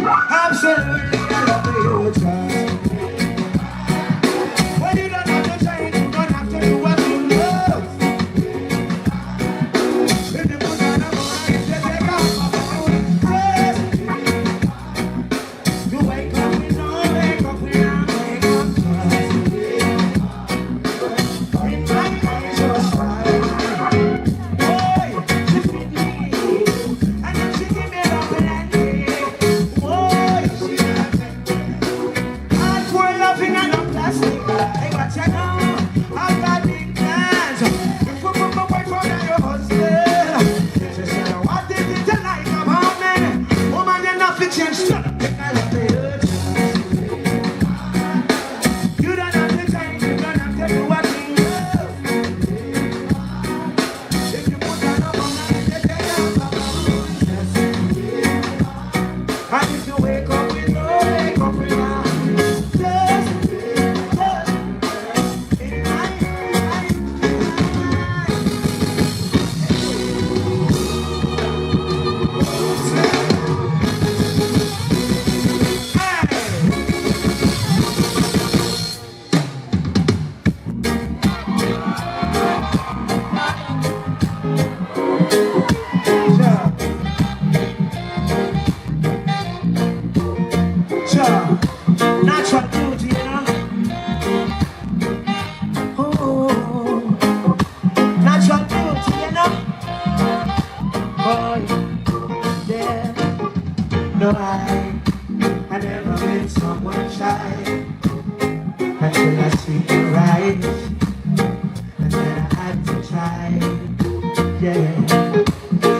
Absolutely, I love you, child. When you don't have to change, you don't have to do what you love. If you put on a boy, you take off my dress. You wake up, we don't wake up, we don't wake up just. In my eyes, you're smiling. Boy, she fit me. And then she give me love and day. Boy, she got me. I'm for loving and I'm plastic. Hey, what you know? I've got big plans. If we put my wife on your husband. She said, what is it tonight about me? Woman, you're not fit change. Shut up, I love you. You don't have to change, you don't have to do what you love. If you put on a woman, you take off a bone. And if you wake up with no wake up with no. Just in my eyes. Natural beauty, you know. Oh, natural beauty, you know. Boy, yeah. No, I never met someone shy until I see you right, and then I had to try. Yeah.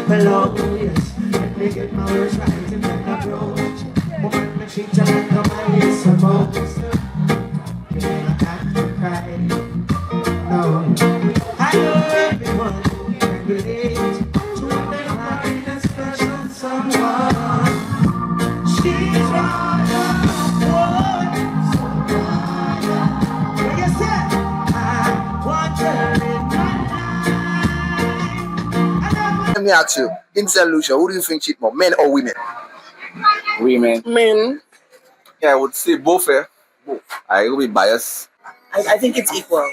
Hello, yes. Let me get my words right and then approach. Woman, me treat you like a man is supposed to. You don't have to cry. No, I know everyone can relate to a kind of special someone. She's royal, so royal. Like I said, I want her in my life. Let me ask you, in St. Lucia, who do you think cheat more, men or women? Women. Men. Yeah, I would say both. Both. I will be biased. I think it's equal.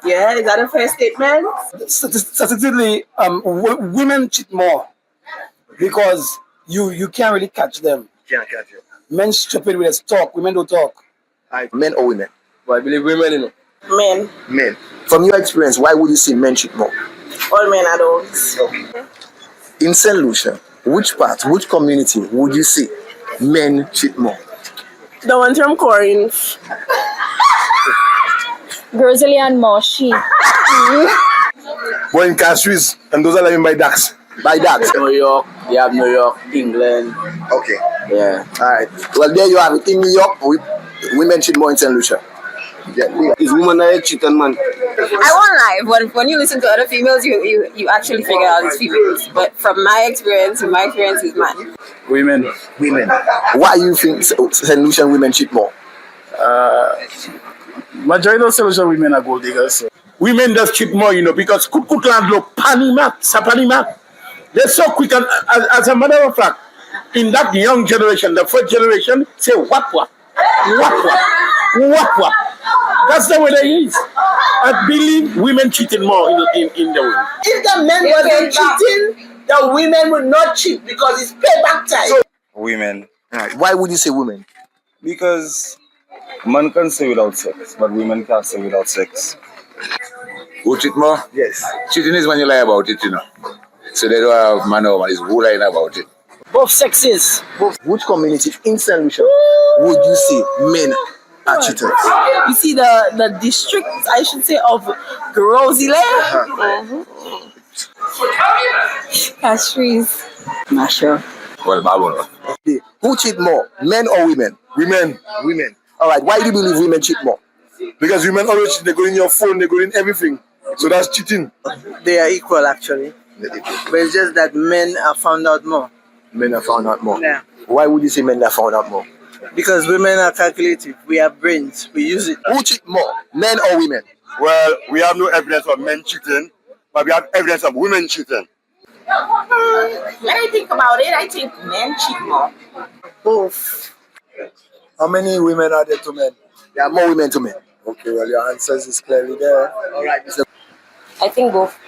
Yeah, is that a fair statement? Statistically, women cheat more because you can't really catch them. Can't catch it. Men stupid with a talk, women don't talk. Men or women? Well, I believe women, you know. Men. Men. From your experience, why would you say men cheat more? All men adults. In St. Lucia, which community would you say men cheat more? The ones from Corinth. Grizzly and Moshi. Boy in Castries, and those are living by ducks. By ducks. New York, you have New York, England. Okay. Yeah. Alright. Well, there you have it. In New York, women cheat more in St. Lucia. Yeah. Is woman that cheating, man? I won't lie, but when you listen to other females, you actually figure out it's females. But from my experience is man. Women. Women. Why you think St. Lucian women cheat more? Majority of solution women are gold diggers. So. Women just cheat more, you know, because Kukutland look Sapanima. They're so quick, and as a matter of fact, in that young generation, the first generation, say wap wap, wap wap, wap wap. That's the way they is. I believe women cheating more in the world. If the men wasn't cheating, the women would not cheat because it's payback time. So, Women. right. Why would you say women? Because man can stay without sex, but women can't stay without sex. Who cheat more? Yes. Cheating is when you lie about it, you know. So they don't have man or woman, it's who lying about it. Both sexes. Which community in St. Lucia would you say men are cheaters? You see the district, I should say, of Grosile. Castries. Not sure. Well, Babylon. Okay. Who cheat more, men or women? Women. Women. All right. Why do you believe women cheat more? Because women always cheat. They go in your phone, they go in everything. So that's cheating. They are equal, actually. But it's just that men are found out more. Men are found out more. Yeah. Why would you say men are found out more? Because women are calculative. We have brains. We use it. Who cheat more, men or women? Well, we have no evidence of men cheating, but we have evidence of women cheating. When I think about it, I think men cheat more. Both. How many women are there to men? There are more women to men. Okay, well, your answers is clearly there. All right, Mr. I think both.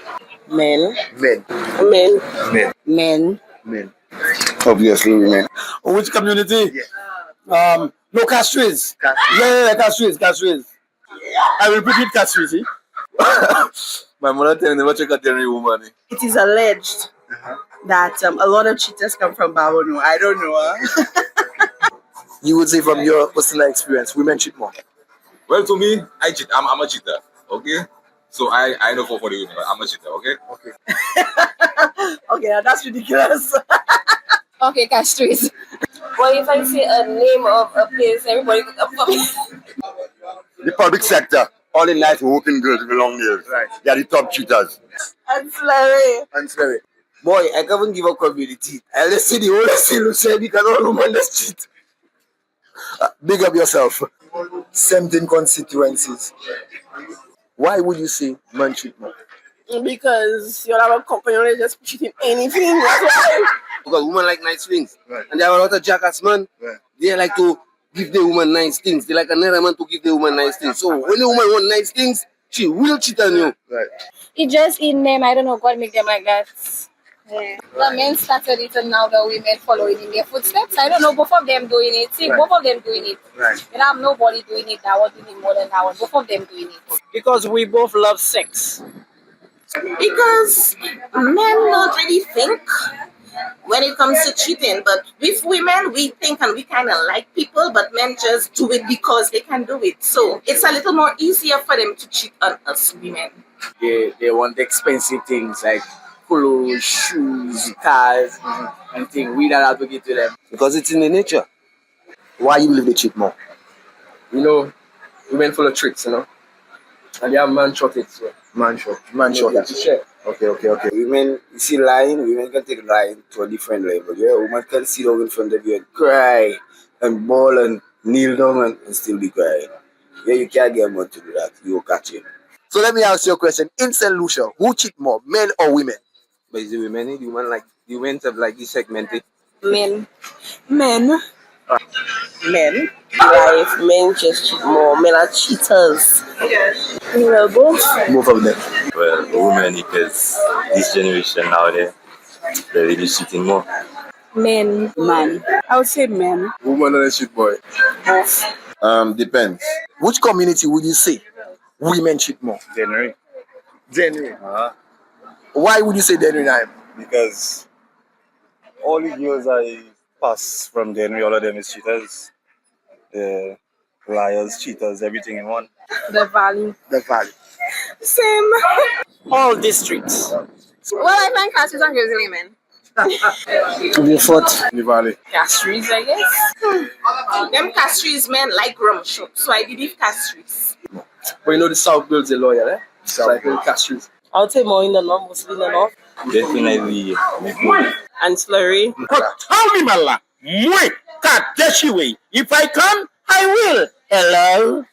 Men. Men. Men. Men. Men. Men. Obviously, women. Which community? Yeah. No castries. Castries. Yeah, castries. I will repeat castries. My mother tell me never check out any woman. It is alleged that a lot of cheaters come from Babono. I don't know. You would say from your personal experience, women cheat more. Well, to me, I cheat. I'm a cheater. Okay, so I know for the women. I'm a cheater. Okay. Okay. Okay, now that's ridiculous. Okay, castries. Well, if I say a name of a place, everybody could come for me. The public sector, all the nice working girls belong there. Right. They are the top cheaters. And slurry. Answer it. Boy, I can't give a community. I let's see the whole solution because all women let's cheat. Big up yourself. 17 constituencies. Why would you say man cheat more? Because you'll have a company only just cheating anything. That's why. Because women like nice things. Right. And there are a lot of jackass men. Right. They like to give the woman nice things. They like another man to give the woman nice things. So when the woman want nice things, she will cheat on you. Right. It just in them. I don't know God make them like that. Yeah. The men started it and now the women following in their footsteps. I don't know, both of them doing it. See, Right. both of them doing it. Right. You have nobody doing it that one doing it more than that one. Both of them doing it. Because we both love sex. Because men don't really think when it comes to cheating, but with women, we think and we kind of like people, but men just do it because they can do it. So it's a little more easier for them to cheat on us women. They want expensive things like clothes, shoes, cars, and things. We don't have to give to them. Because it's in the nature. Why you believe they cheat more? You know, women full of tricks, you know. And they have man shot it, so. Man shot. Man shot. Share. Okay. Women, you see lying, women can take lying to a different level. Yeah, women can sit down in front of you and cry and bawl and kneel down and still be crying. Yeah, you can't get one to do that. You will catch it. So let me ask you a question. In St. Lucia, who cheat more, men or women? But it's the women, the women have like this segmented. Men. Men. Men. Life, men just cheat more. Men are cheaters. Yes. Well, both. Both of them. Well, women, because this generation now, they're really cheating more. Men. Man. I would say men. Woman or cheat boy? Both. Depends. Which community would you say women cheat more? January. Genuine. Why would you say genuine? Because all the girls I pass from January, all of them is cheaters. Liars, cheaters, everything in one. The valley. The value. Same. All districts. Well, I find castries and Jersey men. The valley. Castries, I guess. Them castries men like rum shop, so I believe castries. But you know the South builds a lawyer, eh? South. Like in castries. I would say more in the north, mostly in the north. Definitely. And slurry. Tell me, Mala. Mwe, Kadeshiwe. If I can, I will. Hello?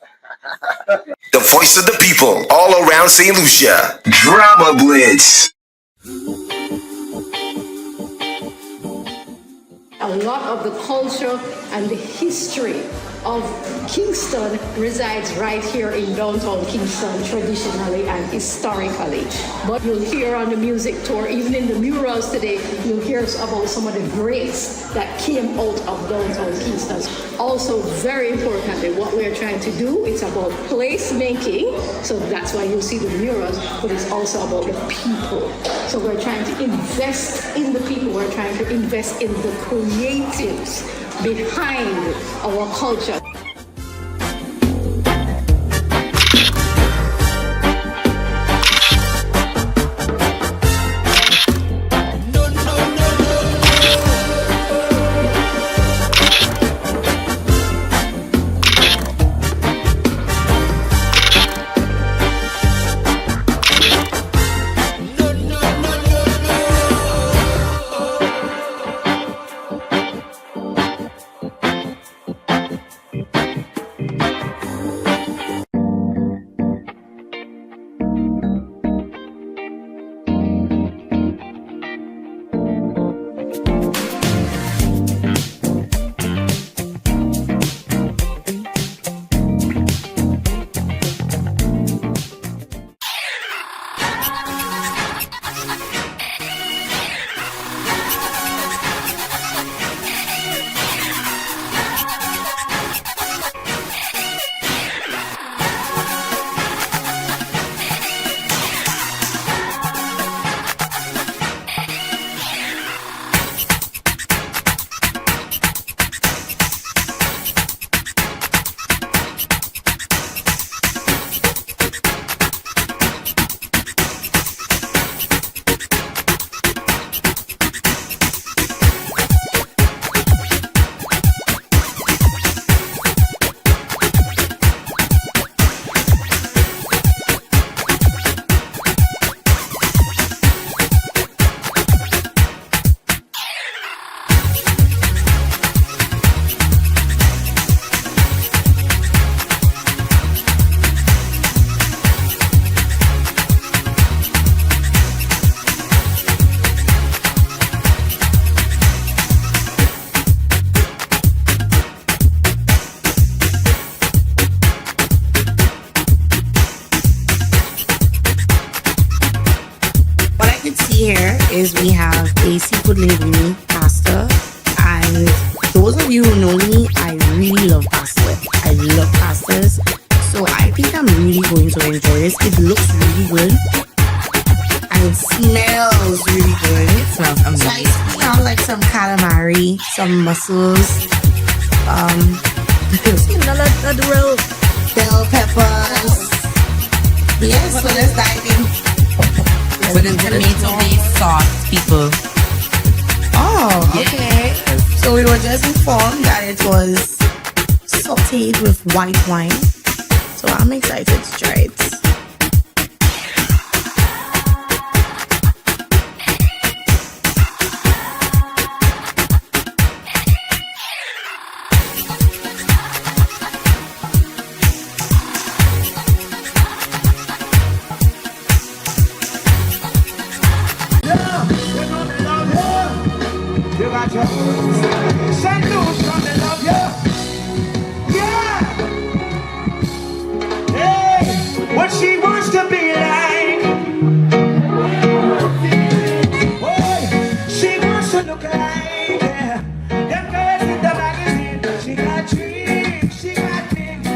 The voice of the people all around St. Lucia. Drama Blitz. A lot of the culture and the history of Kingston resides right here in downtown Kingston, traditionally and historically. But you'll hear on the music tour, even in the murals today, you'll hear about some of the greats that came out of downtown Kingston. Also, very importantly, what we're trying to do, it's about place making. So that's why you'll see the murals, but it's also about the people. So we're trying to invest in the people. We're trying to invest in the creatives behind our culture. you know me, I really love pasta. I love pastas. So I think I'm really going to enjoy this. It looks really good. And it smells really good. It smells amazing. So I see now like some calamari, some mussels, the real bell peppers. Yes, so let's dive in. With the tomato-based sauce, people. Oh, okay. So we were just informed that it was sauteed with white wine. So I'm excited to try it. You got your St. Louis come to love you. Yeah. Hey, what she wants to be like. Boy, she wants to look like. Yeah. Them girls in the magazine. She got dreams, she got things.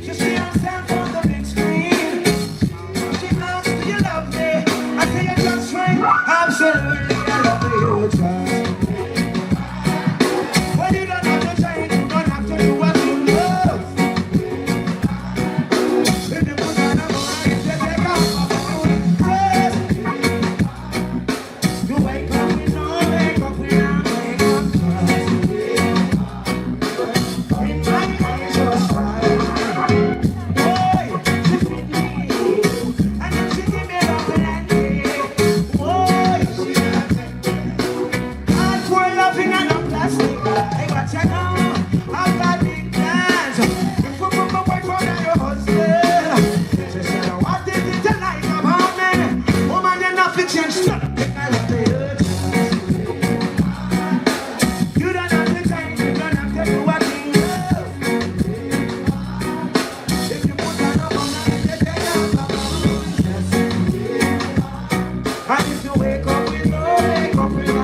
She see herself on the big screen. She knows, do you love me? I say you're just right. Absolutely, I love you. Well, you don't have to try, you don't have to do what you love. If you put on a mind, you take off a dress. You wake up with no makeup, we don't wake up first. In my eyes, you're smiling. Boy, she fit me. And then she give me love and day. Boy, she got hardcore loving and no plastic. Hey, but you know, I've got big plans. If we put my wife on your husband, she said, what is it you like about me? Woman, you're not fit, change. Shut up, I love you. You don't have to change, you don't have to do what you love. If you put on a woman, you take off a conscience. And if you wake up with no makeup, with no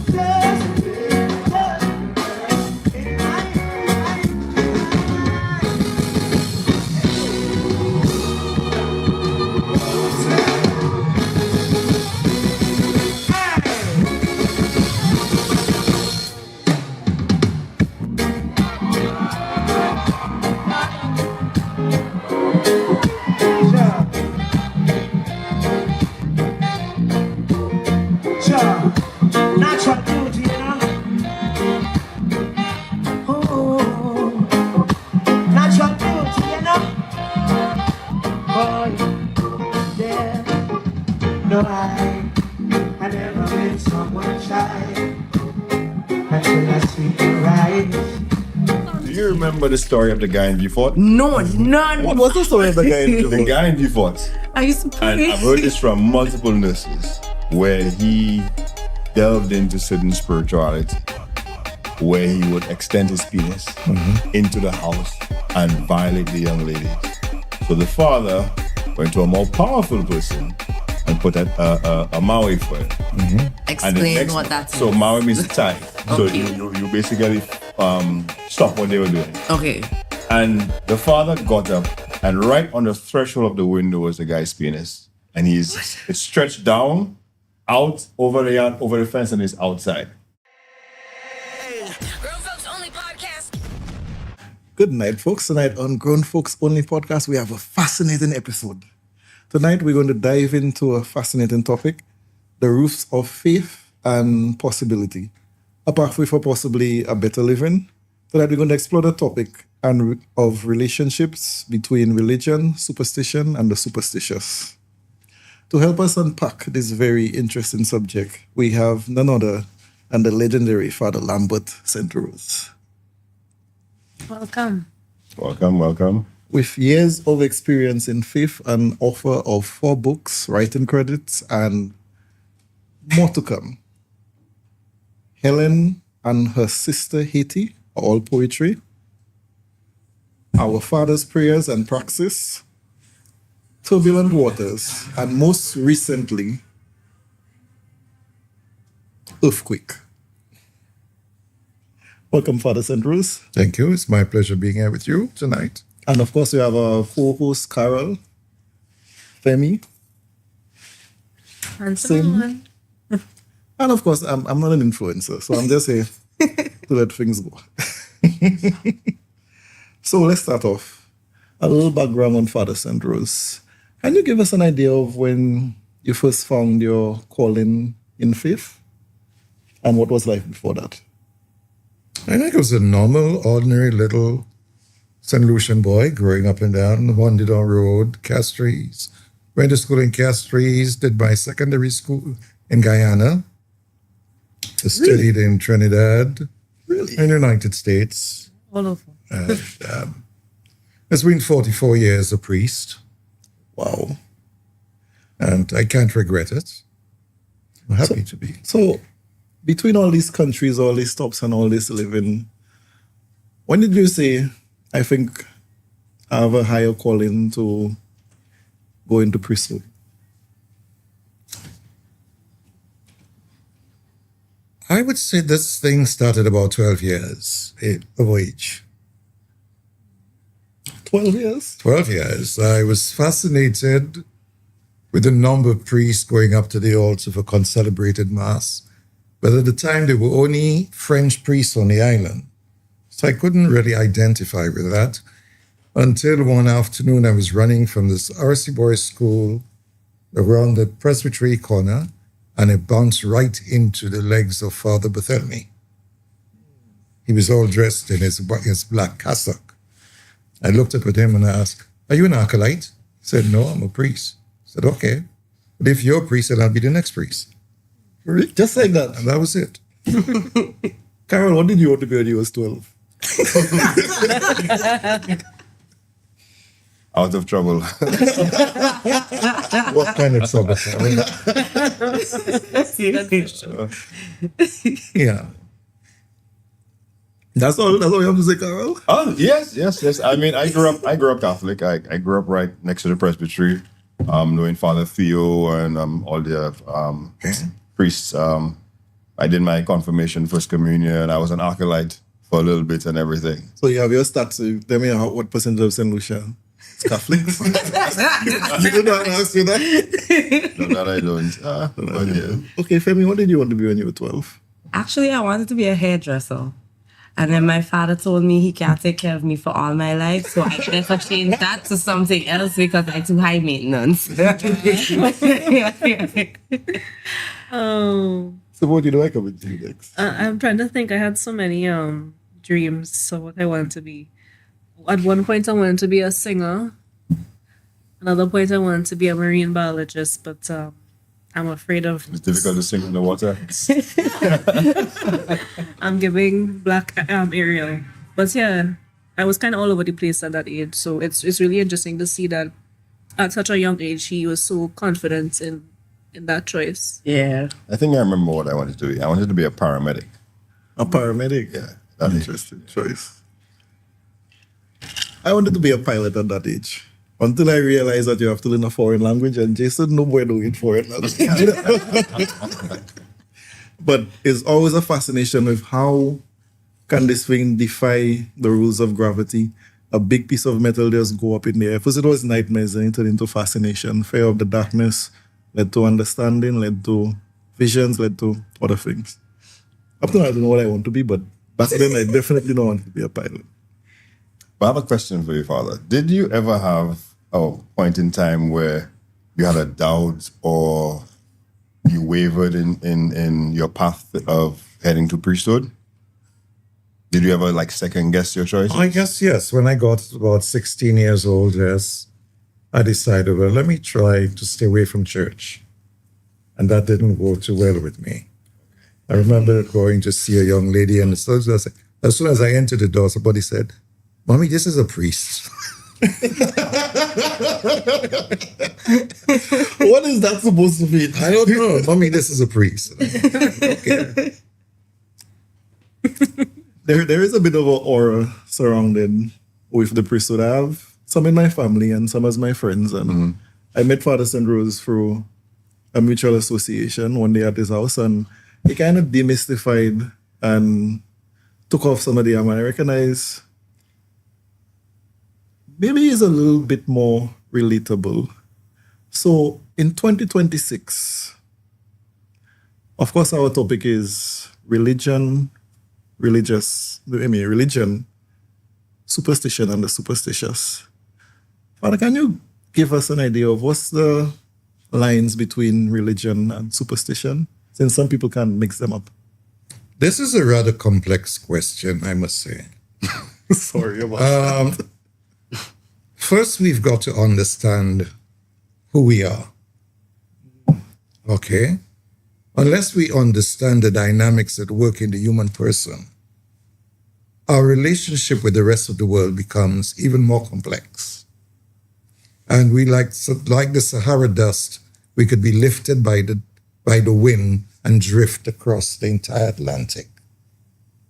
just in my natural beauty, you know. Oh, natural beauty, you know. Boy, yeah. No, I never met someone shy until I see the right. Do you remember the story of the guy in Beaufort? No, none. What was the story of the guy in Beaufort? The guy in Beaufort. Are you surprised? And I've heard this from multiple nurses, where he delved into certain spirituality, where he would extend his penis into the house and violate the young ladies. So the father went to a more powerful person and put a Maui for it. Explain what that So is. Maui means tie. So Okay. you basically stop what they were doing. Okay. And the father got up, and right on the threshold of the window was the guy's penis. And it's stretched down, out, over the yard, over the fence, and is outside. Good night, folks. Tonight on Grown Folks Only podcast, we have a fascinating episode. Tonight, we're going to dive into a fascinating topic, the roots of faith and possibility. A pathway for possibly a better living. Tonight, we're going to explore the topic of relationships between religion, superstition, and the superstitious. To help us unpack this very interesting subject, we have none other than the legendary Father Lambert St. Welcome. Welcome, welcome. With years of experience in faith and author of 4 books, writing credits, and more to come. Helen and her sister Haiti are all poetry. Our Father's Prayers and Praxis, Turbulent Waters, and most recently, Earthquake. Welcome, Father St. Rose. Thank you. It's my pleasure being here with you tonight. And of course, we have our co-host, Carol, Femi. And Sim. And of course, I'm not an influencer, so I'm just here to let things go. So let's start off. A little background on Father St. Rose. Can you give us an idea of when you first found your calling in faith? And what was life before that? I think I was a normal, ordinary little St. Lucian boy growing up and down Wandidon Road, Castries. Went to school in Castries, did my secondary school in Guyana. Studied in Trinidad, in the United States. Wonderful. It's been 44 years a priest. Wow. And I can't regret it. I'm happy to be. So, between all these countries, all these stops, and all this living, when did you say, I think I have a higher calling to go into priesthood? I would say this thing started about 12 years of age. 12 years? 12 years. I was fascinated with the number of priests going up to the altar for concelebrated Mass. But at the time, there were only French priests on the island. So I couldn't really identify with that until one afternoon I was running from this RC Boys school around the presbytery corner, and it bounced right into the legs of Father Barthélemy. He was all dressed in his black cassock. I looked up at him and I asked, "Are you an acolyte?" He said, "No, I'm a priest." I said, "Okay. But if you're a priest, then I'll be the next priest." Just like that? And that was it. Carol, what did you want to be when you was 12? Out of trouble. What kind of trouble? Yeah. That's all you have to say, Carol? Oh, yes. I mean, I grew up Catholic. I grew up right next to the presbytery, knowing Father Theo and all the priests. I did my confirmation, First Communion. I was an acolyte for a little bit and everything. So you have your stats. Tell me what percentage of St. Lucia is Catholics? You don't know how to answer that? No, that I don't. But yeah. Okay, Femi, what did you want to be when you were 12? Actually, I wanted to be a hairdresser. And then my father told me he can't take care of me for all my life. So I never changed that to something else because I'm too high maintenance. So what do you like about you next? I'm trying to think. I had so many dreams of what I wanted to be. At one point, I wanted to be a singer. Another point, I wanted to be a marine biologist, but I'm afraid of... It's difficult to sing in the water. I'm giving black Ariel. But yeah, I was kind of all over the place at that age. So it's really interesting to see that at such a young age, he was so confident in that choice. Yeah. I think I remember what I wanted to be. I wanted to be a paramedic. A paramedic? Yeah. That's interesting choice. I wanted to be a pilot at that age. Until I realized that you have to learn a foreign language, and Jason, no boy doing foreign language. But it's always a fascination with how can this thing defy the rules of gravity. A big piece of metal just go up in the air. First it was nightmares, then it turned into fascination. Fear of the darkness led to understanding, led to visions, led to other things. Up to now, I don't know what I want to be, but back then I definitely don't want to be a pilot. But I have a question for you, Father. Did you ever have a point in time where you had a doubt or you wavered in your path of heading to priesthood? Did you ever second guess your choice? I guess yes. When I got about 16 years old, yes, I decided, well, let me try to stay away from church. And that didn't go too well with me. I remember going to see a young lady, and as soon as I entered the door, somebody said, "Mommy, this is a priest." What is that supposed to mean? I don't know. "Mommy, this is a priest." Okay. There is a bit of an aura surrounded with the priesthood. I have some in my family and some as my friends. And I met Father St. Rose through a mutual association one day at his house, and he kind of demystified and took off some of them, and I recognize maybe it's a little bit more relatable. So in 2026, of course, our topic is religion, superstition, and the superstitious. Father, can you give us an idea of what's the lines between religion and superstition? Since some people can mix them up. This is a rather complex question, I must say. Sorry about that. First, we've got to understand who we are. Okay? Unless we understand the dynamics that work in the human person, our relationship with the rest of the world becomes even more complex. And we like the Sahara dust, we could be lifted by the wind and drift across the entire Atlantic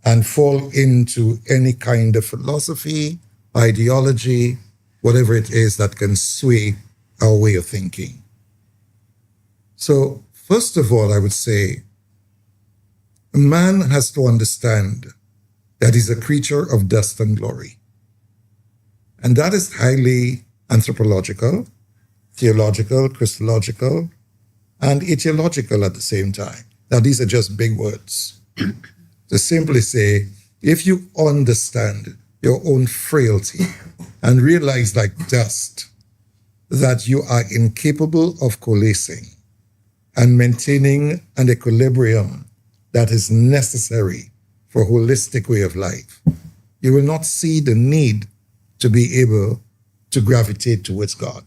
and fall into any kind of philosophy, ideology, whatever it is that can sway our way of thinking. So, first of all, I would say a man has to understand that he's a creature of dust and glory. And that is highly anthropological, theological, Christological, and etiological at the same time. Now, these are just big words. To simply say, if you understand your own frailty and realize, like dust, that you are incapable of coalescing and maintaining an equilibrium that is necessary for a holistic way of life, you will not see the need to be able to gravitate towards God.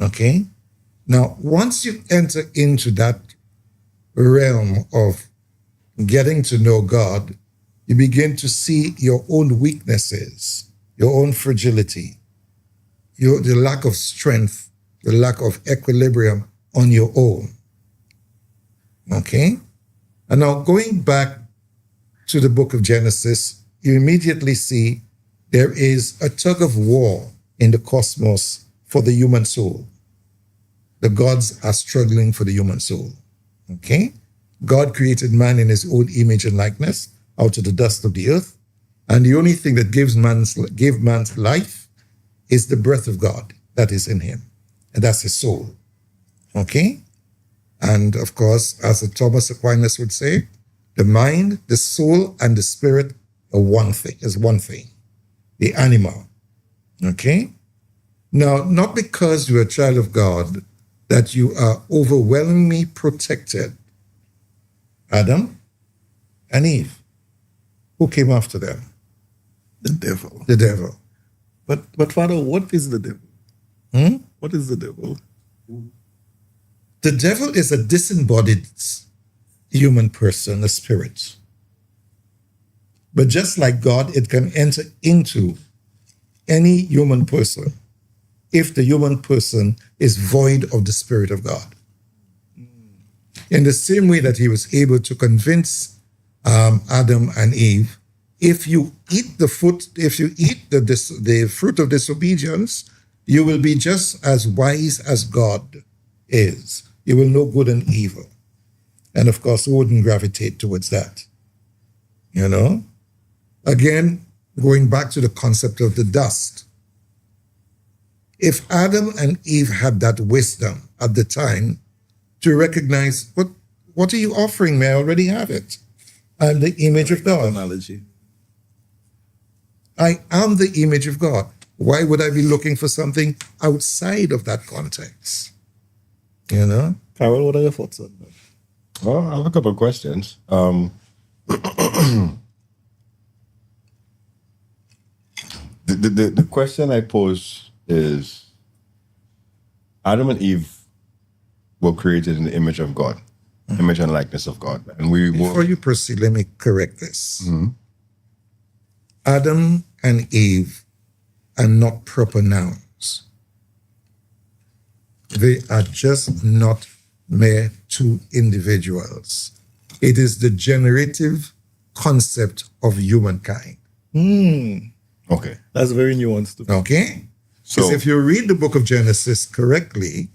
Okay? Now, once you enter into that realm of getting to know God, you begin to see your own weaknesses, your own fragility, the lack of strength, the lack of equilibrium on your own. Okay? And now going back to the book of Genesis, you immediately see there is a tug of war in the cosmos for the human soul. The gods are struggling for the human soul. Okay? God created man in his own image and likeness out of the dust of the earth. And the only thing that gave man's life is the breath of God that is in him. And that's his soul. Okay? And of course, as Thomas Aquinas would say, the mind, the soul, and the spirit are one thing. The animal. Okay? Now, not because you're a child of God that you are overwhelmingly protected. Adam and Eve. Who came after them? The devil. The devil. But Father, what is the devil? What is the devil? The devil is a disembodied human person, a spirit. But just like God, it can enter into any human person if the human person is void of the Spirit of God. In the same way that he was able to convince Adam and Eve, if you eat the fruit of disobedience, you will be just as wise as God is. You will know good and evil. And of course, who wouldn't gravitate towards that? You know? Again, going back to the concept of the dust. If Adam and Eve had that wisdom at the time to recognize, what are you offering me? I already have it. I'm the image of God. Analogy. I am the image of God. Why would I be looking for something outside of that context? You know? Carol, what are your thoughts on that? Well, I have a couple of questions. The question I pose is, Adam and Eve were created in the image of God, image and likeness of God. And Before you proceed, let me correct this. Adam and Eve are not proper nouns. They are just not mere two individuals. It is the generative concept of humankind. Okay. That's very nuanced. Okay? So Because if you read the book of Genesis correctly,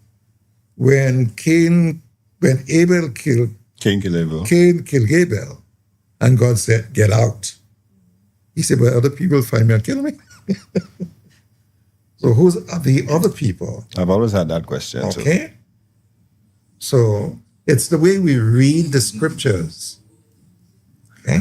when Abel killed Cain killed Abel. Cain killed Abel, And God said, get out. He said, but other people find me and kill me. So who's the other people? I've always had that question. Okay. So it's the way we read the scriptures. Okay.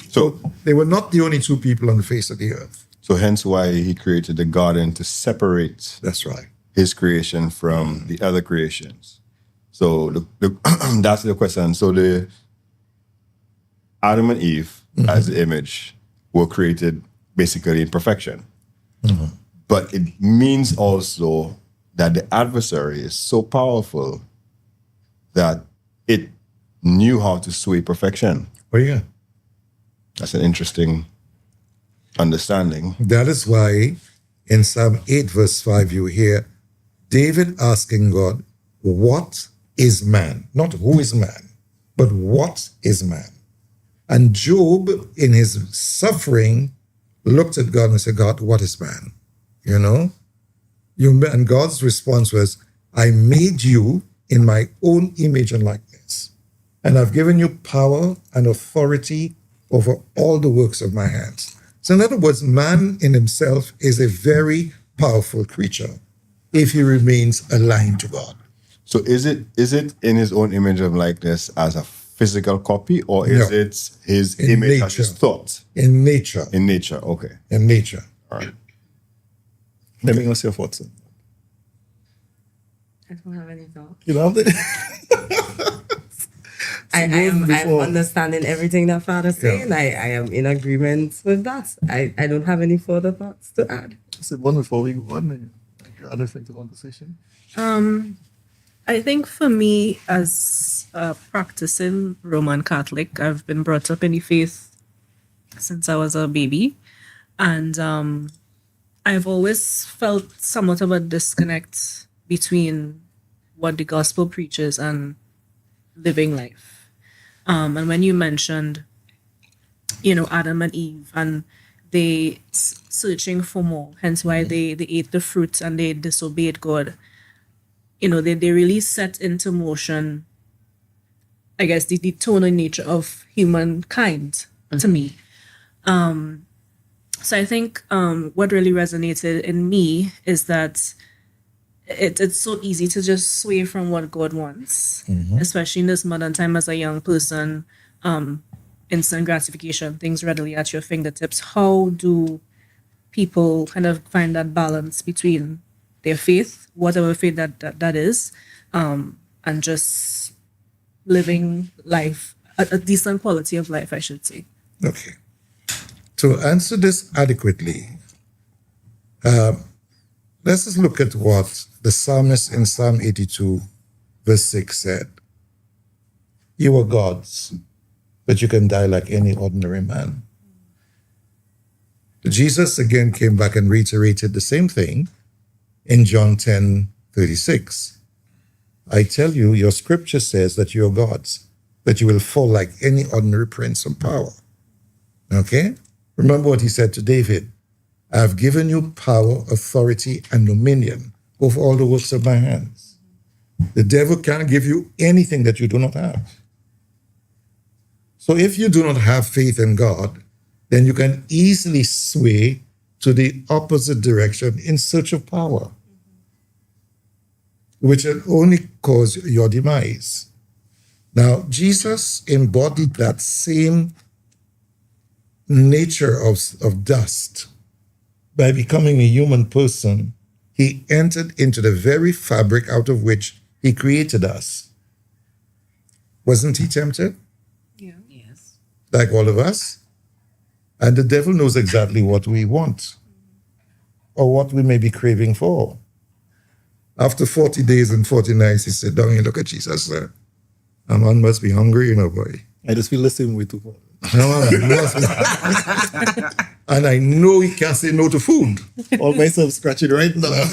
So they were not the only two people on the face of the earth. So hence why he created the garden to separate. That's right. His creation from the other creations. So that's the question. So the Adam and Eve as the image were created basically in perfection. But it means also that the adversary is so powerful that it knew how to sway perfection. Oh, yeah. That's an interesting understanding. That is why in Psalm 8, verse 5, you hear David asking God, what is man? Not who is man, but what is man? And Job, in his suffering, looked at God and said, God, what is man? You know? And God's response was, I made you in my own image and likeness, and I've given you power and authority over all the works of my hands. So in other words, man in himself is a very powerful creature if he remains aligned to God. So is it in his own image of likeness as a physical copy, or is it his In image as nature. his thought? In nature. In nature, okay. In nature. All right. Let me know your thoughts. I don't have any thoughts. You know, I'm understanding everything that Father's saying. I am in agreement with that. I don't have any further thoughts to add. Said one before we go on. Other thing to conversation. I think for me, as a practicing Roman Catholic, I've been brought up in the faith since I was a baby. And I've always felt somewhat of a disconnect between what the gospel preaches and living life. And when you mentioned, Adam and Eve, and they searching for more, hence why they ate the fruit and they disobeyed God. They really set into motion, I guess, the eternal nature of humankind to me. So I think what really resonated in me is that it's so easy to just sway from what God wants, especially in this modern time as a young person. Instant gratification, things readily at your fingertips. How do people kind of find that balance between their faith, whatever faith that is, and just living life, a decent quality of life, I should say? Okay. To answer this adequately, let's just look at what the psalmist in Psalm 82, verse 6 said. You are gods, but you can die like any ordinary man. Jesus again came back and reiterated the same thing in John 10:36. I tell you, your scripture says that you are gods, but you will fall like any ordinary prince and power. Okay? Remember what he said to David. I have given you power, authority, and dominion over all the works of my hands. The devil can't give you anything that you do not have. So if you do not have faith in God, then you can easily sway to the opposite direction in search of power, which will only cause your demise. Now, Jesus embodied that same nature of dust. By becoming a human person, he entered into the very fabric out of which he created us. Wasn't he tempted? Yeah. Yes. Like all of us? And the devil knows exactly what we want or what we may be craving for. After 40 days and 40 nights, he said, down and look at Jesus, sir. A man must be hungry, boy. I just feel the same way too. And I know he can't say no to food. All myself scratching right now.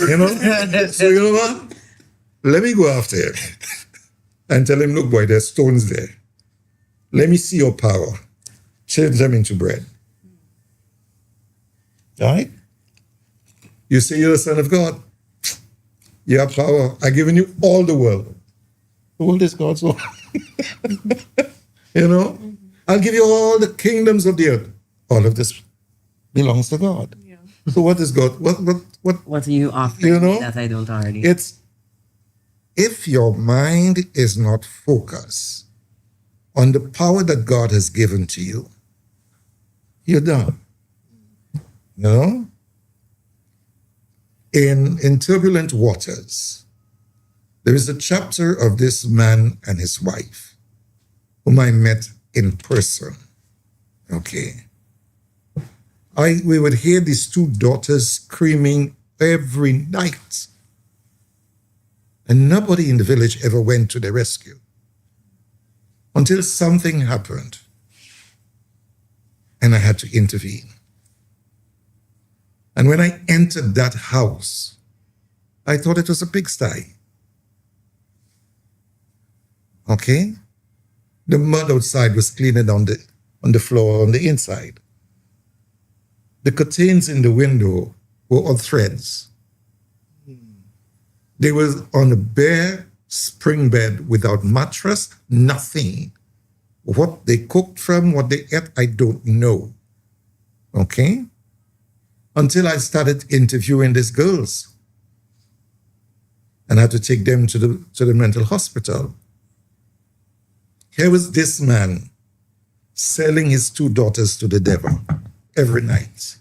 So you know what? Let me go after him and tell him, look, boy, there's stones there. Let me see your power. Change them into bread. All right? You say you're the Son of God. You have power. I've given you all the world. The world is God's own. I'll give you all the kingdoms of the earth. All of this belongs to God. Yeah. So what is God? What are you offering that I don't already? It's if your mind is not focused on the power that God has given to you, you're done. You know? In Turbulent Waters, there is a chapter of this man and his wife, whom I met in person. Okay. We would hear these two daughters screaming every night. And nobody in the village ever went to their rescue until something happened. And I had to intervene. And when I entered that house, I thought it was a pigsty. Okay? The mud outside was cleaner on the floor on the inside. The curtains in the window were on threads. They were on a bare spring bed without mattress, nothing. What they cooked from, what they ate, I don't know. Okay? Until I started interviewing these girls. And I had to take them to the mental hospital. Here was this man selling his two daughters to the devil every night,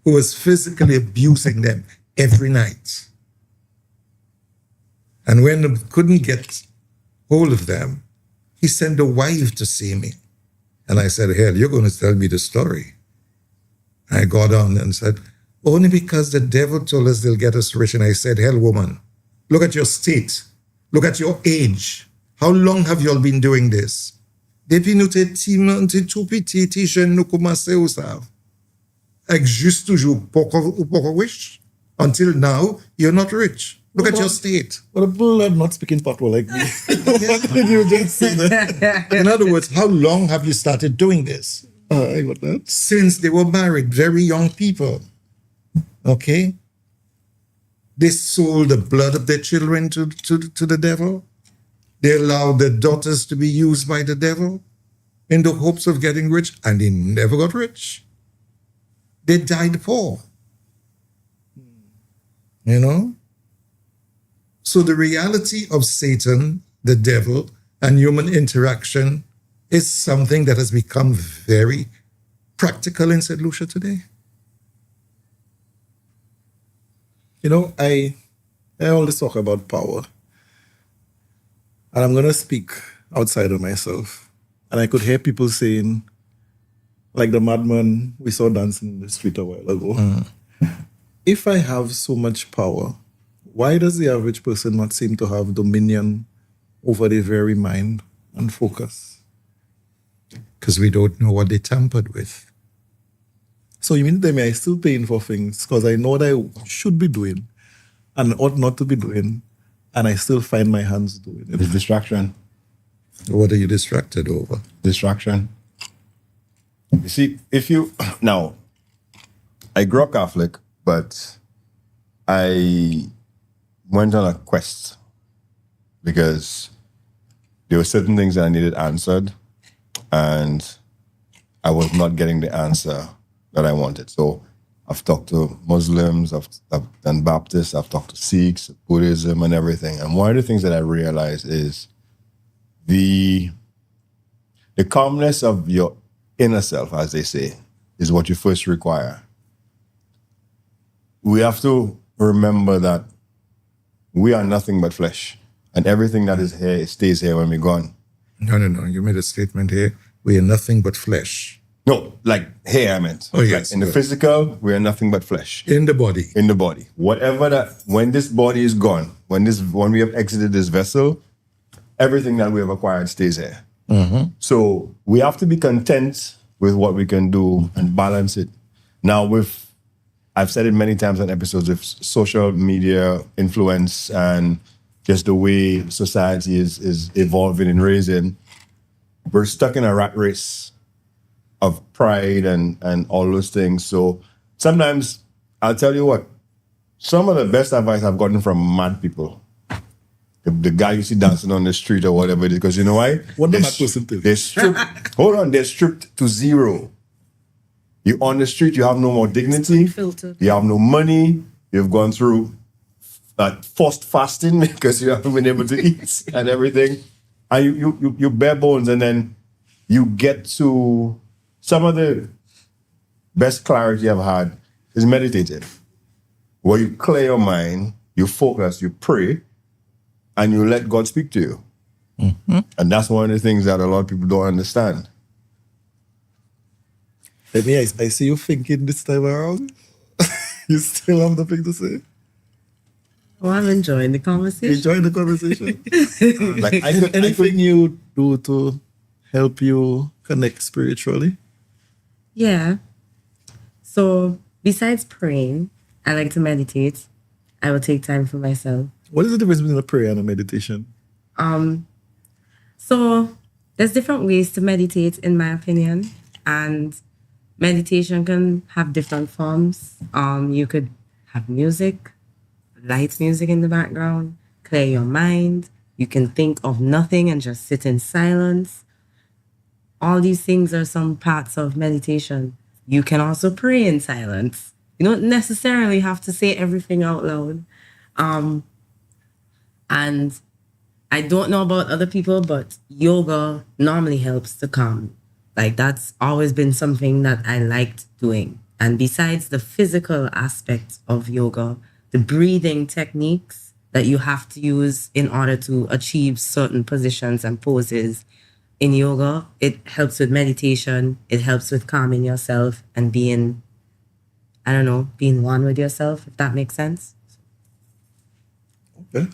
who was physically abusing them every night. And when he couldn't get hold of them, he sent a wife to see me. And I said, hell, you're going to tell me the story. I got on and said, only because the devil told us they'll get us rich. And I said, hell, woman, look at your state. Look at your age. How long have you all been doing this? Depuis nous t'es tout petit, t'es jeune, nous commençons au savent. Avec juste toujours poco wish. Until now, you're not rich. Look at your state. What a bull, I'm not speaking patois like me. What did you just say that? In other words, how long have you started doing this? I got that. Since they were married, very young people. Okay? They sold the blood of their children to the devil. They allowed their daughters to be used by the devil in the hopes of getting rich, and they never got rich. They died poor. You know? So the reality of Satan, the devil, and human interaction is something that has become very practical in St. Lucia today. You know, I always talk about power. And I'm going to speak outside of myself. And I could hear people saying, like the madman we saw dancing in the street a while ago, if I have so much power, why does the average person not seem to have dominion over their very mind and focus? Because we don't know what they tampered with. So you mean to tell me I still paying for things because I know what I should be doing and ought not to be doing, and I still find my hands doing it? It's distraction. What are you distracted over? Distraction. You see, now, I grew up Catholic, but I went on a quest because there were certain things that I needed answered, and I was not getting the answer that I wanted. So I've talked to Muslims, I've done Baptists, I've talked to Sikhs, Buddhism, and everything. And one of the things that I realized is the calmness of your inner self, as they say, is what you first require. We have to remember that we are nothing but flesh, and everything that is here stays here when we're gone. No. You made a statement here. We are nothing but flesh. No, like here I meant. Oh, yes. Like in the physical, we are nothing but flesh. In the body. In the body. Whatever that, when this body is gone, when we have exited this vessel, everything that we have acquired stays here. Mm-hmm. So we have to be content with what we can do and balance it. Now I've said it many times on episodes, with social media influence and just the way society is evolving and raising, we're stuck in a rat race of pride and all those things. So sometimes, I'll tell you what, some of the best advice I've gotten from mad people The guy you see dancing on the street or whatever it is, because you know why? What the person do? They're stripped. Hold on, they're stripped to zero. You're on the street, you have no more dignity. Filtered. You have no money. You've gone through forced fasting because you haven't been able to eat and everything. And you bare bones, and then you get to some of the best clarity I've had is meditative, where you clear your mind, you focus, you pray, and you let God speak to you. Mm-hmm. And that's one of the things that a lot of people don't understand. Maybe I see you thinking this time around. You still have nothing to say? Oh, I'm enjoying the conversation. Enjoying the conversation? Anything you do to help you connect spiritually? Yeah. So besides praying, I like to meditate. I will take time for myself. What is the difference between a prayer and a meditation? So there's different ways to meditate, in my opinion, and meditation can have different forms. You could have music, light music in the background, clear your mind. You can think of nothing and just sit in silence. All these things are some parts of meditation. You can also pray in silence. You don't necessarily have to say everything out loud. And I don't know about other people, but yoga normally helps to calm. Like, that's always been something that I liked doing. And besides the physical aspect of yoga, the breathing techniques that you have to use in order to achieve certain positions and poses in yoga, it helps with meditation. It helps with calming yourself and being one with yourself, if that makes sense. Okay.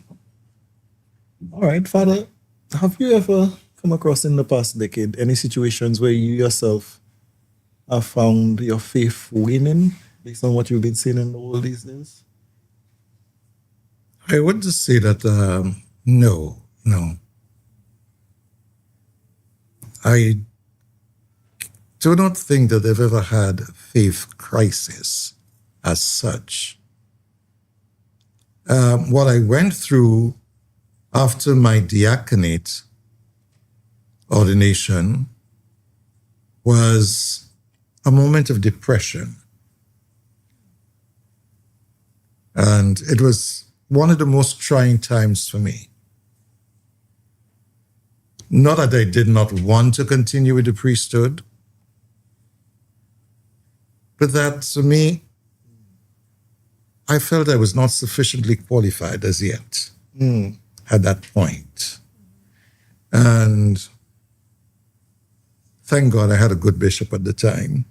All right, Father, have you ever come across in the past decade any situations where you yourself have found your faith waning based on what you've been seeing in the world these days? I want to say that no. I do not think that I've ever had a faith crisis as such. What I went through after my diaconate ordination was a moment of depression. And it was one of the most trying times for me. Not that I did not want to continue with the priesthood, but that to me, I felt I was not sufficiently qualified as yet at that point. And thank God I had a good bishop at the time.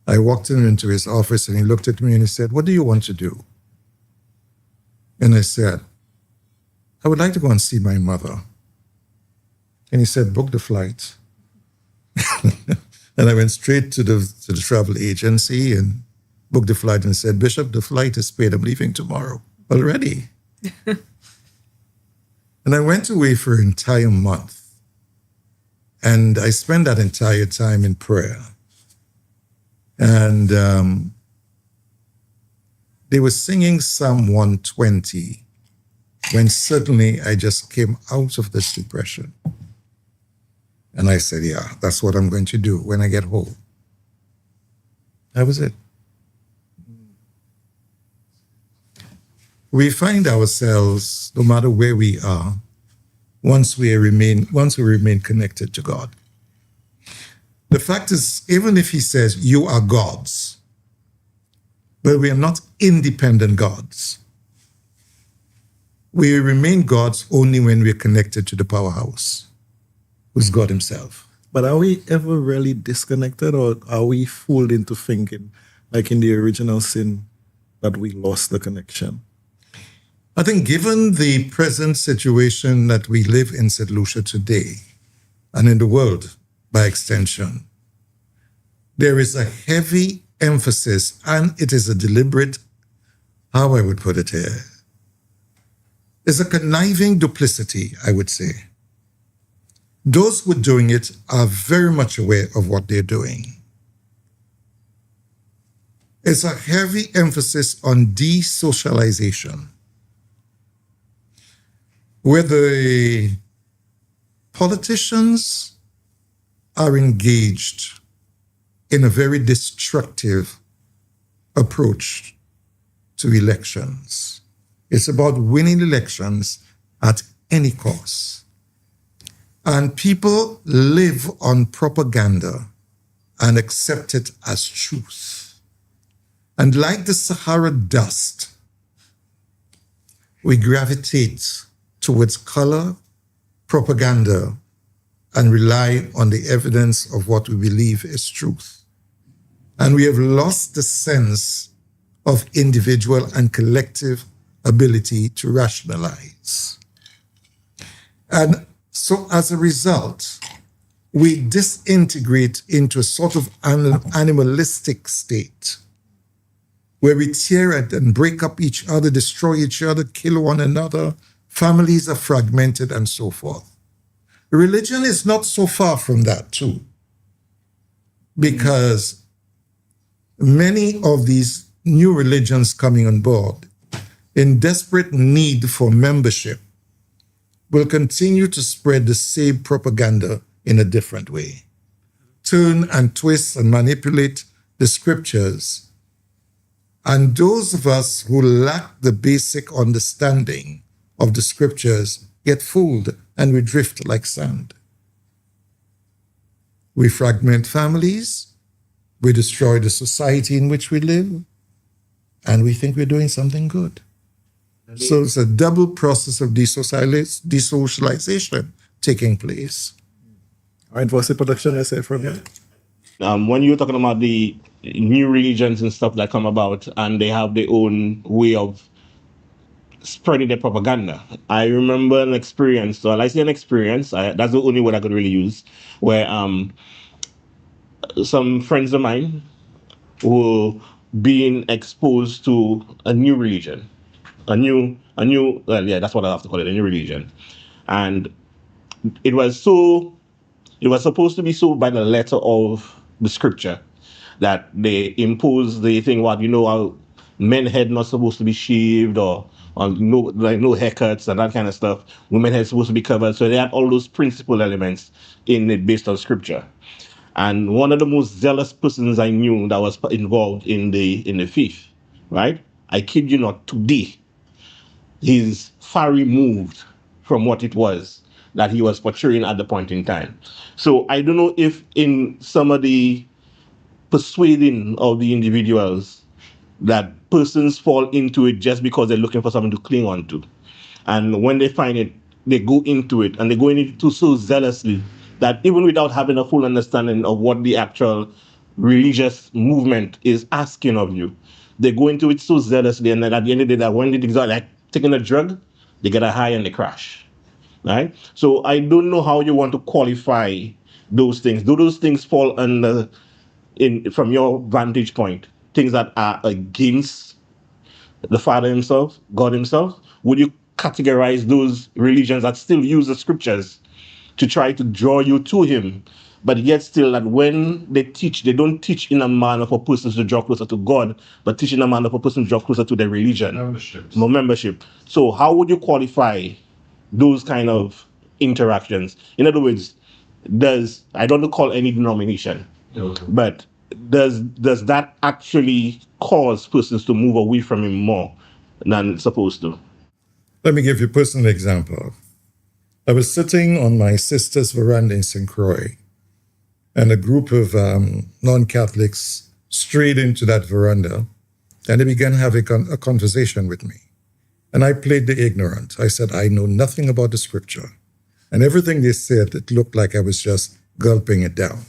I walked into his office and he looked at me and he said, "What do you want to do?" And I said, "I would like to go and see my mother." And he said, "Book the flight." And I went straight to the travel agency and booked the flight and said, "Bishop, the flight is paid. I'm leaving tomorrow already." And I went away for an entire month. And I spent that entire time in prayer. And they were singing Psalm 120 when suddenly I just came out of this depression. And I said, yeah, that's what I'm going to do when I get home. That was it. We find ourselves, no matter where we are, once we remain connected to God. The fact is, even if he says, you are gods, but we are not independent gods. We remain gods only when we're connected to the powerhouse, who's God himself. But are we ever really disconnected, or are we fooled into thinking, like in the original sin, that we lost the connection? I think given the present situation that we live in St. Lucia today, and in the world by extension, there is a heavy emphasis, and it is a deliberate, how I would put it here, is a conniving duplicity, I would say. Those who are doing it are very much aware of what they're doing. It's a heavy emphasis on desocialization. where the politicians are engaged in a very destructive approach to elections. It's about winning elections at any cost. And people live on propaganda and accept it as truth. And like the Sahara dust, we gravitate towards color, propaganda, and rely on the evidence of what we believe is truth. And we have lost the sense of individual and collective ability to rationalize. And so as a result, we disintegrate into a sort of animalistic state where we tear at and break up each other, destroy each other, kill one another. Families are fragmented and so forth. Religion is not so far from that too, because many of these new religions coming on board in desperate need for membership will continue to spread the same propaganda in a different way. Turn and twist and manipulate the scriptures. And those of us who lack the basic understanding of the scriptures get fooled and we drift like sand. We fragment families, we destroy the society in which we live, and we think we're doing something good. So it's a double process of desocialization taking place. All right, what's the production I say from you? When you're talking about the new religions and stuff that come about and they have their own way of spreading their propaganda, I remember an experience, so I say an experience, that's the only word I could really use, where some friends of mine were being exposed to a new religion. That's what I have to call it, a new religion. And it was supposed to be so by the letter of the scripture that they imposed the thing, how men head not supposed to be shaved or no haircuts and that kind of stuff. Women head supposed to be covered. So they had all those principal elements in it based on scripture. And one of the most zealous persons I knew that was involved in the faith, right? I kid you not, today, he's far removed from what it was that he was portraying at the point in time. So I don't know if in some of the persuading of the individuals that persons fall into it just because they're looking for something to cling on to. And when they find it, they go into it and they go into it so zealously that even without having a full understanding of what the actual religious movement is asking of you, they go into it so zealously, and then at the end of the day, that when they are like taking a drug, they get a high and they crash. Right? So I don't know how you want to qualify those things. Do those things fall under, from your vantage point, things that are against the Father himself, God himself? Would you categorize those religions that still use the scriptures to try to draw you to him, but yet still that when they teach, they don't teach in a manner for persons to draw closer to God, but teach in a manner for persons to draw closer to their religion? Membership. So how would you qualify those kind of interactions? In other words, I don't call any denomination, but does that actually cause persons to move away from him more than it's supposed to? Let me give you a personal example. I was sitting on my sister's veranda in St. Croix, and a group of non-Catholics strayed into that veranda, and they began having a conversation with me. And I played the ignorant. I said, I know nothing about the scripture. And everything they said, it looked like I was just gulping it down.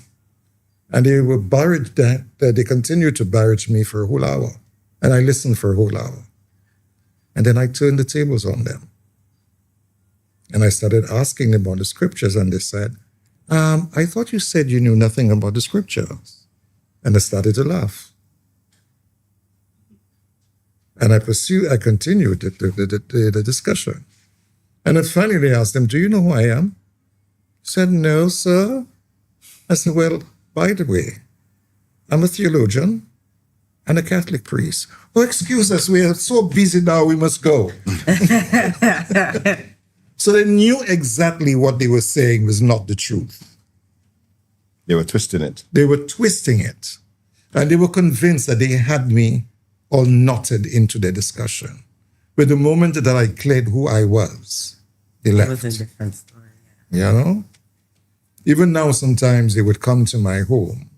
And they were they continued to barrage me for a whole hour. And I listened for a whole hour. And then I turned the tables on them. And I started asking them about the scriptures, and they said, I thought you said you knew nothing about the scriptures. And I started to laugh. And I continued the discussion. And then finally I asked them, do you know who I am? He said, no, sir. I said, well, by the way, I'm a theologian and a Catholic priest. Oh, excuse us, we are so busy now, we must go. So they knew exactly what they were saying was not the truth. They were twisting it. They were twisting it. And they were convinced that they had me all knotted into their discussion. But the moment that I cleared who I was, they left. It was a different story. You know? Even now, sometimes they would come to my home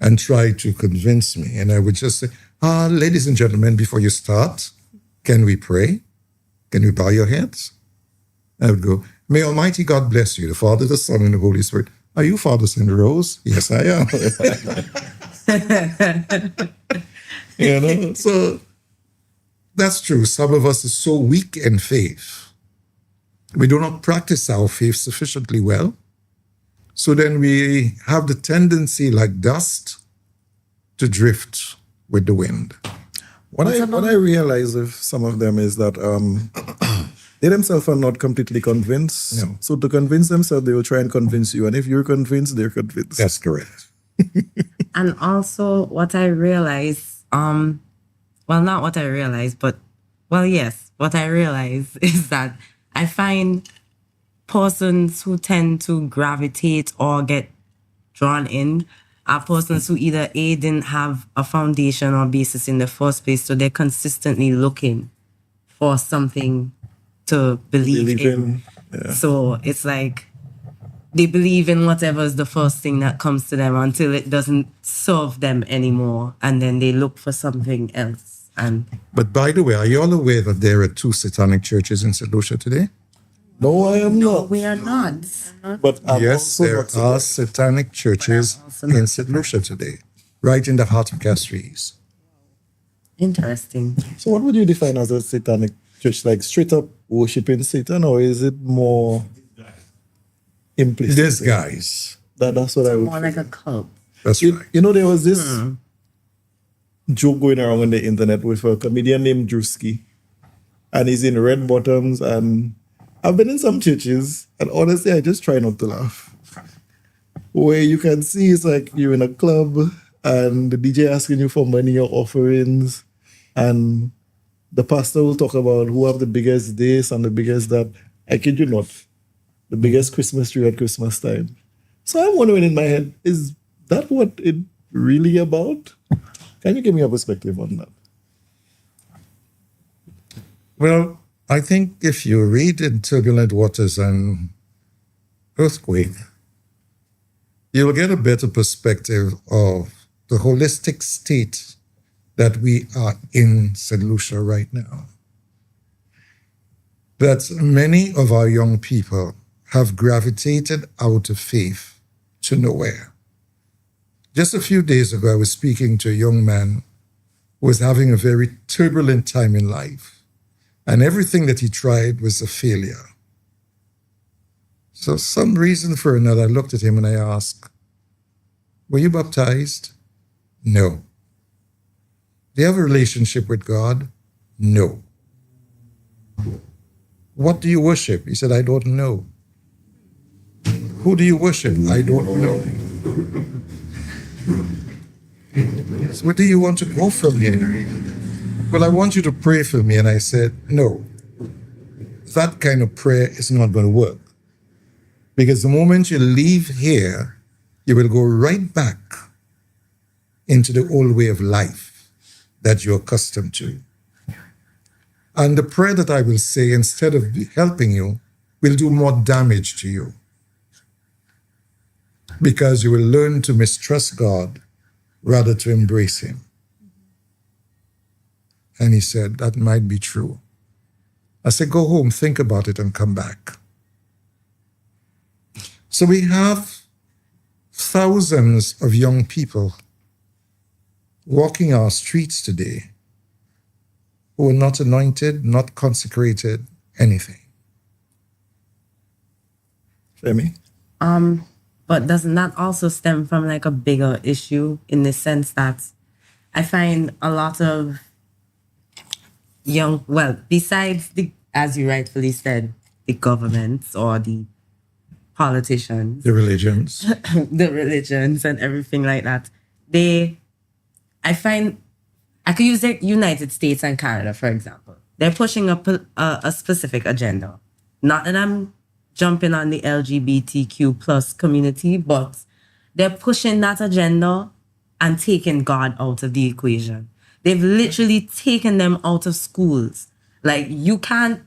and try to convince me. And I would just say, ladies and gentlemen, before you start, can we pray? Can we bow your heads? I would go, may Almighty God bless you, the Father, the Son, and the Holy Spirit. Are you Father St. Rose? Yes, I am. You know, so that's true. Some of us are so weak in faith. We do not practice our faith sufficiently well. So then we have the tendency, like dust, to drift with the wind. What I realize with some of them is that they themselves are not completely convinced. No. So to convince themselves, they will try and convince you. And if you're convinced, they're convinced. That's correct. And also what I realize, well, not what I realize, but, well, yes, what I realize is that I find persons who tend to gravitate or get drawn in are persons who either A, didn't have a foundation or basis in the first place, so they're consistently looking for something to believe in. Yeah. So it's like they believe in whatever is the first thing that comes to them until it doesn't serve them anymore, and then they look for something else. But by the way, are you all aware that there are 2 satanic churches in St. Lucia today? No, I am not. We are not. But yes, there are satanic churches in St. Lucia today, right in the heart of Castries. Interesting. So what would you define as a satanic church? Like straight up worshiping Satan, or is it more implicit? These guys. That's what I would More like a cult. That's right. You know, there was this joke going around on the internet with a comedian named Drewski, and he's in red bottoms, and I've been in some churches, and honestly, I just try not to laugh. Where you can see it's like you're in a club, and the DJ asking you for money or offerings, and the pastor will talk about who have the biggest this and the biggest that. I kid you not, the biggest Christmas tree at Christmas time. So I'm wondering in my head, is that what it really about? Can you give me a perspective on that? Well, I think if you read in Turbulent Waters and Earthquake, you'll get a better perspective of the holistic state that we are in St. Lucia right now. That many of our young people have gravitated out of faith to nowhere. Just a few days ago, I was speaking to a young man who was having a very turbulent time in life, and everything that he tried was a failure. So some reason for another, I looked at him and I asked, were you baptized? No. Do you have a relationship with God? No. What do you worship? He said, I don't know. Who do you worship? I don't know. So where do you want to go from here? Well, I want you to pray for me. And I said, no. That kind of prayer is not going to work. Because the moment you leave here, you will go right back into the old way of life that you're accustomed to. And the prayer that I will say, instead of helping you, will do more damage to you. Because you will learn to mistrust God rather to embrace Him. And he said, that might be true. I said, go home, think about it, and come back. So we have thousands of young people walking our streets today who are not anointed, not consecrated, anything. Femi? But doesn't that also stem from like a bigger issue in the sense that I find a lot of young, well, besides the, as you rightfully said, the governments or the politicians, the religions, the religions and everything like that, I find, I could use the United States and Canada, for example. They're pushing a specific agenda. not that I'm jumping on the LGBTQ plus community, but they're pushing that agenda and taking God out of the equation. They've literally taken them out of schools. Like,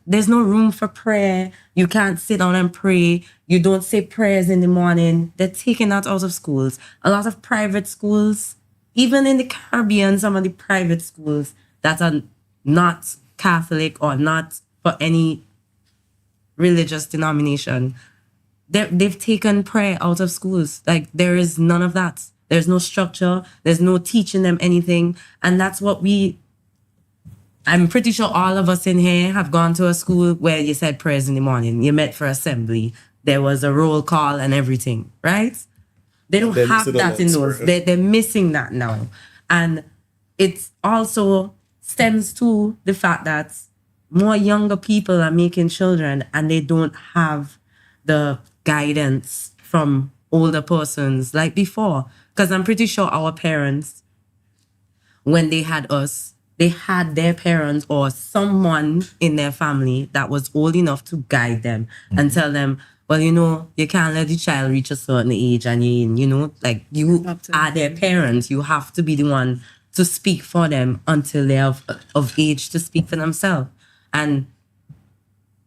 there's no room for prayer. You can't sit down and pray. You don't say prayers in the morning. They're taking that out of schools. A lot of private schools, even in the Caribbean, some of the private schools that are not Catholic or not for any religious denomination, they've taken prayer out of schools. Like, there is none of that. There's no structure. There's no teaching them anything. And that's what I'm pretty sure all of us in here have gone to a school where you said prayers in the morning. You met for assembly. There was a roll call and everything, right? They don't have that in those. They're missing that now. And it also stems to the fact that more younger people are making children and they don't have the guidance from older persons like before. Because I'm pretty sure our parents, when they had us, they had their parents or someone in their family that was old enough to guide them and tell them, well, you can't let the child reach a certain age and you are their parents. You have to be the one to speak for them until they're of age to speak for themselves. And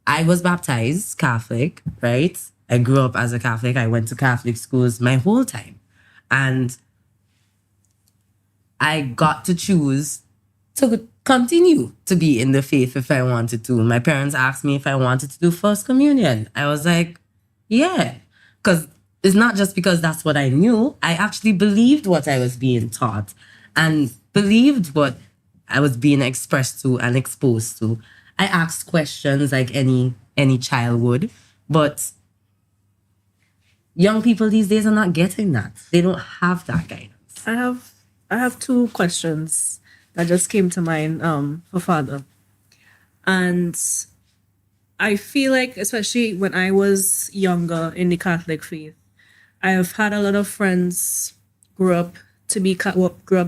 I was baptized Catholic, right? I grew up as a Catholic. I went to Catholic schools my whole time. And I got to choose to continue to be in the faith if I wanted to. My parents asked me if I wanted to do First Communion. I was like, yeah. Because it's not just because that's what I knew. I actually believed what I was being taught and believed what I was being expressed to and exposed to. I asked questions like any child would, but young people these days are not getting that. They don't have that guidance. I have two questions that just came to mind for Father. And I feel like, especially when I was younger in the Catholic faith, I have had a lot of friends grow up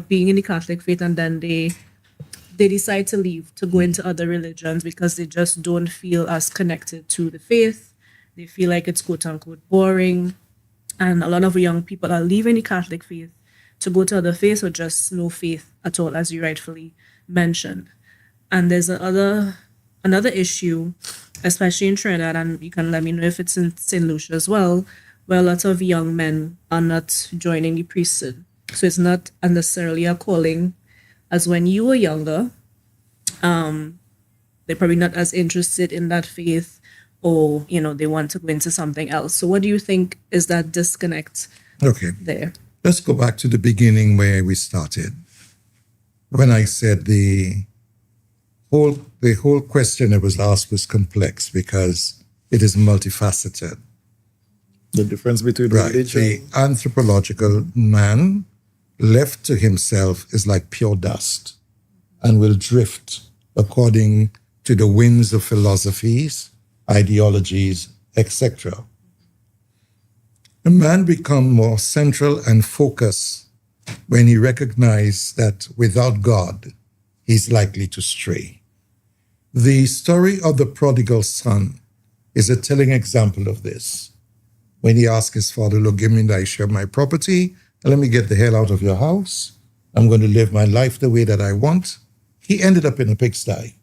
being in the Catholic faith, and then they decide to leave to go into other religions because they just don't feel as connected to the faith. They feel like it's quote unquote boring. And a lot of young people are leaving the Catholic faith to go to other faiths or just no faith at all, as you rightfully mentioned. And there's another issue, especially in Trinidad, and you can let me know if it's in St. Lucia as well, where a lot of young men are not joining the priesthood. So it's not necessarily a calling as when you were younger. They're probably not as interested in that faith, or they want to go into something else. So what do you think is that disconnect there? Let's go back to the beginning where we started. When I said the whole question that was asked was complex because it is multifaceted. The difference between religion. The anthropological man left to himself is like pure dust and will drift according to the winds of philosophies, ideologies, etc. A man becomes more central and focused when he recognizes that without God, he's likely to stray. The story of the prodigal son is a telling example of this. When he asked his father, look, give me thy share of my property, and let me get the hell out of your house. I'm going to live my life the way that I want. He ended up in a pigsty.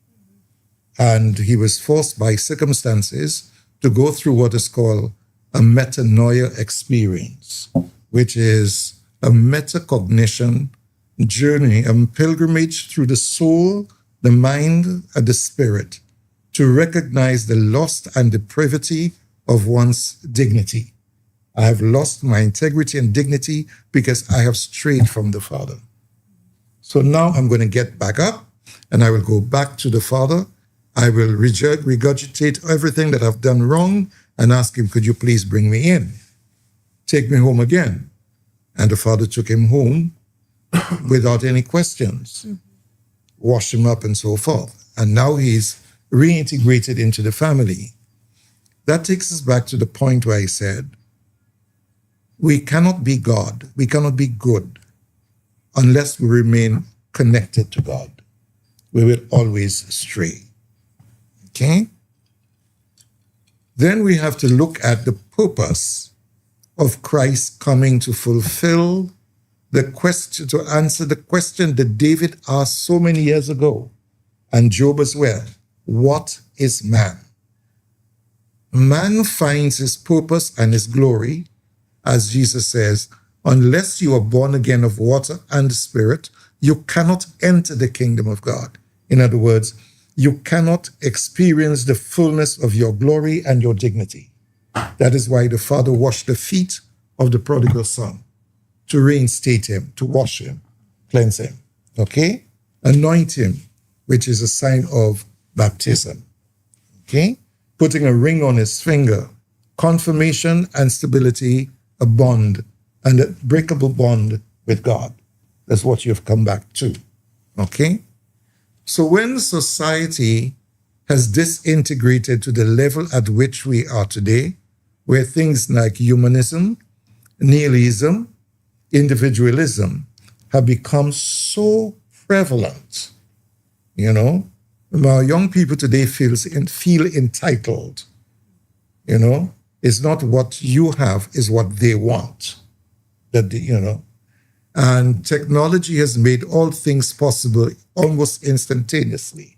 And he was forced by circumstances to go through what is called a metanoia experience, which is a metacognition journey, a pilgrimage through the soul, the mind, and the spirit to recognize the loss and depravity of one's dignity. I have lost my integrity and dignity because I have strayed from the Father. So now I'm going to get back up and I will go back to the Father. I will regurgitate everything that I've done wrong and ask him, could you please bring me in? Take me home again. And the Father took him home without any questions, washed him up and so forth. And now he's reintegrated into the family. That takes us back to the point where I said, we cannot be God, we cannot be good unless we remain connected to God. We will always stray. Okay? Then we have to look at the purpose of Christ coming to fulfill the question, to answer the question that David asked so many years ago, and Job as well. What is man? Man finds his purpose and his glory, as Jesus says, unless you are born again of water and the Spirit, you cannot enter the kingdom of God. In other words, you cannot experience the fullness of your glory and your dignity. That is why the Father washed the feet of the prodigal son, to reinstate him, to wash him, cleanse him, okay? Anoint him, which is a sign of baptism, okay? Putting a ring on his finger, confirmation and stability, a bond, and a breakable bond with God. That's what you've come back to, okay? So when society has disintegrated to the level at which we are today, where things like humanism, nihilism, individualism have become so prevalent, you know, our young people today feel entitled, you know. It's not what you have, is what they want, you know. And technology has made all things possible almost instantaneously.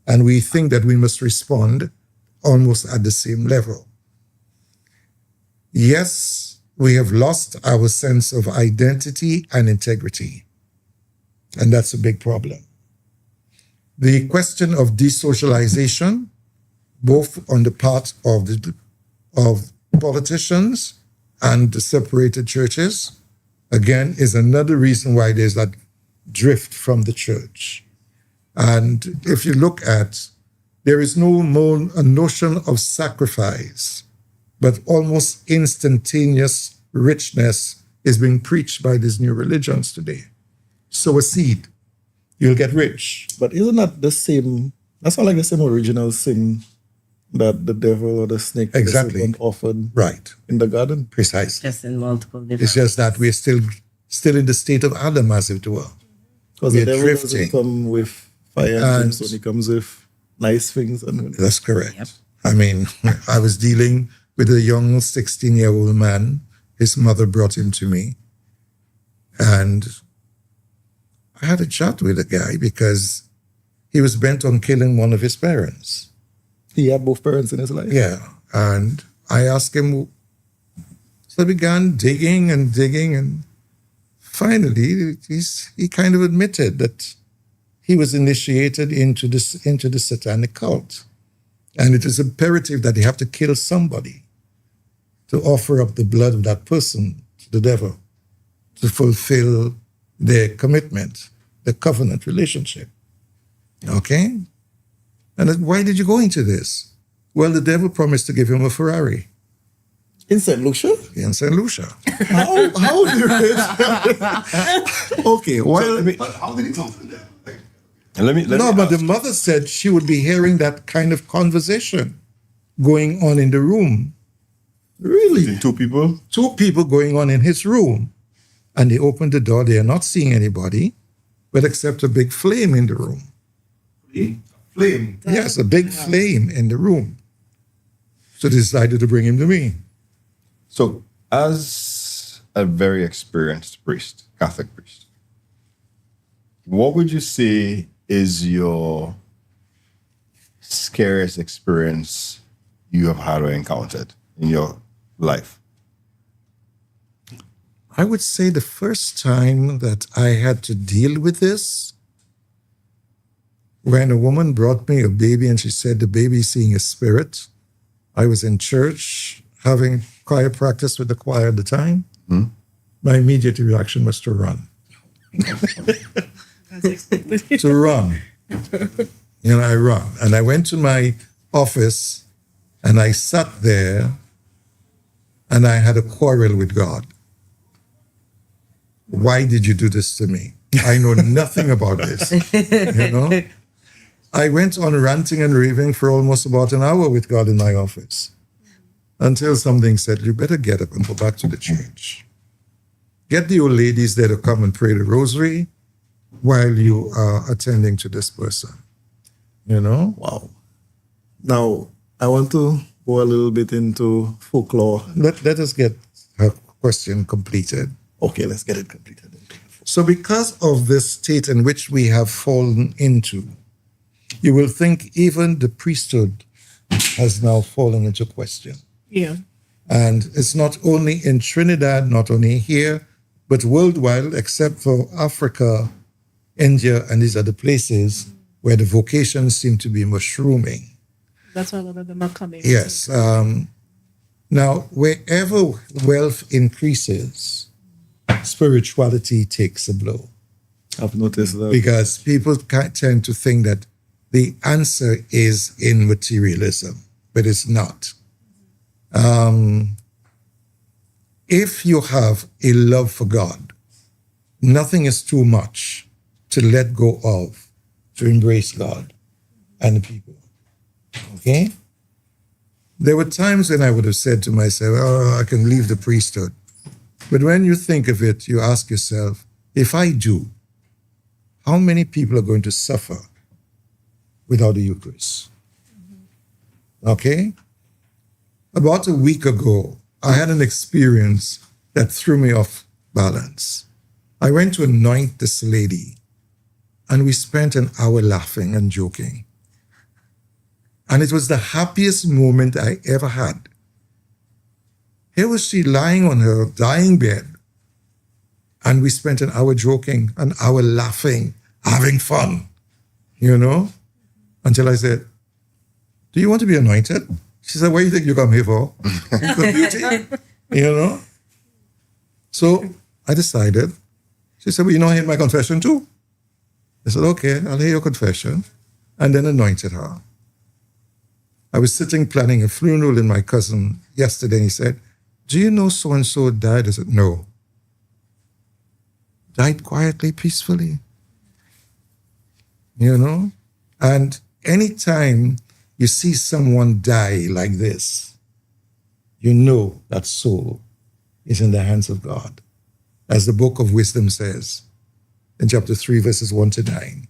And we think that we must respond almost at the same level. Yes, we have lost our sense of identity and integrity. And that's a big problem. The question of desocialization, both on the part of politicians and the separated churches, again, is another reason why there's that drift from the church. And if you look at, there is no more a notion of sacrifice, but almost instantaneous richness is being preached by these new religions today. Sow a seed, you'll get rich. But isn't that the same, that's not like the same original sin that the devil or the snake exactly offered right in the garden? Precisely. Just in multiple different. It's just that we're still in the state of Adam, as it were. Because the devil doesn't come with fire and things, so he comes with nice things. That's correct. Yep. I mean, I was dealing with a young 16-year-old man. His mother brought him to me. And I had a chat with the guy because he was bent on killing one of his parents. He had both parents in his life? Yeah. And I asked him, so I began digging, and finally he kind of admitted that he was initiated into the satanic cult. And it is imperative that they have to kill somebody to offer up the blood of that person to the devil to fulfill their commitment, the covenant relationship. Okay? And why did you go into this? Well, the devil promised to give him a Ferrari. In St. Lucia? In St. Lucia. How did it? Okay, well... How did he talk to them? But the mother said she would be hearing that kind of conversation going on in the room. Really? Between two people? Two people going on in his room. And they opened the door. They are not seeing anybody, but except a big flame in the room. Flame? Yes, a big flame in the room. So they decided to bring him to me. So, as a very experienced priest, Catholic priest, what would you say is your scariest experience you have had or encountered in your life? I would say the first time that I had to deal with this, when a woman brought me a baby and she said the baby's seeing a spirit. I was in church having choir practice with the choir at the time. My immediate reaction was to run. To run. You know, I run. And I went to my office and I sat there and I had a quarrel with God. Why did you do this to me? I know nothing about this. You know? I went on ranting and raving for almost about an hour with God in my office until something said, you better get up and go back to the church. Get the old ladies there to come and pray the rosary while you are attending to this person. You know? Wow. Now, I want to go a little bit into folklore. Let us get her question completed. Okay, let's get it completed. So because of this state in which we have fallen into, you will think even the priesthood has now fallen into question. Yeah. And it's not only in Trinidad, not only here, but worldwide, except for Africa, India, and these other places where the vocations seem to be mushrooming. That's why a lot of them are coming. Yes. Now, wherever wealth increases, spirituality takes a blow. I've noticed that. Because people tend to think that the answer is in materialism, but it's not. If you have a love for God, nothing is too much to let go of, to embrace God and the people. Okay? There were times when I would have said to myself, oh, I can leave the priesthood. But when you think of it, you ask yourself, if I do, how many people are going to suffer without the Eucharist? Okay? About a week ago, I had an experience that threw me off balance. I went to anoint this lady, and we spent an hour laughing and joking. And it was the happiest moment I ever had. Here was she lying on her dying bed, and we spent an hour joking, an hour laughing, having fun, you know? Until I said, do you want to be anointed? She said, what do you think you come here for? For beauty? You know? So I decided. She said, well, you know, I hear my confession too. I said, okay, I'll hear your confession. And then anointed her. I was sitting planning a funeral in my cousin yesterday, and he said, do you know so-and-so died? I said, no. Died quietly, peacefully. You know? And anytime you see someone die like this, you know that soul is in the hands of God. As the book of wisdom says in chapter 3, verses 1 to 9.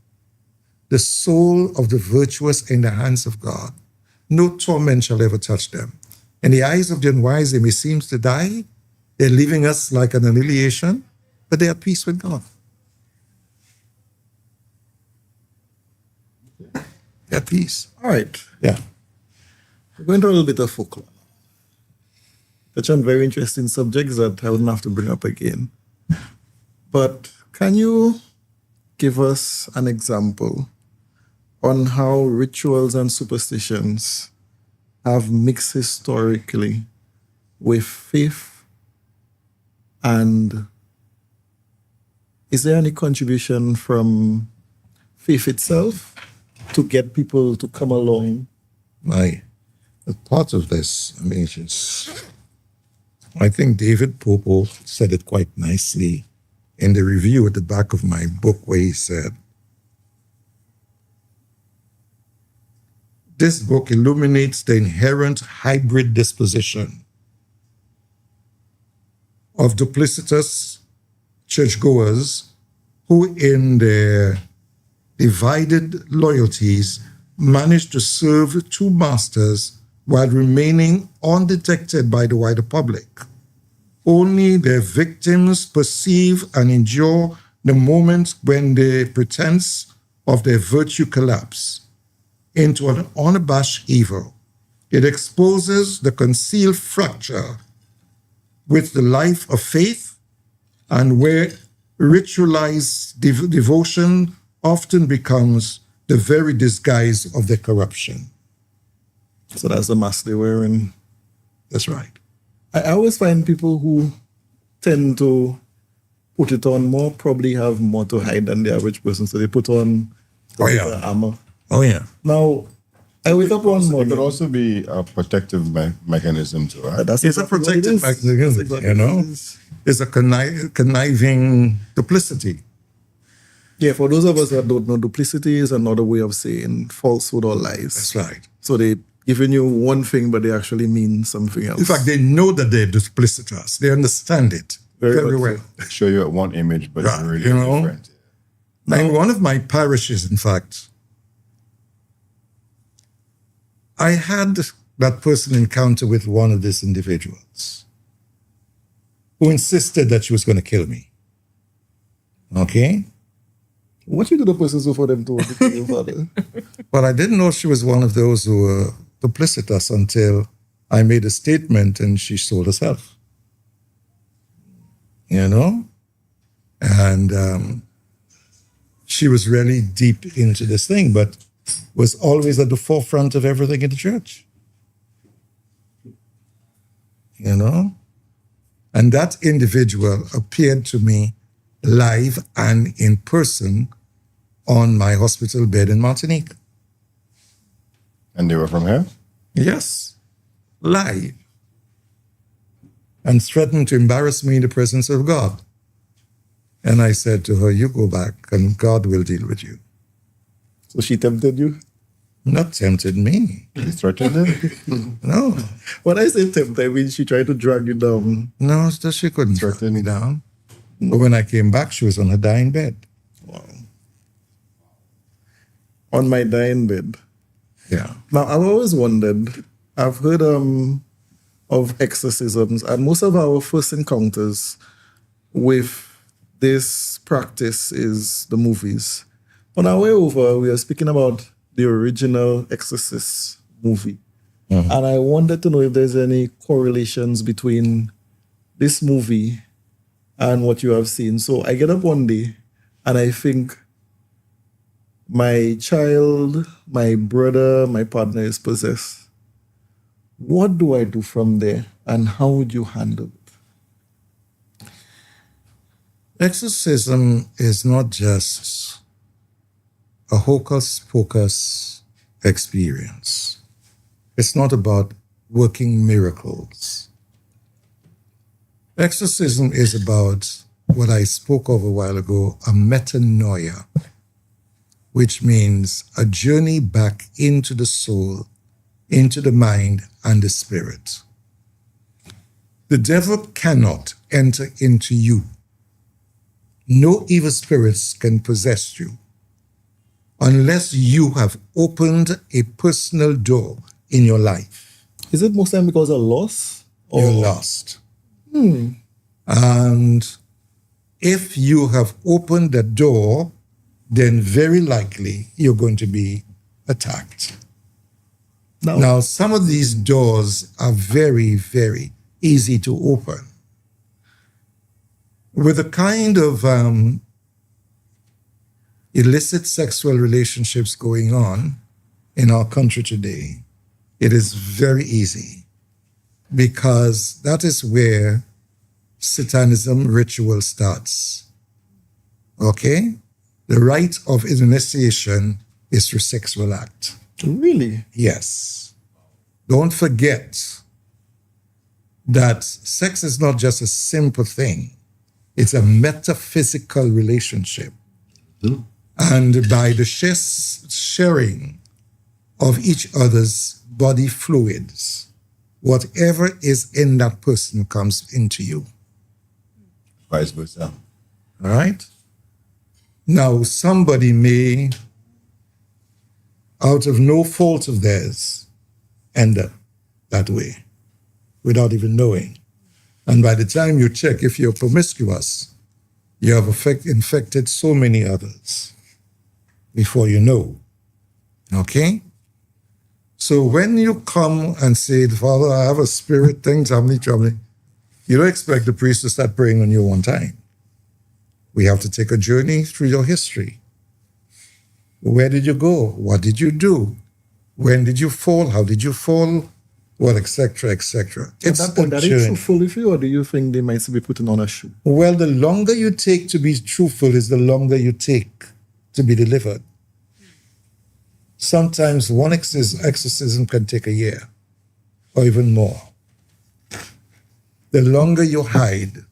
The soul of the virtuous in the hands of God. No torment shall ever touch them. In the eyes of the unwise, they may seem to die. They're leaving us like an annihilation, but they are at peace with God. They're at peace. All right. Yeah. We're going to a little bit of folklore. Touch on very interesting subjects that I wouldn't have to bring up again. But can you give us an example on how rituals and superstitions have mixed historically with faith? And is there any contribution from faith itself to get people to come along? Part of this, I think David Popo said it quite nicely in the review at the back of my book, where he said, this book illuminates the inherent hybrid disposition of duplicitous churchgoers who, in their divided loyalties, manage to serve two masters while remaining undetected by the wider public. Only their victims perceive and endure the moment when the pretense of their virtue collapse into an unabashed evil. It exposes the concealed fracture with the life of faith, and where ritualized devotion often becomes the very disguise of their corruption. So that's the mask they wear. And that's right. I always find people who tend to put it on more probably have more to hide than the average person. So they put on armor. Oh, yeah. Now, I wake up one morning. It could also be a protective mechanism too, right? It's a protective mechanism, you know? It's a conniving duplicity. Yeah, for those of us that don't know, duplicity is another way of saying falsehood or lies. That's right. So they giving you one thing, but they actually mean something else. In fact, they know that they're duplicitous. They understand it very well. They show you one image, but it's really different. Now, in one of my parishes, in fact, I had that person encounter with one of these individuals who insisted that she was going to kill me. Okay? What you do the person so for them to kill your father? Well, I didn't know she was one of those who were duplicitous until I made a statement and she sold herself. You know? And she was really deep into this thing, but was always at the forefront of everything in the church. You know? And that individual appeared to me live and in person on my hospital bed in Martinique. And they were from here? Yes, live. And threatened to embarrass me in the presence of God. And I said to her, you go back and God will deal with you. So she tempted you? Not tempted me. She threatened him? No. When I say tempted, I mean she tried to drag you down. No, she couldn't threaten me down. But when I came back, she was on her dying bed. Wow. On my dying bed. Yeah. Now, I've always wondered, I've heard of exorcisms, and most of our first encounters with this practice is the movies. On our way over, we are speaking about the original Exorcist movie. Mm-hmm. And I wanted to know if there's any correlations between this movie and what you have seen. So I get up one day and I think my child, my brother, my partner is possessed. What do I do from there and how would you handle it? Exorcism is not just a hocus pocus experience. It's not about working miracles. Exorcism is about what I spoke of a while ago, a metanoia, which means a journey back into the soul, into the mind and the spirit. The devil cannot enter into you. No evil spirits can possess you unless you have opened a personal door in your life. Is it most time because of loss? You're lost. Hmm. And if you have opened the door, then very likely you're going to be attacked. Now, some of these doors are very, very easy to open. With the kind of illicit sexual relationships going on in our country today, it is very easy because that is where Satanism ritual starts. Okay? The rite of initiation is through sexual act. Really? Yes. Don't forget that sex is not just a simple thing. It's a metaphysical relationship. And by the sharing of each other's body fluids, whatever is in that person comes into you. Vice versa. All right? Now, somebody may, out of no fault of theirs, end up that way without even knowing. And by the time you check if you're promiscuous, you have infected so many others before you know. Okay? So when you come and say, Father, I have a spirit, things have me troubling, you don't expect the priest to start praying on you one time. We have to take a journey through your history. Where did you go? What did you do? When did you fall? How did you fall? Well, etc., etc. It's At that point, are they truthful with you, or do you think they might be putting on a show? Well, the longer you take to be truthful is the longer you take to be delivered. Sometimes one exorcism can take a year or even more. The longer you hide,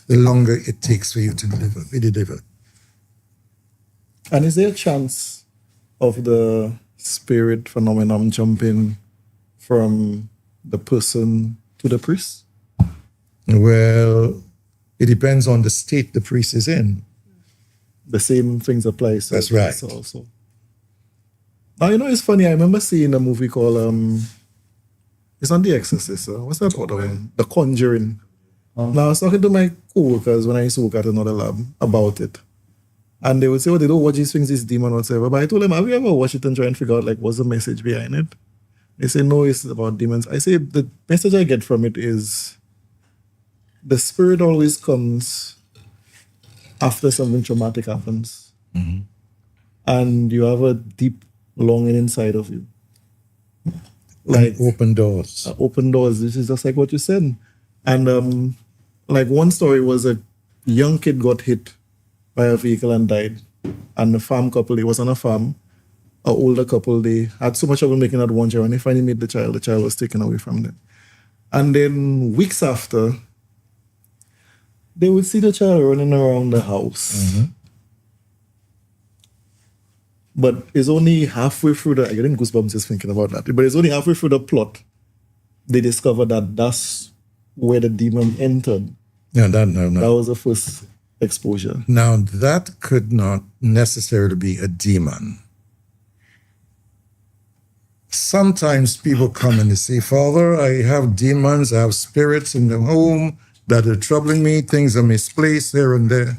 the longer it takes for you to be delivered. And is there a chance of the spirit phenomenon jumping from the person to the priest? Well, it depends on the state the priest is in. The same things apply. So that's right. Also. Now, you know, it's funny. I remember seeing a movie called, it's not The Exorcist. What's that other one? The Conjuring. Now, I was talking to my co-workers when I used to work at another lab about it. And they would say, oh, they don't watch these things, this demon, whatever. But I told them, have you ever watched it and try and figure out, like, what's the message behind it? They say, no, it's about demons. I say, the message I get from it is the spirit always comes after something traumatic happens. Mm-hmm. And you have a deep longing inside of you. Like open doors. Open doors. This is just like what you said. And like one story was a young kid got hit by a vehicle and died. And the farm couple, he was on a farm, an older couple, they had so much trouble making that one child. When they finally made the child was taken away from them. And then weeks after, they would see the child running around the house. Mm-hmm. But it's only halfway through I'm getting goosebumps just thinking about that. But it's only halfway through the plot they discover that that's where the demon entered. No. That was the first exposure. Now, that could not necessarily be a demon. Sometimes people come and they say, Father, I have demons, I have spirits in the home that are troubling me, things are misplaced here and there.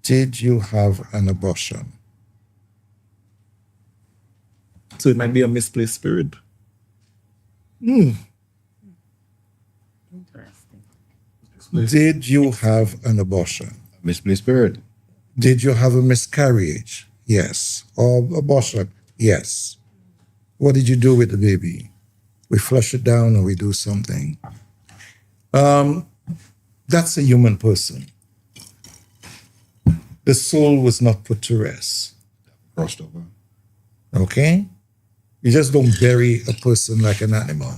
Did you have an abortion? So it might be a misplaced spirit. Did you have an abortion? Misplaced spirit. Did you have a miscarriage? Yes. Or abortion? Yes. What did you do with the baby? We flush it down or we do something. That's a human person. The soul was not put to rest. Crossed over. Okay? You just don't bury a person like an animal.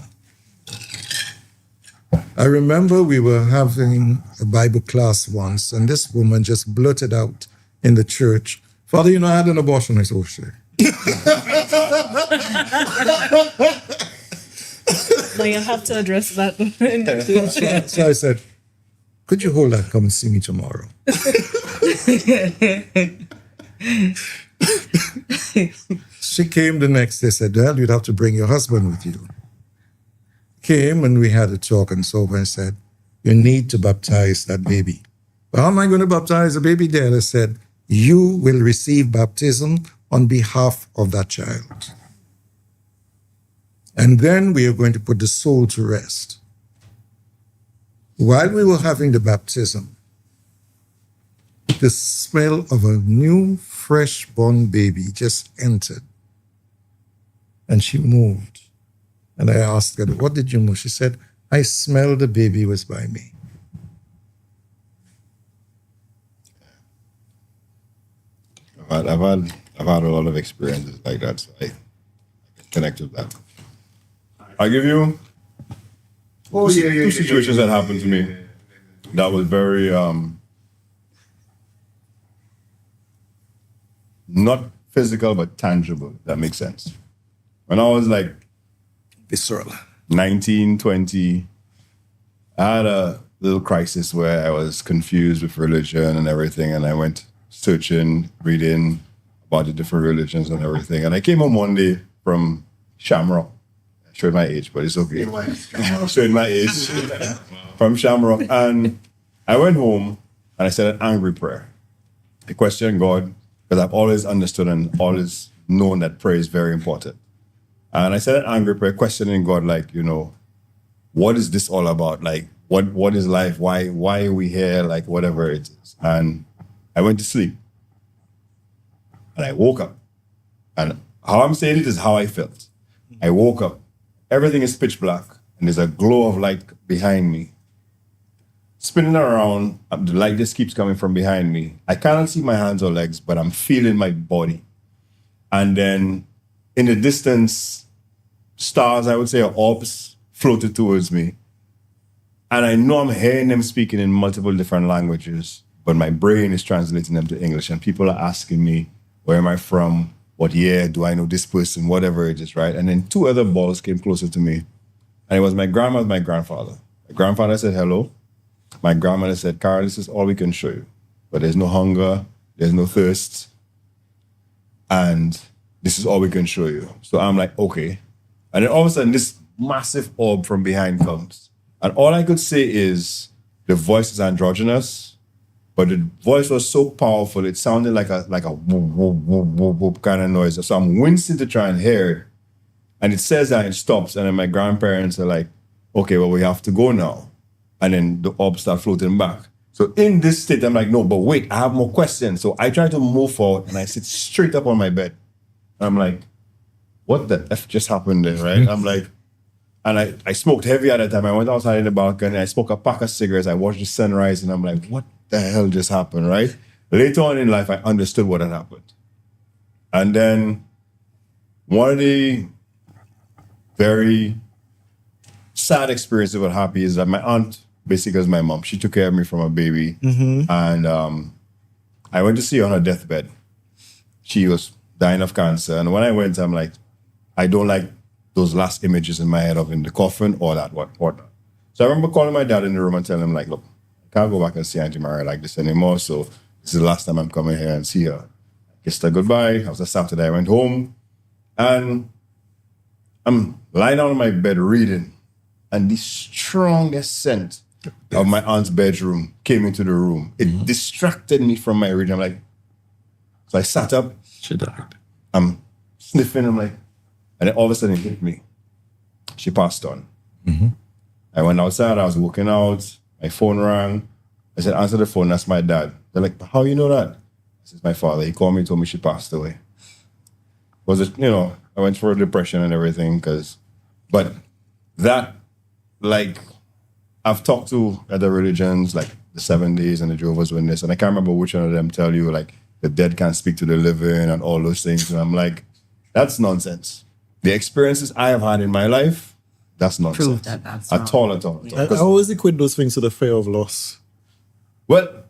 I remember we were having a Bible class once, and this woman just blurted out in the church, Father, you know, I had an abortion. I said, oh, shit. No, you have to address that. So I said, could you hold that? Come and see me tomorrow. She came the next day, said, well, you'd have to bring your husband with you. Came and we had a talk and so on. I said, you need to baptize that baby. But how am I going to baptize the baby there? I said, you will receive baptism on behalf of that child. And then we are going to put the soul to rest. While we were having the baptism, the smell of a new, fresh-born baby just entered. And she moved. And I asked her, what did you move? She said, I smelled the baby was by me. I've had a lot of experiences like that, so I connect with that. I'll give you two situations that happened to me that was very not physical but tangible, if that makes sense. When I was like visceral 19, 20, I had a little crisis where I was confused with religion and everything, and I went searching, reading about the different religions and everything. And I came home one day from Shamrock. I showed my age, but it's okay. Showed my age from Shamrock. And I went home and I said an angry prayer. I questioned God because I've always understood and always known that prayer is very important. And I said an angry prayer, questioning God, like, you know, what is this all about? Like, what is life? Why are we here? Like, whatever it is. And I went to sleep. And I woke up. And how I'm saying it is how I felt. I woke up. Everything is pitch black. And there's a glow of light behind me. Spinning around, the light just keeps coming from behind me. I cannot see my hands or legs, but I'm feeling my body. And then in the distance, stars, I would say, or orbs floated towards me. And I know I'm hearing them speaking in multiple different languages, but my brain is translating them to English. And people are asking me, where am I from? What year? Do I know this person? Whatever it is, right? And then two other balls came closer to me. And it was my grandma and my grandfather. My grandfather said, hello. My grandmother said, Carl, this is all we can show you. But there's no hunger. There's no thirst. And this is all we can show you. So I'm like, okay. And then all of a sudden, this massive orb from behind comes. And all I could say is the voice is androgynous, but the voice was so powerful, it sounded like a whoop, whoop, whoop, whoop, whoop kind of noise. So I'm wincing to try and hear it. And it says that it stops. And then my grandparents are like, okay, well, we have to go now. And then the orb starts floating back. So in this state, I'm like, no, but wait, I have more questions. So I try to move forward and I sit straight up on my bed. I'm like, what the F just happened there, right? I'm like, and I smoked heavy at the time. I went outside in the balcony, I smoked a pack of cigarettes, I watched the sunrise, and I'm like, what the hell just happened, right? Later on in life, I understood what had happened. And then one of the very sad experiences with Happy is that my aunt, basically as my mom, she took care of me from a baby. Mm-hmm. And I went to see her on her deathbed. She was dying of cancer. And when I went, I'm like, I don't like those last images in my head of in the coffin or that, whatnot. So I remember calling my dad in the room and telling him, like, look, I can't go back and see Auntie Maria like this anymore. So this is the last time I'm coming here and see her. I kissed her goodbye. It was a Saturday. I went home and I'm lying down on my bed reading. And the strongest scent of my aunt's bedroom came into the room. It distracted me from my reading. I'm like, so I sat up. She died. I'm sniffing. I'm like, and then all of a sudden it hit me. She passed on. Mm-hmm. I went outside. I was walking out. My phone rang. I said, answer the phone. That's my dad. They're like, how you know that? This is my father. He called me, told me she passed away. Was it, I went through a depression and everything but that, like, I've talked to other religions, like the 70s and the Jehovah's Witness, and I can't remember which one of them tell you, like, the dead can't speak to the living and all those things. And I'm like, that's nonsense. The experiences I have had in my life, that's nonsense. Prove that that's at all. I always equate those things to the fear of loss. Well,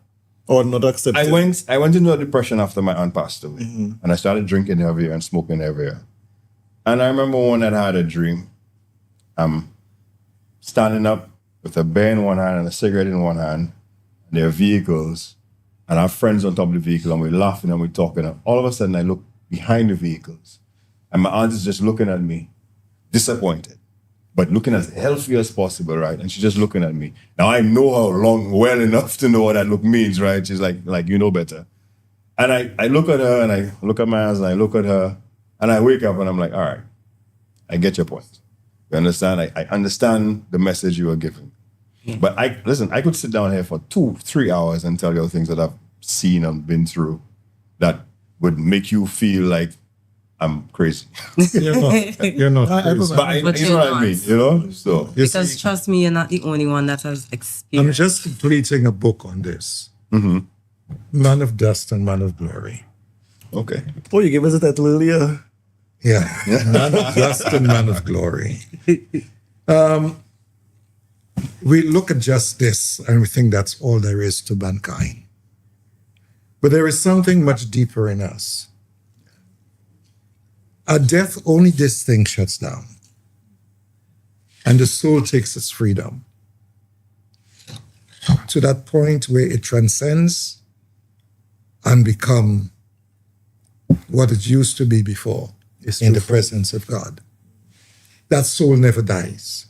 or not accepted. I went into a depression after my aunt passed away. Mm-hmm. And I started drinking heavier and smoking heavier. And I remember one that I had a dream. I'm standing up with a bear in one hand and a cigarette in one hand. And there are vehicles. And our friends on top of the vehicle, and we're laughing and we're talking. And all of a sudden, I look behind the vehicles. And my aunt is just looking at me, disappointed, but looking as healthy as possible, right? And she's just looking at me. Now, I know her well enough to know what that look means, right? She's like you know better. And I look at her, and I look at my hands, and I look at her, and I wake up, and I'm like, all right, I get your point. You understand? I understand the message you are giving. But I could sit down here for 2-3 hours and tell you things that I've seen and been through that would make you feel like I'm crazy. You're not crazy. But you know what I mean, So because trust me, you're not the only one that has experienced. I'm just completing a book on this. Mm-hmm. Man of Dust and Man of Glory. Okay. Oh, you gave us a title earlier. Yeah. Man of Dust and Man of Glory. We look at just this and we think that's all there is to mankind. But there is something much deeper in us. At death, only this thing shuts down. And the soul takes its freedom to that point where it transcends and become what it used to be before in the presence of God. That soul never dies.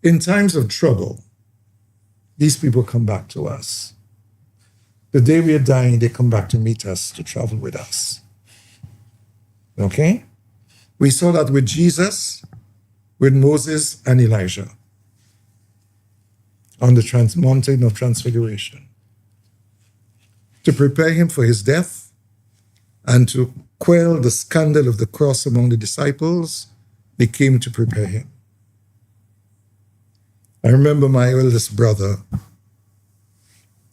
In times of trouble, these people come back to us. The day we are dying, they come back to meet us, to travel with us. Okay? We saw that with Jesus, with Moses and Elijah on the mountain of transfiguration. To prepare him for his death and to quell the scandal of the cross among the disciples, they came to prepare him. I remember my eldest brother,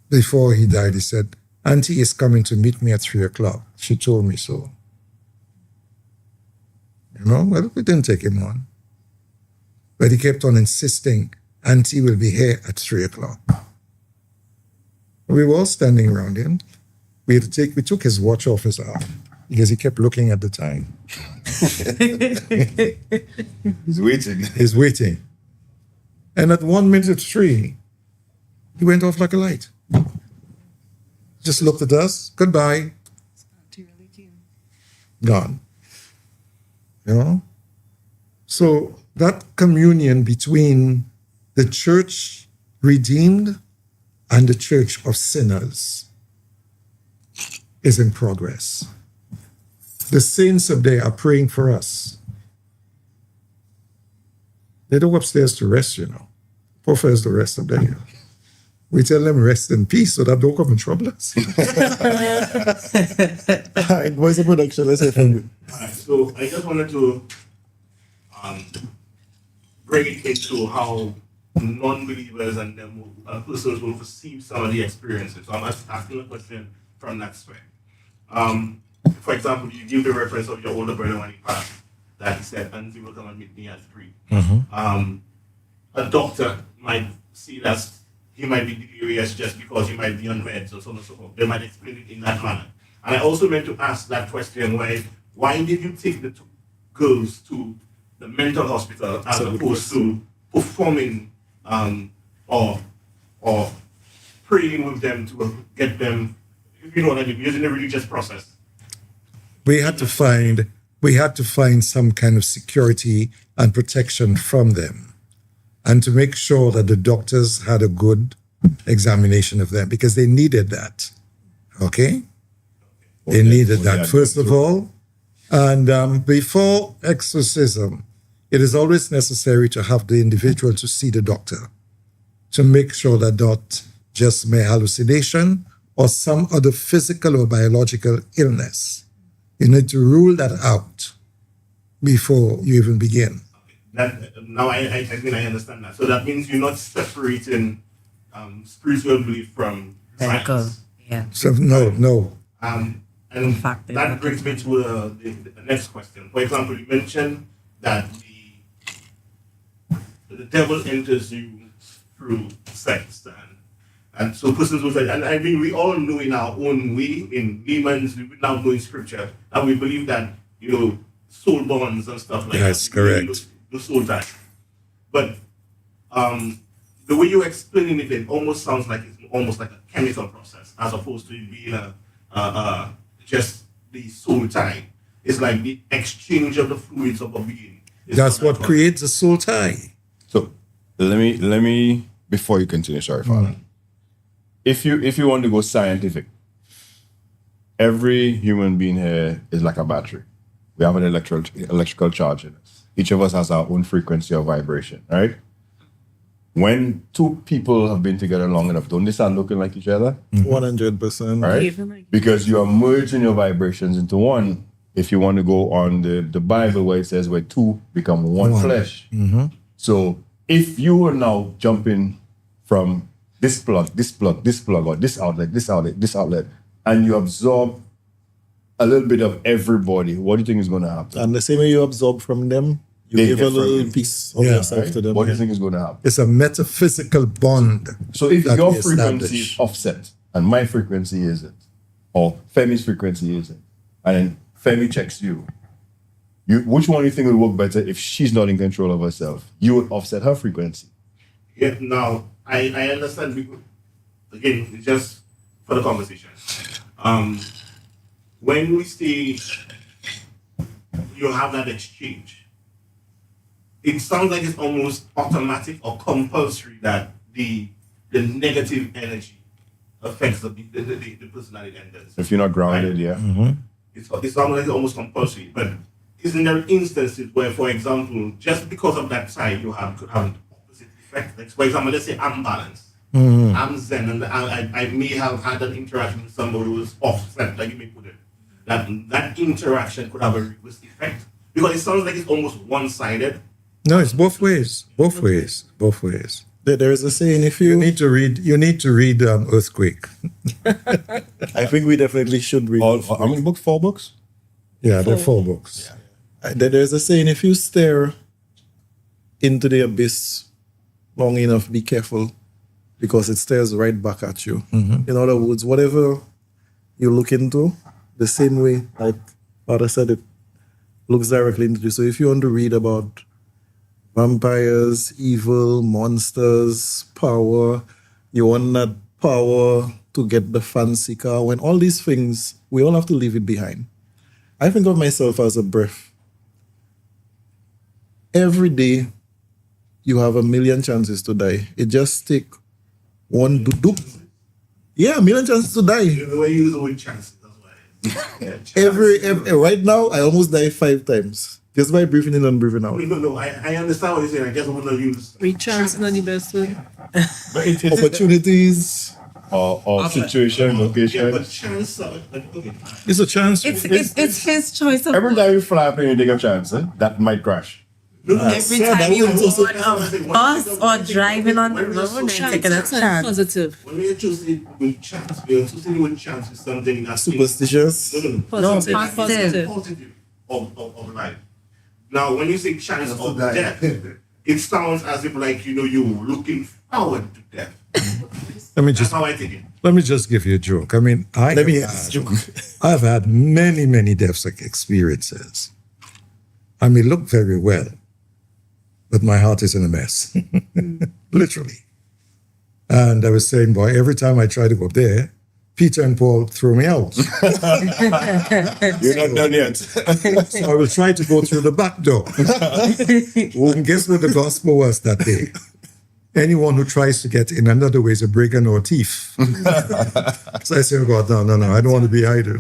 before he died, he said, Auntie is coming to meet me at 3:00. She told me so. Well, we didn't take him on. But he kept on insisting, Auntie will be here at 3:00. We were all standing around him. We took his watch off his arm because he kept looking at the time. He's waiting. He's waiting. And at 1:03, he went off like a light. Just looked at us, goodbye. Gone. You know? So that communion between the church redeemed and the church of sinners is in progress. The saints of day are praying for us. They don't go upstairs to rest, you know. Prefers the rest of the day. We tell them rest in peace so that don't come and trouble us. All right, voice of production, let's hear from you. All right, so I just wanted to bring it into how non-believers and them persons will perceive some of the experiences. So I'm asking a question from that aspect. For example, you give the reference of your older brother when he passed, that he said, and he will come and meet me at 3. A doctor might see that he might be delirious just because he might be on meds or so on and so forth. They might explain it in that manner. And I also meant to ask that question, why did you take the 2 girls to the mental hospital as opposed to performing or praying with them to get them, you know what I mean, using the religious process? We had to find some kind of security and protection from them, and to make sure that the doctors had a good examination of them, because they needed that. Okay? They needed that, first of all. And before exorcism, it is always necessary to have the individual to see the doctor to make sure that not just mere hallucination or some other physical or biological illness. You need to rule that out before you even begin. Now I think I understand that. So that means you're not separating spiritual belief from science. Yeah. So no. And that brings me to the next question. For example, you mentioned that the devil enters you through sex, and so persons will say, and I mean, we all know in our own way, in layman's, we now know in scripture, and we believe that, you know, soul bonds and stuff like That's that. correct. The soul tie. But the way you're explaining it almost sounds like it's almost like a chemical process, as opposed to it being just the soul tie. It's like the exchange of the fluids of a being. That's what creates a soul tie. So let me before you continue, sorry, Father. If you want to go scientific, every human being here is like a battery. We have an electrical charge in us. Each of us has our own frequency of vibration, right? When 2 people have been together long enough, don't they start looking like each other? 100%. Right? Because you are merging your vibrations into one. If you want to go on the Bible where it says where 2 become one flesh. Mm-hmm. So if you are now jumping from this plug, or this outlet, and you absorb a little bit of everybody, what do you think is going to happen? And the same way you absorb from them, you give a little piece of yourself to them. What do you think is going to happen? It's a metaphysical bond. So if that your we frequency establish. is offset and my frequency isn't, or Femi's frequency isn't, and then Femi checks you, which one do you think will work better if she's not in control of herself? You would offset her frequency. Yeah, now, I understand. Again, it's just for the conversation. When we say you have that exchange, it sounds like it's almost automatic or compulsory that the negative energy affects the person that it enters. If you're not grounded, yeah. Mm-hmm. It sounds like it's almost compulsory, but isn't there instances where, for example, just because of that side you could have an opposite effect? Like, for example, let's say I'm balanced. Mm-hmm. I'm zen, and I may have had an interaction with somebody who was offset, like you may put it. That interaction could have a reverse effect, because it sounds like it's almost one-sided. No, it's both ways. Both ways. There is a saying: if you need to read Earthquake. I think we definitely should read. How many books? 4 books? Yeah, there are 4 books. Yeah. There's a saying: if you stare into the abyss long enough, be careful, because it stares right back at you. Mm-hmm. In other words, whatever you look into, the same way, like Father said, it looks directly into you. So if you want to read about vampires, evil, monsters, power, you want that power to get the fancy car, when all these things, we all have to leave it behind. I think of myself as a breath. Every day, you have a million chances to die. It just take one doop. Yeah, a million chances to die. The way you use the word chances. Every right now, I almost die 5 times just by breathing in and breathing out. No, I understand what you're saying. I just want to use. We chance not the best way. But it's Opportunities. Or situation, location. Yeah, but chance. Okay. It's a chance. It's his choice of Every time you fly up and you take a chance, that might crash. every time you board a bus or driving on the road and taking a chance. Positive. When we choose it with chance, we are choosing with chance is something that's Superstitious. No, Positive. positive of life. Now, when you say chance of death, it sounds as if like you're looking forward to death. That's how I take it. Let me just give you a joke. I mean, I've had many deaths experiences. I may look very well, but my heart is in a mess, literally. And I was saying, boy, every time I try to go there, Peter and Paul throw me out. You're not done yet. So I will try to go through the back door. Well, guess what the gospel was that day? Anyone who tries to get in another way is a brigand or a thief. So I said, God, no, I don't want to be either.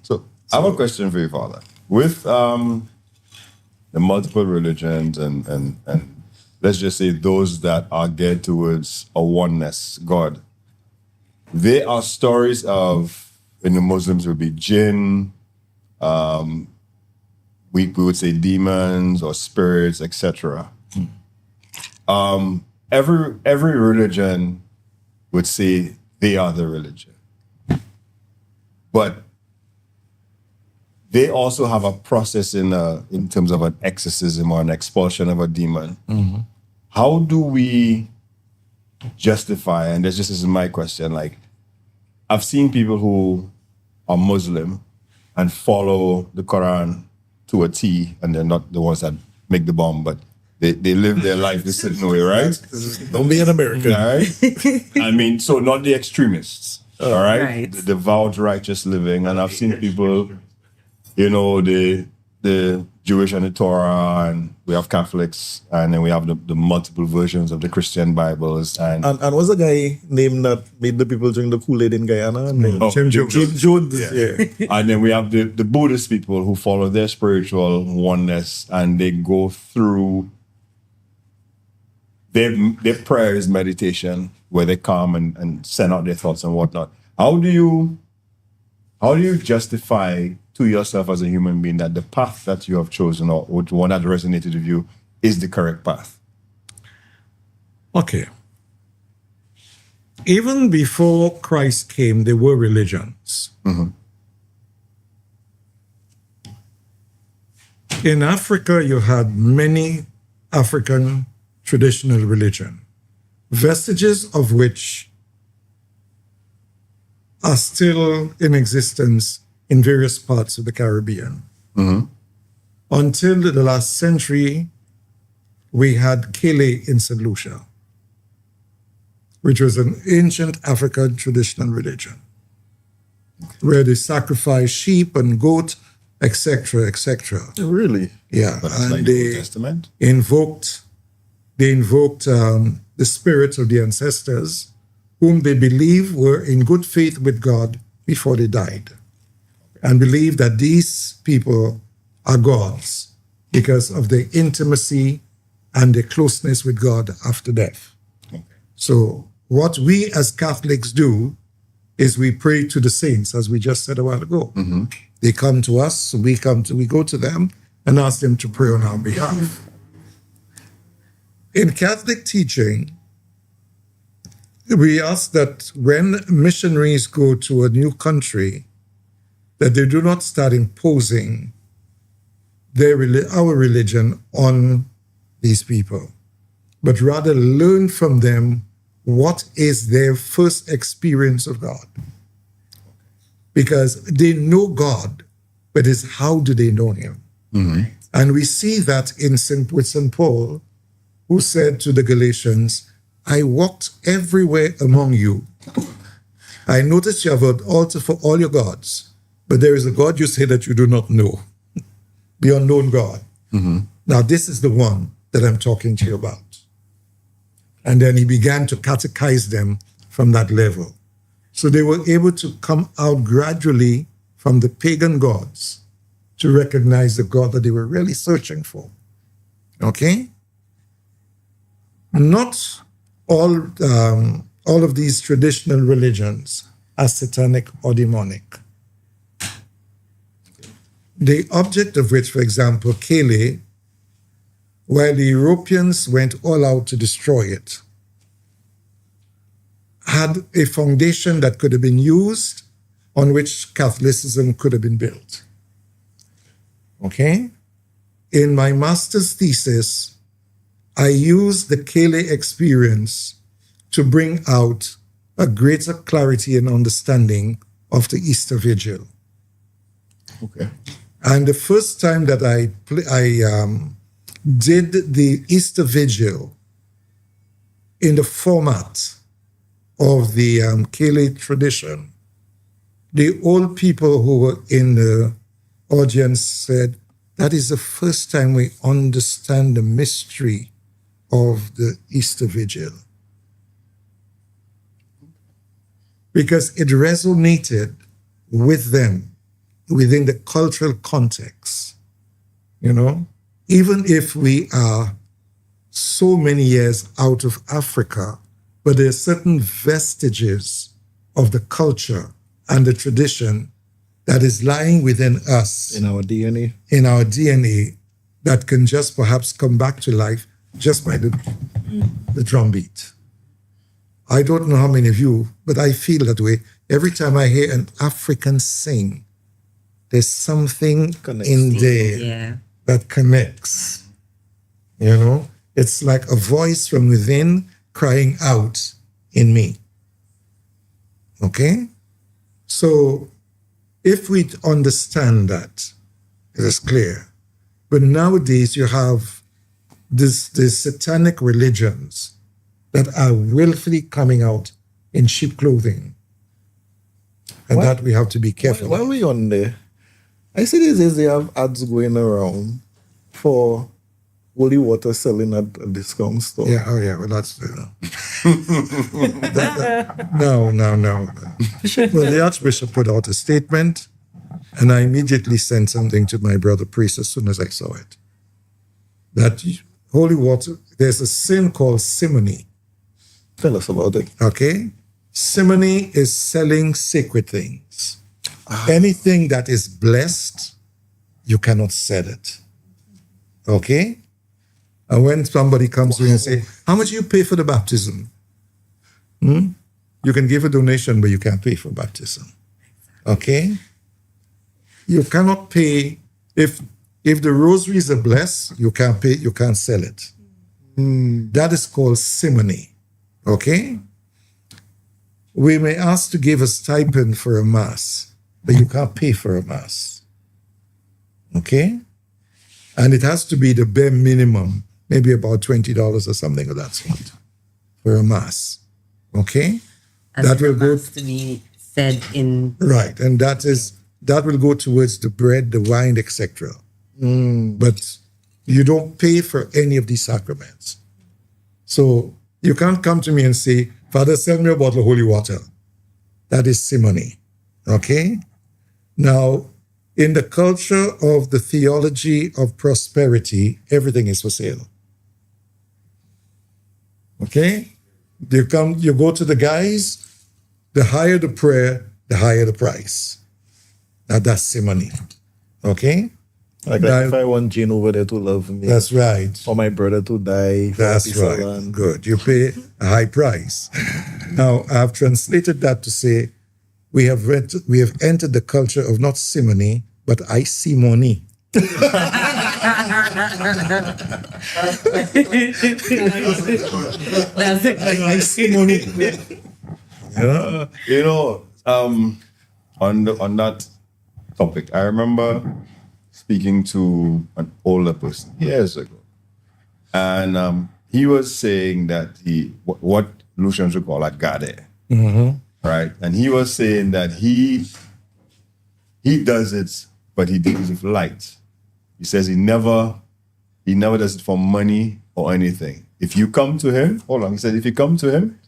So I have a question for you, Father. With the multiple religions and let's just say those that are geared towards a oneness God, there are stories of, in the Muslims would be jinn, we would say demons or spirits, etc. Every religion would say they are the religion. But they also have a process in terms of an exorcism or an expulsion of a demon. Mm-hmm. How do we justify, and this is my question, like, I've seen people who are Muslim and follow the Quran to a T, and they're not the ones that make the bomb, but they live their life a certain way, right? Don't be an American. All right? I mean, so not the extremists, all right? Right. The devout, righteous living. And I've seen people, the Jewish and the Torah, and we have Catholics, and then we have the multiple versions of the Christian Bibles. And was a guy named that made the people drink the Kool-Aid in Guyana? Jim Jones. Yeah. And then we have the Buddhist people who follow their spiritual oneness, and they go through their prayers, meditation, where they come and send out their thoughts and whatnot. How do you justify to yourself as a human being that the path that you have chosen or the one that resonated with you is the correct path? Okay. Even before Christ came, there were religions. Mm-hmm. In Africa, you had many African traditional religion, vestiges of which are still in existence in various parts of the Caribbean. Mm-hmm. Until the last century, we had Kele in St. Lucia, which was an ancient African traditional religion, where they sacrificed sheep and goat, etc., etc. Really? Yeah, But it's and like the Old Testament? They invoked the spirits of the ancestors, whom they believe were in good faith with God before they died, and believe that these people are gods because of their intimacy and their closeness with God after death. Okay. So what we as Catholics do is we pray to the saints, as we just said a while ago. Mm-hmm. They come to us, we go to them and ask them to pray on our behalf. In Catholic teaching, we ask that when missionaries go to a new country, that they do not start imposing our religion on these people, but rather learn from them what is their first experience of God. Because they know God, but it's how do they know Him? Mm-hmm. And we see that with St. Paul, who said to the Galatians, I walked everywhere among you. I noticed you have an altar for all your gods, but there is a God you say that you do not know, the unknown God. Now, this is the one that I'm talking to you about. And then he began to catechize them from that level. So they were able to come out gradually from the pagan gods to recognize the God that they were really searching for. Okay? Not all of these traditional religions are satanic or demonic. The object of which, for example, Kele, while the Europeans went all out to destroy it, had a foundation that could have been used on which Catholicism could have been built. Okay? In my master's thesis, I used the Kele experience to bring out a greater clarity and understanding of the Easter Vigil. Okay. And the first time that I did the Easter Vigil in the format of the Kele tradition, the old people who were in the audience said, that is the first time we understand the mystery of the Easter Vigil. Because it resonated with them within the cultural context. You know, even if we are so many years out of Africa, but there are certain vestiges of the culture and the tradition that is lying within us. In our DNA. In our DNA that can just perhaps come back to life just by the drum beat. I don't know how many of you, but I feel that way. Every time I hear an African sing, there's something in there that connects. You know, it's like a voice from within crying out in me. Okay? So if we understand that, it is clear. But nowadays you have these satanic religions that are willfully coming out in sheep clothing. And that we have to be careful. While we're on there, I see these days they have ads going around for holy water selling at a discount store. Yeah, oh yeah, well that's no. Well, the Archbishop put out a statement, and I immediately sent something to my brother priest as soon as I saw it. That holy water, there's a sin called simony. Tell us about it. Okay? Simony is selling sacred things. Anything that is blessed, you cannot sell it. Okay? And when somebody comes to you and say, how much do you pay for the baptism? You can give a donation, but you can't pay for baptism. Okay? You cannot pay, if the rosaries are blessed, you can't pay, you can't sell it. That is called simony. Okay? We may ask to give a stipend for a mass, but you can't pay for a mass. Okay? And it has to be the bare minimum, maybe about $20 or something of that sort for a mass. Okay? And that will go to be said in right, and that will go towards the bread, the wine, etc. But you don't pay for any of these sacraments. So you can't come to me and say, Father, sell me a bottle of holy water. That is simony. Okay? Now, in the culture of the theology of prosperity, everything is for sale. Okay? You go to the guys, the higher the prayer, the higher the price. Now that's simony. Okay? Like if I want Jane over there to love me. That's right. Or my brother to die. That's right. Good. You pay a high price. Now, I've translated that to say we have entered the culture of not simony, but I see money. That's it. I see money. On that topic, I remember speaking to an older person years ago, and he was saying that what Lucians would call a gade, right? And he was saying that he he does it, but he deals with light. He says he never does it for money or anything. If you come to him, hold on, he said, if you come to him,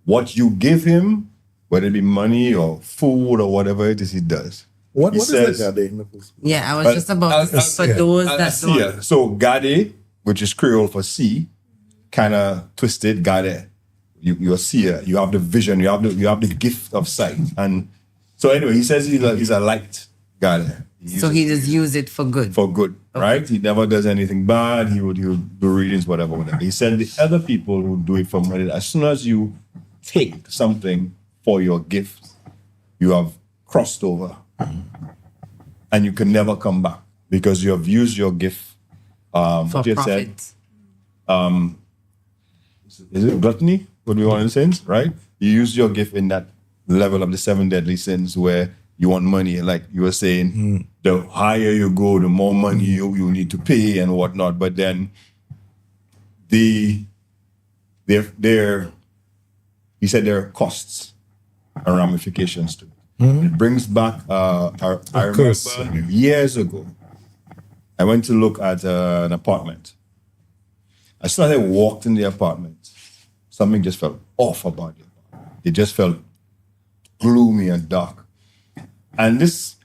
what you give him, whether it be money or food or whatever it is, he does. What He is says- that Gade? Yeah, I was just about to say for those that don't. Yeah. So Gade, which is Creole for see, kind of twisted Gade. You're a seer. You have the vision. You have the gift of sight. And so anyway, he says he's a light Gade. So he just use it for good. For good, right? He never does anything bad. He would do readings, whatever. He said the other people who do it for money, as soon as you take something for your gift, you have crossed over. And you can never come back because you have used your gift For what you had profit. said. Is it gluttony? What we want in sense, right? You use your gift in that level of the 7 deadly sins where you want money, like you were saying, the higher you go, the more money you need to pay and whatnot. But then he said there are costs and ramifications to it. It brings back, I remember years ago, I went to look at an apartment. As soon as I walked in the apartment, something just felt off about it. It just felt gloomy and dark. And this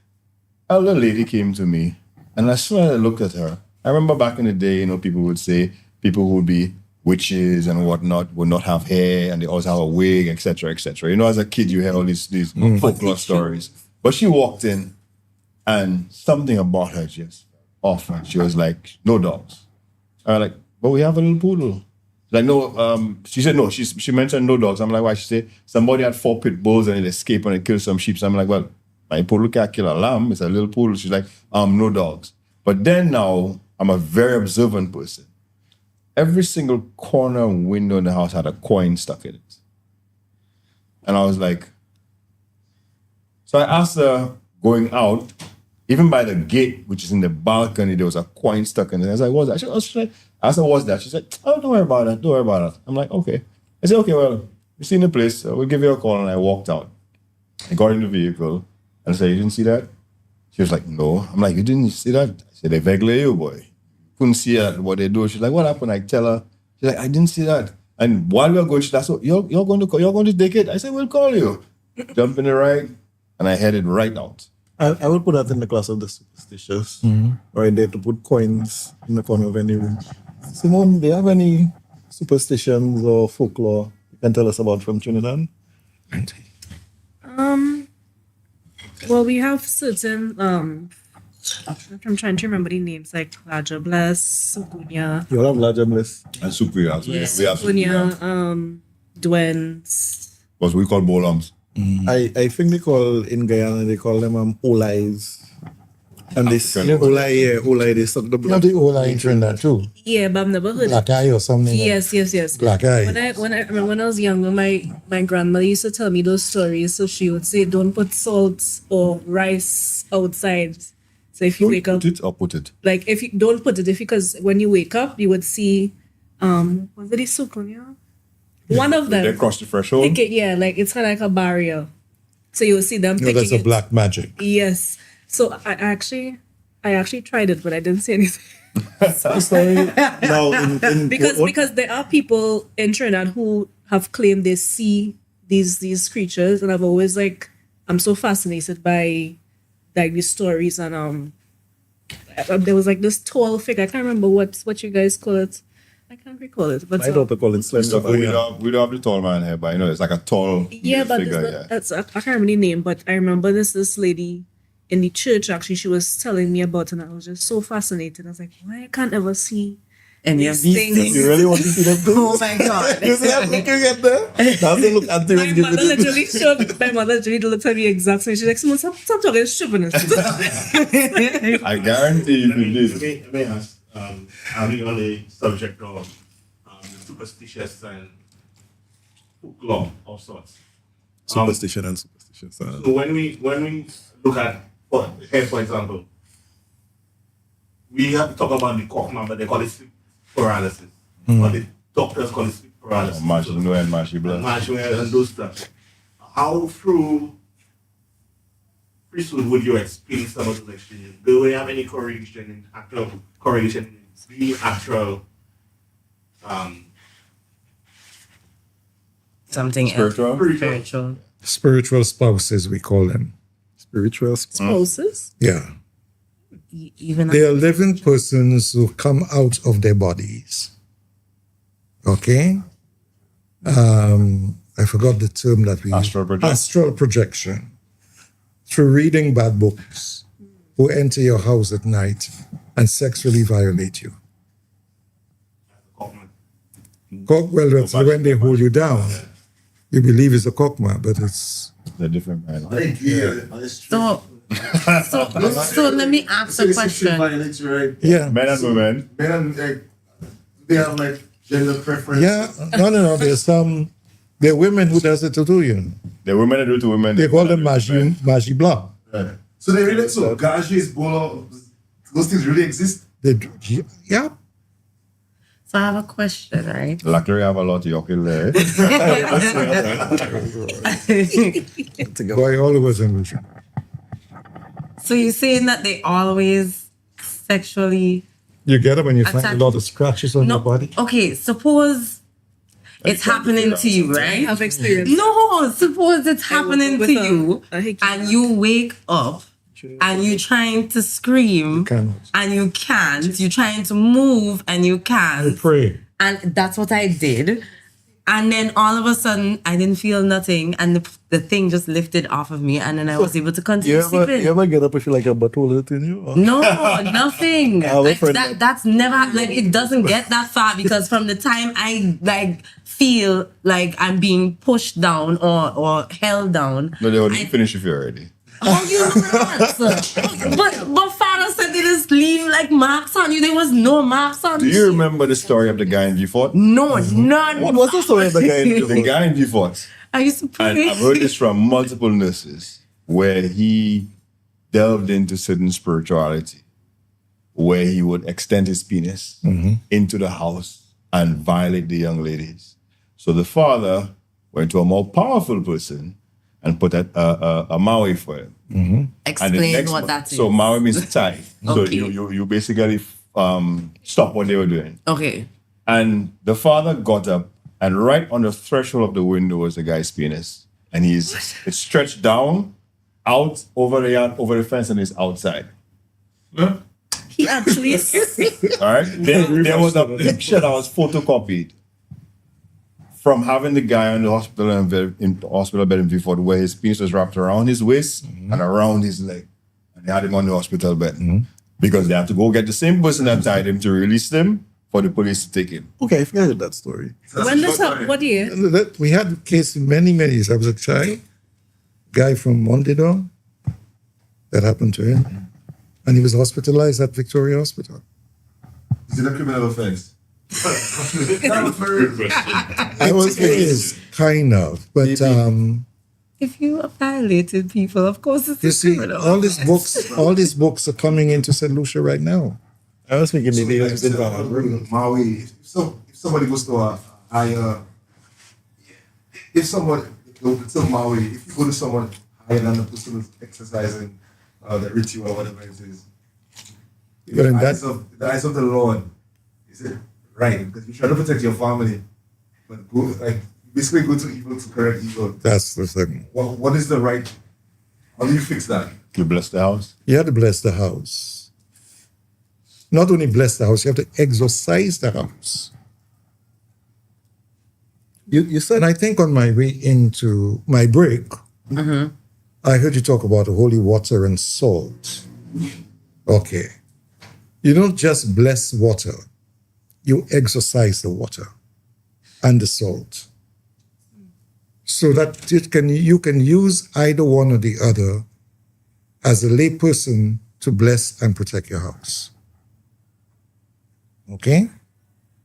elder lady came to me, and as soon as I looked at her, I remember back in the day, people would say people who would be witches and whatnot would not have hair, and they always have a wig, etc., etc. As a kid, you hear all these folklore stories. But she walked in, and something about her just off, and she was like, "No dogs." I was like, "But we have a little poodle." Like, no, she said no. She mentioned no dogs. I'm like, why? She said somebody had 4 pit bulls and it escaped and it killed some sheep. So I'm like, well, my poodle can't kill a lamb. It's a little poodle. She's like, no dogs. But then now I'm a very observant person. Every single corner and window in the house had a coin stuck in it. And I was like, so I asked her going out, even by the gate, which is in the balcony, there was a coin stuck in it. I was like, what's that? I asked her, what's that? She said, oh, don't worry about that. Don't worry about it. I'm like, okay. I said, okay, well, we've seen the place. We'll give you a call. And I walked out. I got in the vehicle and I said, you didn't see that? She was like, no. I'm like, you didn't see that? I said, they vaguely you, boy. Couldn't see what they do. She's like, what happened? I tell her. She's like, I didn't see that. And while we were going, she's like, so you're going to take it? I said, we'll call you. Jump in the ride. And I headed right out. I would put that in the class of the superstitious. Right there to put coins in the corner of any room. Simone, do you have any superstitions or folklore you can tell us about from Trinidad? Well, we have certain I'm trying to remember the names like Laja Bless, Sukunya. You all have Laja Bliss. And Sukuya as well. Yes, We have Sukunya, Dwens. what we call bolams. I think they call in Guyana, they call them Olais. And this Olai, they suck the blood. Not the Olai in Trinidad too. Yeah, but I've never heard Black eye or something. Yes. Black eye. When I remember when I was younger, my grandmother used to tell me those stories. So she would say, "Don't put salt or rice outside." So if you wake up, Put it or put it. like if you don't put it, because when you wake up, you would see, was it Sukunya? One of them. They cross the threshold. Yeah, like it's kind of like a barrier. So you will see them picking That's a it. black magic. Yes. So I actually tried it, but I didn't see anything. Now, because there are people in Trinidad who have claimed they see these creatures, and I've always I'm so fascinated by these stories. And there was this tall figure. I can't remember what you guys call it. I can't recall it. But I don't call it slender. We don't have the tall man here, but it's like a tall but figure. I can't remember the name. But I remember this lady in the church. Actually, she was telling me about it, and I was just so fascinated. I was like, why I can't ever see any of these things? You really want to see them too? Oh my God. You see that picture get there? Now they look at My mother literally looked at me exactly. She's like, "Someone, stop talking stupidness." I guarantee you did. Let me ask, are we on the subject of the superstitious and folklore of sorts? Superstition and superstitious. So when we look at, for example, we have to talk about the Kochman, but they call it sleep paralysis. Or the doctors call it sleep paralysis. Marshmallow and marshmallow. Marshmallow and those stuff. How through priesthood would you explain some of those exchanges? Do we have any correlation in the actual something Spiritual? Spiritual spouses, we call them. Spiritual Spouses? Yeah. Even they are living persons who come out of their bodies. Okay? I forgot the term that we Astral projection. Astral projection. Through reading bad books, who enter your house at night and sexually violate you. Well, that's when they hold you down. You believe it's a cockma, but it's a different kind. So let me ask a question. Yeah. Men and women. Men and they have like gender preference. Yeah, no. There are women who does it to do, you know. The women that do it to women. They call them Magi Blanc. Right. So they really Gages, Bolo, those things really exist. They do, yeah. So I have a question, right? Luckily, I have a lot of yokel there. Boy, always illusion. So you're saying that they always sexually You get it when you find attack- a lot of scratches on your body? Okay, suppose it's happening to you, right? I've experienced. No, suppose it's happening with to a- you and you wake up and you're trying to scream and you can't. You're trying to move and you can't. Pray. And that's what I did. And then all of a sudden, I didn't feel nothing, and the thing just lifted off of me, and then I was able to continue sleeping. You ever get up and feel like a butthole in you? Or? No, nothing. I've heard That's never like it doesn't get that far because from the time I like feel like I'm being pushed down or held down. No, they wouldn't finish if you're ready. Oh, you not. But Father said they just leave like marks on you. There was no marks on Do you. you remember the story of the guy in Beaufort? No, none. What was the story of the guy in Beaufort? The guy in Beaufort. I used to pray. And I've heard this from multiple nurses where he delved into certain spirituality, where he would extend his penis into the house and violate the young ladies. So the father went to a more powerful person and put a Maui for him. Explain what that is. So Maui means tie. So Okay. you basically stop what they were doing. Okay. And the father got up, and right on the threshold of the window was the guy's penis. And it's stretched down, out, over the yard, over the fence, and it's outside. He actually. All right? There was a picture that was photocopied from having the guy in the hospital bed in Beaufort where his penis was wrapped around his waist and around his leg. And they had him on the hospital bed. Because they had to go get the same person that tied him to release him for the police to take him. Okay, I forgot that story. When this happened, what year? We had a case many years. I was a child, guy from Mondidor, that happened to him. And he was hospitalized at Victoria Hospital. Is it a criminal offense? I was is kind of, but If you have violated people, of course it's you a see, criminal all these books are coming into St. Lucia right now. I was thinking maybe it was in Maui. If somebody goes to a higher, if someone goes to Maui, if you go to someone higher than the person who's exercising the ritual or whatever it is, But in in the eyes of the Lord, is it right? Because you're trying to protect your family, but basically go to evil to correct evil. That's the thing. What is the right? How do you fix that? You bless the house. You have to bless the house. Not only bless the house, you have to exorcise the house. You said, I think on my way into my break, I heard you talk about holy water and salt. Okay. You don't just bless water, you exorcise the water and the salt. So that you can use either one or the other as a lay person to bless and protect your house. Okay?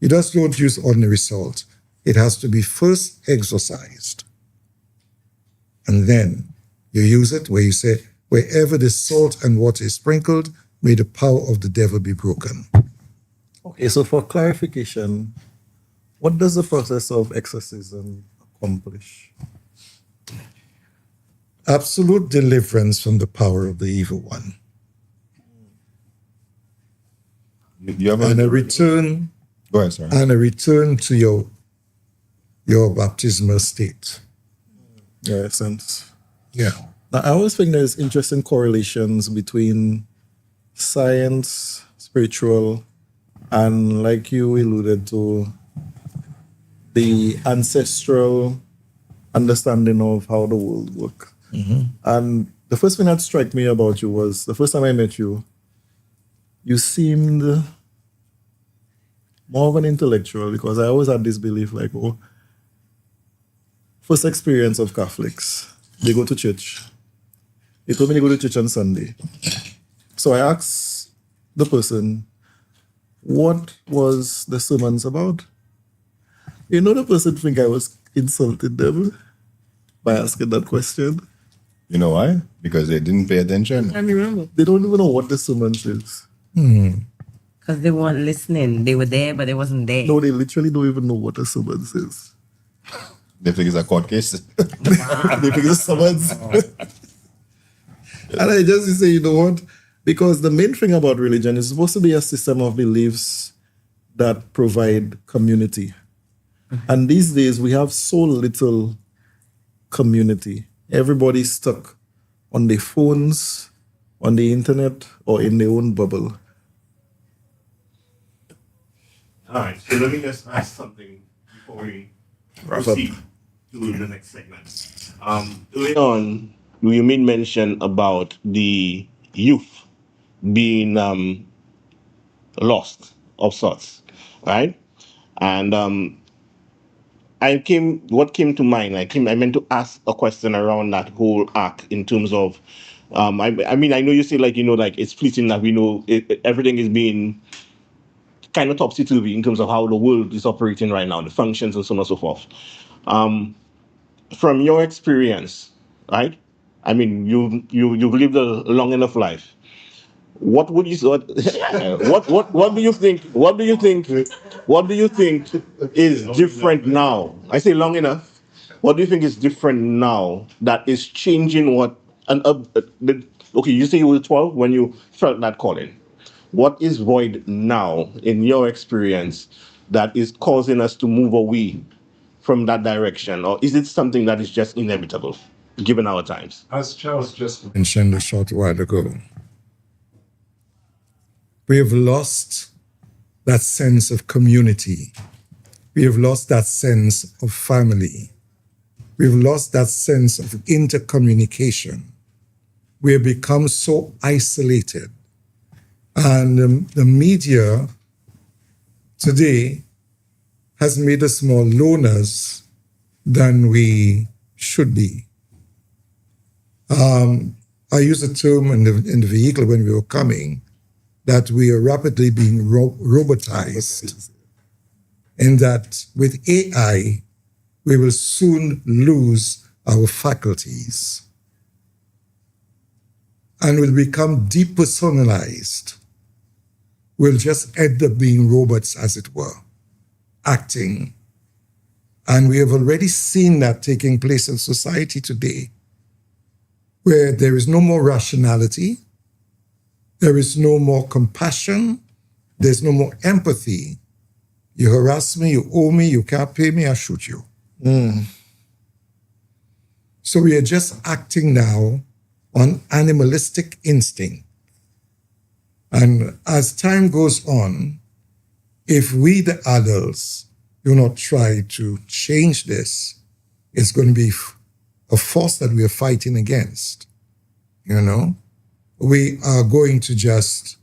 You just don't use ordinary salt. It has to be first exorcised. And then you use it where you say, wherever the salt and water is sprinkled, may the power of the devil be broken. Okay, so for clarification, what does the process of exorcism accomplish? absolute deliverance from the power of the evil one. You have And a return. Go ahead, sir. And a return to your baptismal state. Yeah, sense. Yeah. Now, I always think there's interesting correlations between science, spiritual, and like you alluded to, the ancestral understanding of how the world works. And the first thing that struck me about you was the first time I met you, you seemed more of an intellectual, because I always had this belief like, oh, first experience of Catholics, they go to church. They told me they go to church on Sunday. So I asked the person, what was the sermons about? You know, the person think I was insulting them by asking that question. You know why? Because they didn't pay attention. I remember. They don't even know what the sermon is. Because they weren't listening. They were there, but they wasn't there. No, they literally don't even know what a sermon is. They think it's a court case. They think it's a summons. And I just say, you know what? Because the main thing about religion is supposed to be a system of beliefs that provide community. And these days we have so little community. Everybody's stuck on their phones, on the internet, or in their own bubble. All right, so let me just ask something before we Wrap up. proceed to the next segment. Early on, you made mention about the youth being lost of sorts, right? And what came to mind, I meant to ask a question around that whole arc in terms of, I mean, I know you say like, you know, like it's fleeting that we know everything is being kind of topsy-turvy in terms of how the world is operating right now, the functions and so on and so forth. From your experience, right? I mean, you've lived a long enough life. What would you what do you think? What do you think is different now? I say long enough. What do you think is different now that is changing what? Okay, you say you were 12 when you felt that calling. What is void now in your experience that is causing us to move away from that direction, or is it something that is just inevitable given our times? As Charles just mentioned a short while ago, we have lost that sense of community. We have lost that sense of family. We've lost that sense of intercommunication. We have become so isolated. And the media today has made us more loners than we should be. I used a term in the vehicle when we were coming, that we are rapidly being robotized, and that with AI, we will soon lose our faculties and will become depersonalized. We'll just end up being robots, as it were, acting. And we have already seen that taking place in society today, where there is no more rationality, there is no more compassion, there's no more empathy. You harass me, you owe me, you can't pay me, I shoot you. So we are just acting now on animalistic instinct. And as time goes on, if we, the adults, do not try to change this, it's going to be a force that we are fighting against. You know? We are going to just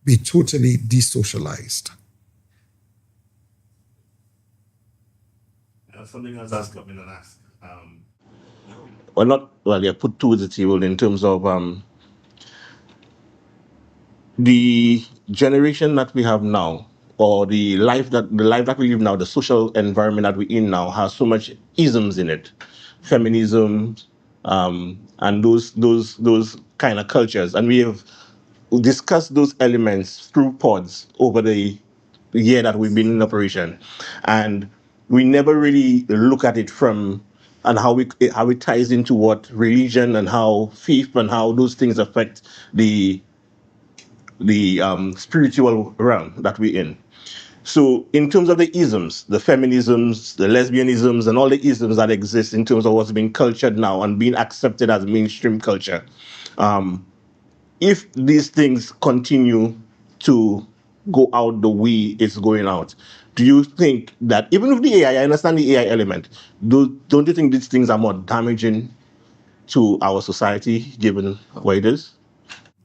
be totally desocialized. Something else has come in and asked. You put two to the table in terms of the generation that we have now, or the life that we live now, the social environment that we're in now has so much isms in it, feminism, and those kind of cultures, and we have discussed those elements through pods over the year that we've been in operation, and we never really look at it from and how it ties into what religion and how faith and how those things affect the spiritual realm that we're in. So in terms of the isms, the feminisms, the lesbianisms, and all the isms that exist in terms of what's being cultured now and being accepted as mainstream culture, if these things continue to go out the way it's going out, do you think that even with the AI, I understand the AI element, don't you think these things are more damaging to our society given what it is?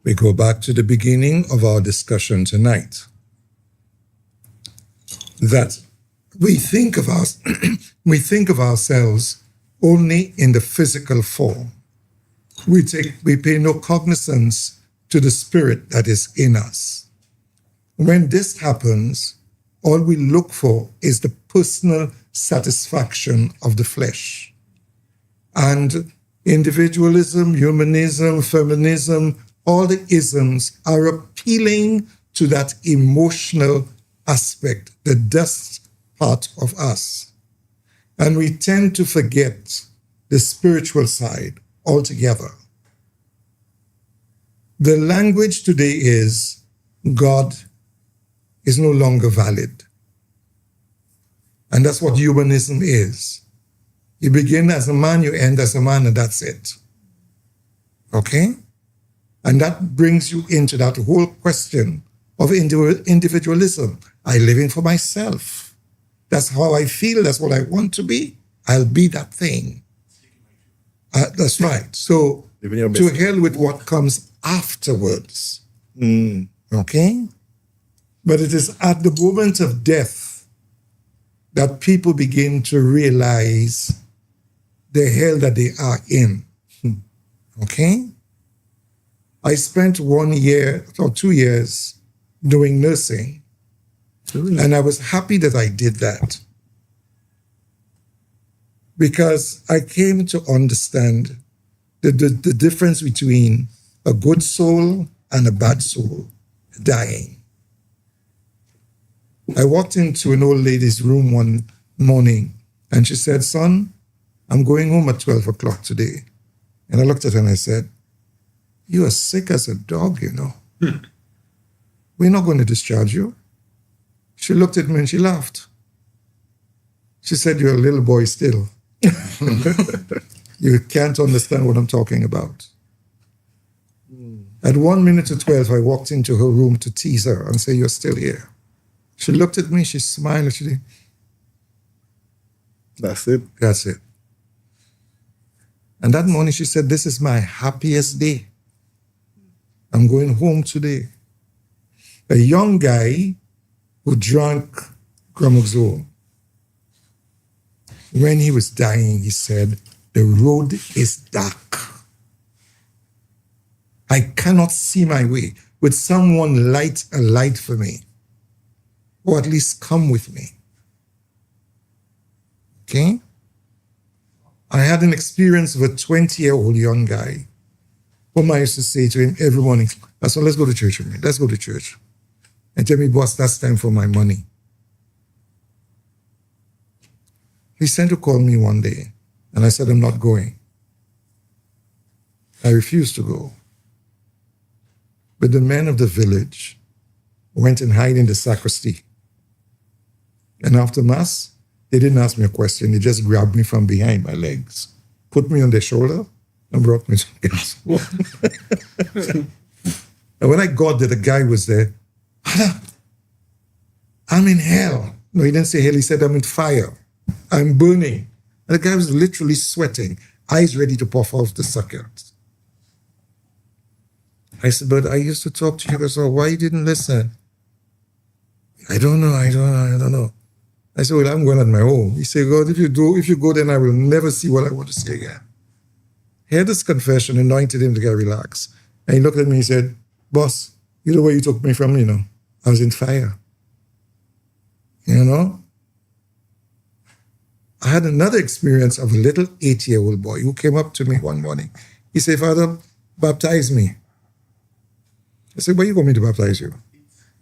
We go back to the beginning of our discussion tonight. That we think of ourselves only in the physical form. We pay no cognizance to the spirit that is in us. When this happens, all we look for is the personal satisfaction of the flesh. And individualism, humanism, feminism, all the isms are appealing to that emotional aspect, the dust part of us. And we tend to forget the spiritual side altogether. The language today is God is no longer valid. And that's what humanism is. You begin as a man, you end as a man, and that's it. Okay? And that brings you into that whole question of individualism. I live in for myself. That's how I feel. That's what I want to be. I'll be that thing. That's right. So to hell with what comes afterwards. Okay? But it is at the moment of death that people begin to realize the hell that they are in. Okay? I spent 1 year or 2 years doing nursing. And I was happy that I did that. Because I came to understand the difference between a good soul and a bad soul dying. I walked into an old lady's room one morning and she said, "Son, I'm going home at 12 o'clock today." And I looked at her and I said, "You are sick as a dog, you know. We're not going to discharge you." She looked at me and she laughed. She said, "You're a little boy still. You can't understand what I'm talking about." At 1 minute to 12, I walked into her room to tease her and say, "You're still here." She looked at me, she smiled, and she said, "That's it." That's it. And that morning she said, "This is my happiest day. I'm going home today." A young guy who drank Gramoxone, when he was dying, he said, "The road is dark. I cannot see my way. Would someone light a light for me? Or at least come with me?" Okay? I had an experience of a 20-year-old young guy whom I used to say to him every morning, "So let's go to church with me. Let's go to church." And tell me, "Boss, that's time for my money." He sent to call me one day, and I said, "I'm not going." I refused to go. But the men of the village went and hid in the sacristy. And after Mass, they didn't ask me a question. They just grabbed me from behind my legs, put me on their shoulder, and brought me to the And when I got there, the guy was there. "Father, I'm in hell." No, he didn't say hell. He said, "I'm in fire. I'm burning." And the guy was literally sweating, eyes ready to puff off the socket. I said, "But I used to talk to you." I said, "Why you didn't listen?" I don't know. I said, "Well, I'm going at my own." He said, "God, if you go, then I will never see what I want to see again." He had this confession, anointed him to get relaxed. And he looked at me and he said, "Boss, you know where you took me from, you know? I was in fire." You know? I had another experience of a little 8-year-old boy who came up to me one morning. He said, "Father, baptize me." I said, "Why you want me to baptize you?"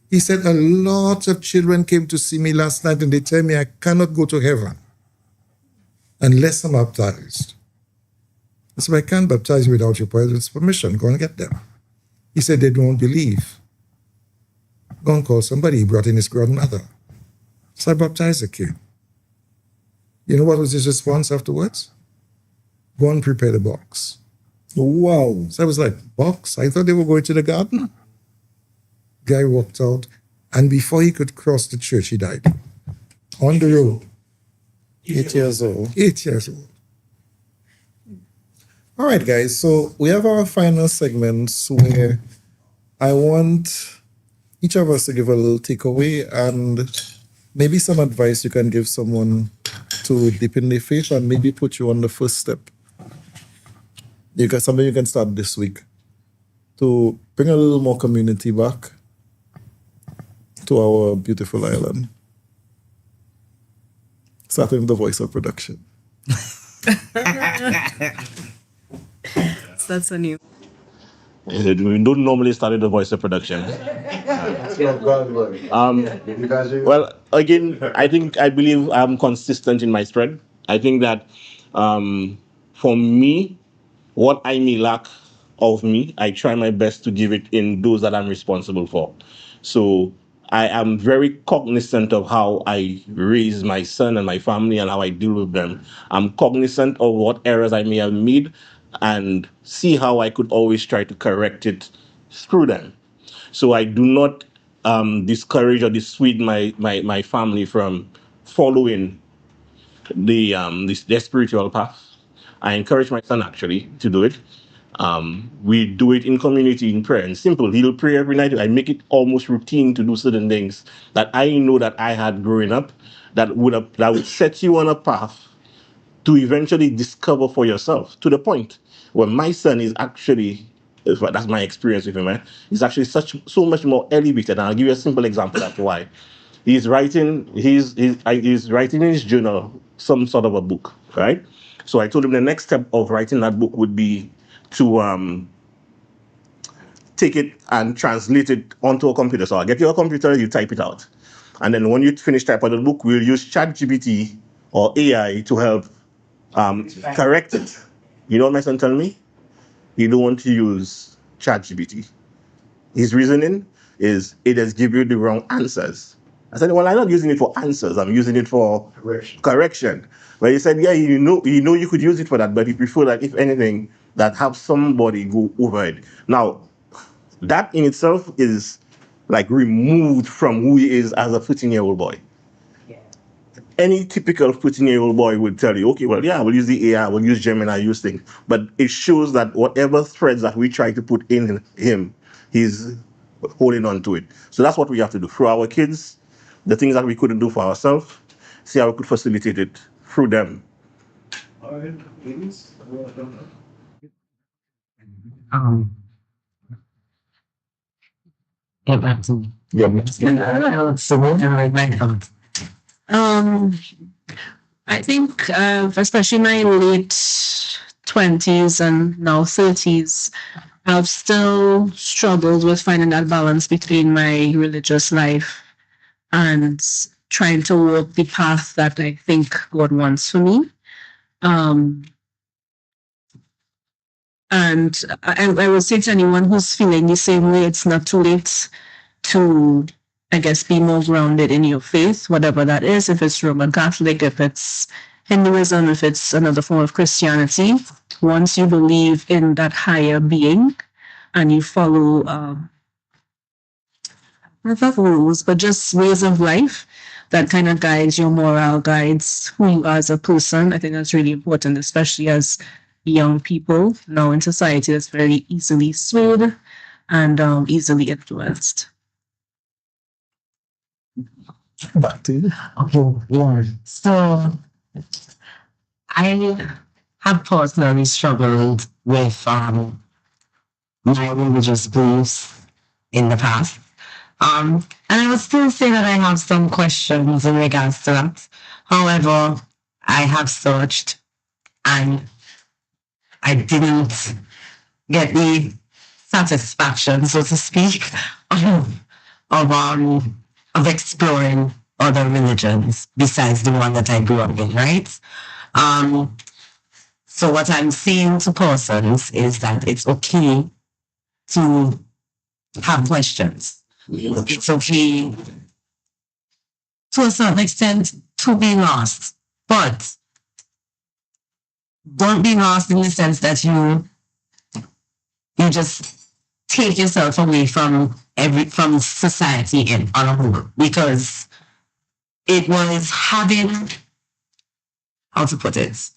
He said, "A lot of children came to see me last night and they tell me I cannot go to heaven. unless I'm baptized. I said, I can't baptize you without your parents' permission. Go and get them. He said, they don't believe. Go and call somebody. He brought in his grandmother. So I baptized the kid. You know what was his response afterwards? Go and prepare the box. Wow. So I was like, box? I thought they were going to the garden. Guy walked out, and before he could cross the church, he died. On the road. 8 years old. 8 years old. All right, guys. So we have our final segments where I want each of us to give a little takeaway and maybe some advice you can give someone to deepen their faith and maybe put you on the first step. You got something you can start this week to bring a little more community back to our beautiful island. Starting with the voice of production. That's a new. We don't normally start with the voice of production. Well, again, I believe I'm consistent in my spread. I think that for me, what I may lack of me, I try my best to give it in those that I'm responsible for. So I am very cognizant of how I raise my son and my family and how I deal with them. I'm cognizant of what errors I may have made and see how I could always try to correct it through them. So I do not discourage or dissuade my family from following their spiritual path. I encourage my son actually to do it. We do it in community in prayer and simple. He'll pray every night. I make it almost routine to do certain things that I know that I had growing up that would set you on a path to eventually discover for yourself, to the point where my son is actually, that's my experience with him, he's actually so much more elevated. And I'll give you a simple example as to why. He's writing in his journal some sort of a book, right? So I told him the next step of writing that book would be to take it and translate it onto a computer. So I'll get you a computer, you type it out. And then when you finish typing the book, we'll use ChatGPT or AI to help correct it. You know what my son told me? He don't want to use ChatGPT. His reasoning is it has given you the wrong answers. I said, well, I'm not using it for answers. I'm using it for correction. But he said, yeah, you know you could use it for that, but he prefer that, if anything, that have somebody go over it. Now, that in itself is like removed from who he is as a 14-year-old boy. Any typical 14-year-old boy would tell you, okay, well, yeah, we'll use the AI, we'll use Gemini, use things. But it shows that whatever threads that we try to put in him, he's holding on to it. So that's what we have to do. For our kids, the things that we couldn't do for ourselves, see how we could facilitate it through them. Get back to me. I think, especially my late 20s and now 30s, I've still struggled with finding that balance between my religious life and trying to walk the path that I think God wants for me. And I will say to anyone who's feeling the same way, it's not too late to, I guess, be more grounded in your faith, whatever that is, if it's Roman Catholic, if it's Hinduism, if it's another form of Christianity. Once you believe in that higher being and you follow, not rules, but just ways of life that kind of guides your moral, guides who you are as a person, I think that's really important, especially as young people now in society that's very easily swayed and easily influenced. Back to you. Okay, yeah. So I have personally struggled with my religious beliefs in the past. And I would still say that I have some questions in regards to that. However, I have searched and I didn't get the satisfaction, so to speak, of exploring other religions besides the one that I grew up in, right? So what I'm saying to persons is that it's okay to have questions. It's okay to a certain extent to be lost, but don't be lost in the sense that you just take yourself away from society on a whole, because it was having, how to put it,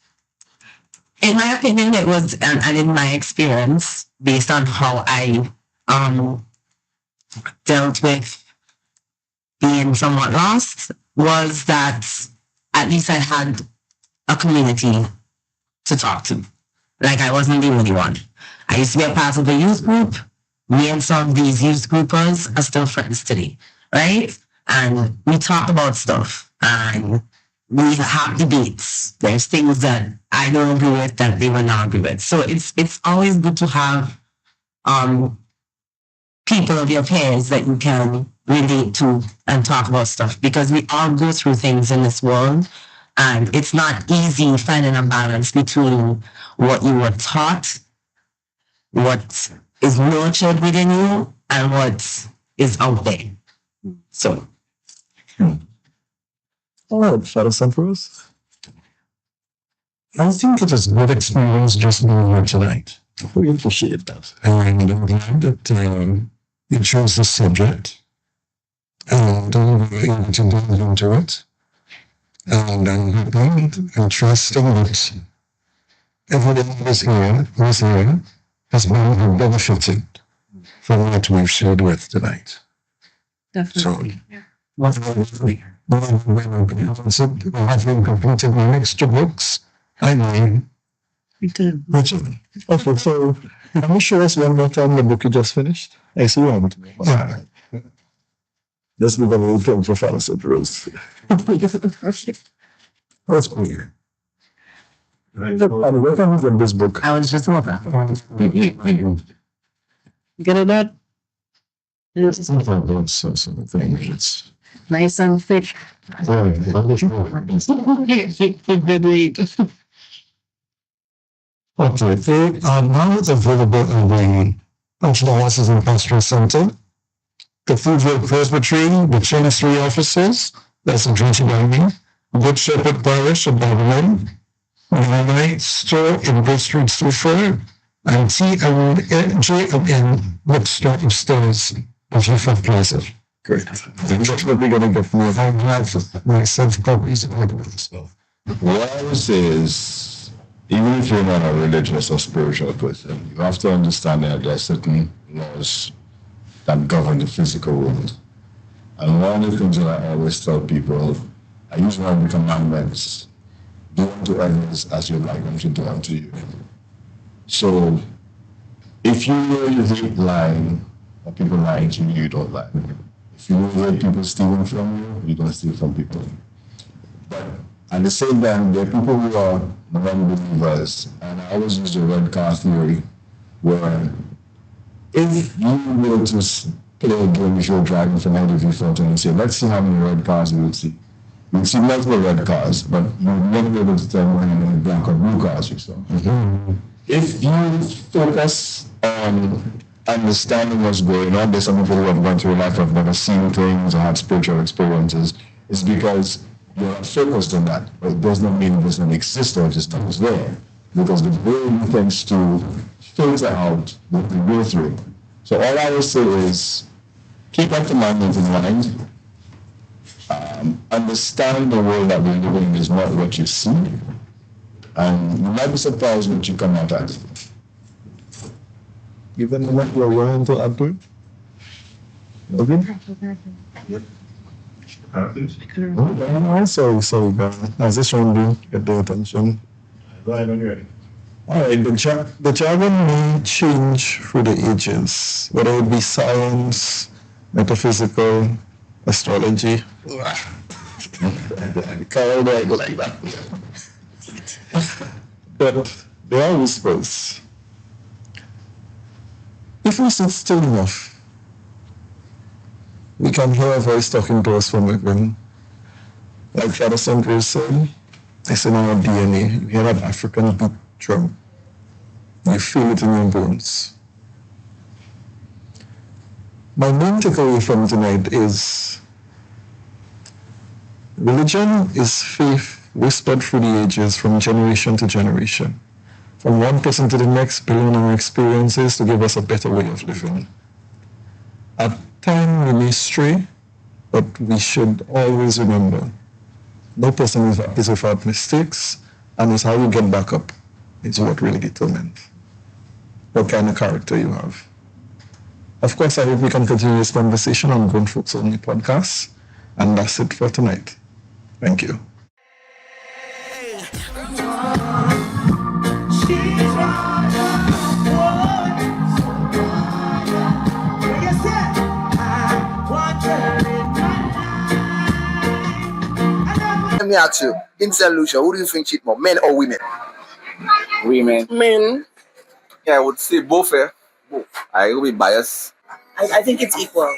in my opinion, it was, and in my experience, based on how I dealt with being somewhat lost, was that at least I had a community to talk to. Like, I wasn't the only one. I used to be a part of a youth group. Me and some of these youth groupers are still friends today, right? And we talk about stuff, and we have debates. There's things that I don't agree with that they will not agree with. So it's always good to have people of your peers that you can relate to and talk about stuff, because we all go through things in this world, and it's not easy finding a balance between what you were taught, what is nurtured within you, and what is out there. So. All right, Father Sampros. I think it was a good experience just being here tonight. We appreciate that. And I'm glad that you chose this subject and you were able to dive into it. And I'm hoping and trusting that everyone who's here has been benefited from what we've shared with tonight. Definitely. So, having completed my extra books, I mean, Okay, so can you show us one more time the book you just finished? I see you haven't. Yeah. Just give a little film for Father Sampros. That's clear. And where can we get this book? I was just over. Get it that? It's Nice and thick. Okay, they are now available in the Conferences and Pastoral Center, Cathedral Presbytery, the Chancery offices, that's in Trinity Valley, Good Shepherd Parish in Babylon, Mennonite Store in Good Street, Seaford, and J&N Bookstore upstairs of Hefford Plaza. Great. That's what we're going to get more. I have myself copies of it. What I would say is, even if you're not a religious or spiritual person, you have to understand that there are certain laws that govern the physical world. And one of the things that I always tell people, I use one of the commandments: do unto others as you'd like them to do unto you. So, if you know you hate lying, or people lying to you, you don't lie. If you know you hate people stealing from you, you don't steal from people. But at the same time, there are people who are non-believers, and I always use the red car theory, where if you were to play a game if you're driving from out of your photo and say, let's see how many red cars you would see. You would see multiple red cars, but you would never be able to tell how many black or blue cars you saw. Mm-hmm. If you focus on understanding what's going on, there's some people who have gone through life have never seen things or had spiritual experiences, it's because you're not focused on that. But it does not mean it doesn't exist or it just not there. Because the brain tends to filter out what we go through. So all I will say is, keep that commandment in mind. Understand the world that we're living in is not what you see. And you might be surprised what you come out at. Give them what you're willing to add to it. Okay? Yep. Sorry, I just want to get their attention. Go ahead when you're ready. All right, the jargon may change through the ages, whether it be science, metaphysical, astrology. Carl don't go like that. But there are whispers. If we sit still enough, we can hear a voice talking to us from within. Like Father St. said, It's in our DNA. You hear that African beat drum. You feel it in your bones. My main takeaway from tonight is religion is faith whispered through the ages from generation to generation. From one person to the next, building on our experiences to give us a better way of living. At times we may stray, but we should always remember, no person is without mistakes, and it's how you get back up is what really determines what kind of character you have. Of course, I hope we can continue this conversation on Grown Folks Only podcast, and that's it for tonight. Thank you. Let me ask you, in St. Lucia, who do you think cheat more, men or women? Women. Men. Yeah, I would say both. Both. I will be biased. I think it's equal.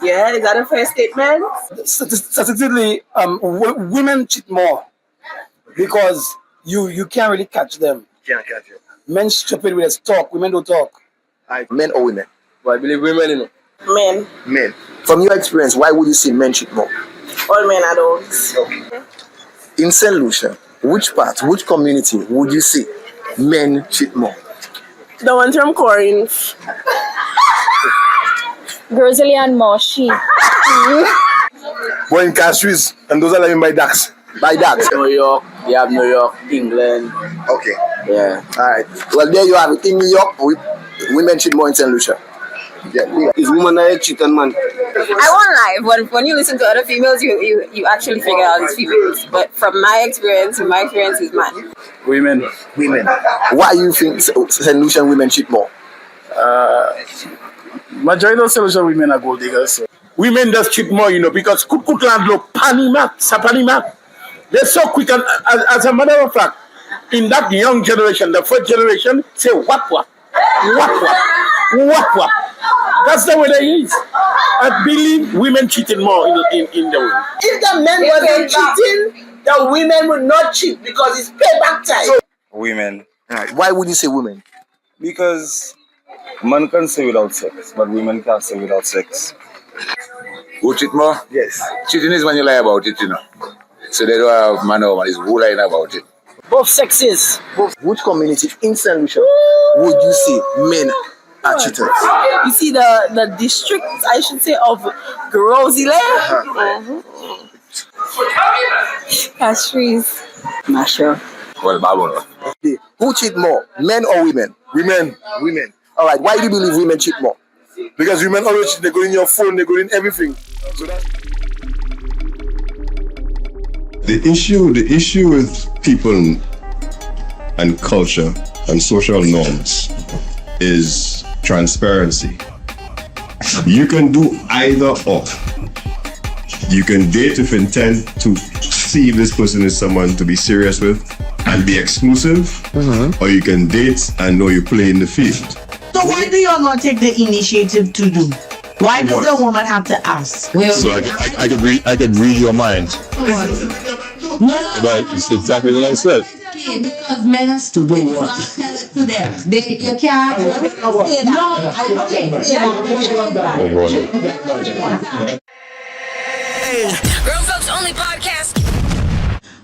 Yeah, is that a fair statement? Statistically, women cheat more because you can't really catch them. Can't catch it. Men stupid with a talk, women don't talk. Men or women? Well, I believe women, you know. Men. Men. From your experience, why would you say men cheat more? All men adults. Okay. In St. Lucia, which community would you say men cheat more? The one from Corinth. Grizzly and Marshy. Boy in Castries, and those are living by ducks. By ducks. New York, you have New York, England. Okay. Yeah. Alright. Well, there you have it. In New York, women cheat more in St. Lucia. Yeah. It's women that cheat on man. I won't lie. When you listen to other females, you actually figure out it's females. But from my experience is man. Women. Why do you think St. Lucian women cheat more? Majority of St. Lucian women are gold diggers. So. Women just cheat more, because Kutland lo Sapanimak. They're so quick, and as a matter of fact, in that young generation, the first generation, say wapwa. That's the way they is. I believe women cheated more in the world. If the men wasn't cheating, the women would not cheat because it's payback time. Women. Right. Why would you say women? Because man can say without sex, but women can't say without sex. Who cheat more? Yes. Cheating is when you lie about it, So they don't have man or woman, is who lying about it. Both sexes. Which community in St. Lucia would you say men are cheaters? You see the district, I should say, of Grosile. Castries. Not sure. Well, Babono. Okay. Who cheat more, men or women? Women. All right. Why do you believe women cheat more? Because women always cheat. They go in your phone, they go in everything. So that's... The issue with people and culture and social norms is transparency. You can do either or. You can date with intent to see if this person is someone to be serious with and be exclusive, or you can date and know you play in the field. So why do y'all not take the initiative to do? Why does the woman have to ask? So I can read your mind. But it's exactly what I said. Because men are stupid. You can't. Grown Folks Only podcast.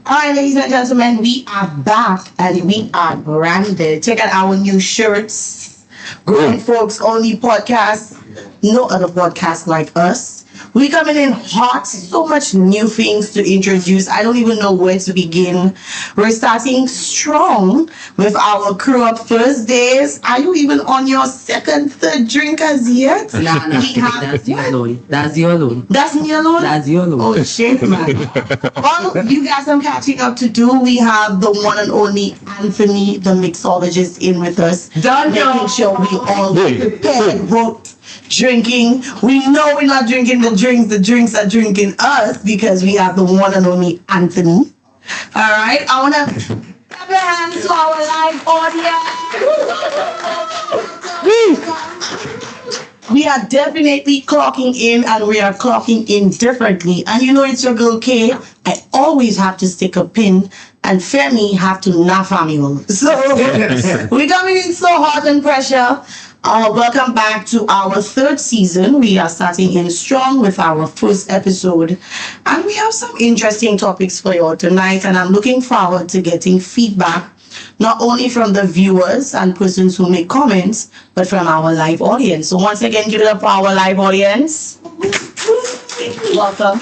All right, ladies and gentlemen, we are back and we are branded. Check out our new shirts. Grown Folks Only podcast. No other podcast like us. We coming in hot, so much new things to introduce. I don't even know where to begin. We're starting strong with our Crew Up Thursdays. Are you even on your third drink as yet? Nah, that's you alone. That's you alone. That's me alone? That's you alone. Oh shit, man. Well, you got some catching up to do. We have the one and only Anthony, the mixologist, in with us. Making sure we all prepared, roped, drinking. We know we're not drinking the drinks are drinking us because we have the one and only Anthony. Alright, I wanna clap your hands to our live audience. we are definitely clocking in, and we are clocking in differently. And you know, it's your girl K. I always have to stick a pin, and Femi have to nafa me on. So we're coming in so hot and pressure. Welcome back to our third season. We are starting in strong with our first episode, and we have some interesting topics for you all tonight, and I'm looking forward to getting feedback not only from the viewers and persons who make comments, but from our live audience. So once again, give it up for our live audience. Welcome.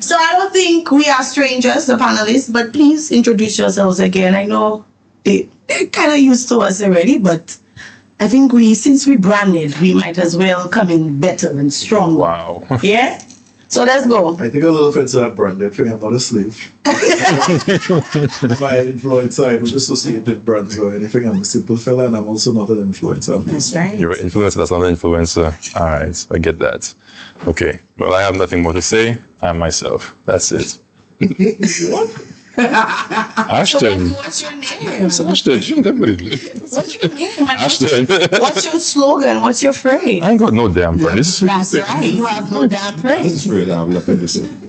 So I don't think we are strangers, the panelists, but please introduce yourselves again. I know they're kind of used to us already, but I think since we branded, we might as well come in better and stronger. Wow. Yeah? So let's go. I take a little offense to that branded. I'm not a slave. My influencer, I don't associate with brands or anything. I'm a simple fella, and I'm also not an influencer. That's right. You're an influencer, that's not an influencer. All right, I get that. Okay, well, I have nothing more to say. I'm myself. That's it. What? Ashton. So what's your name? Ashton, definitely. What's your name? Ashton. What's your slogan? What's your phrase? I ain't got no damn phrase. That's right. You have no damn phrase.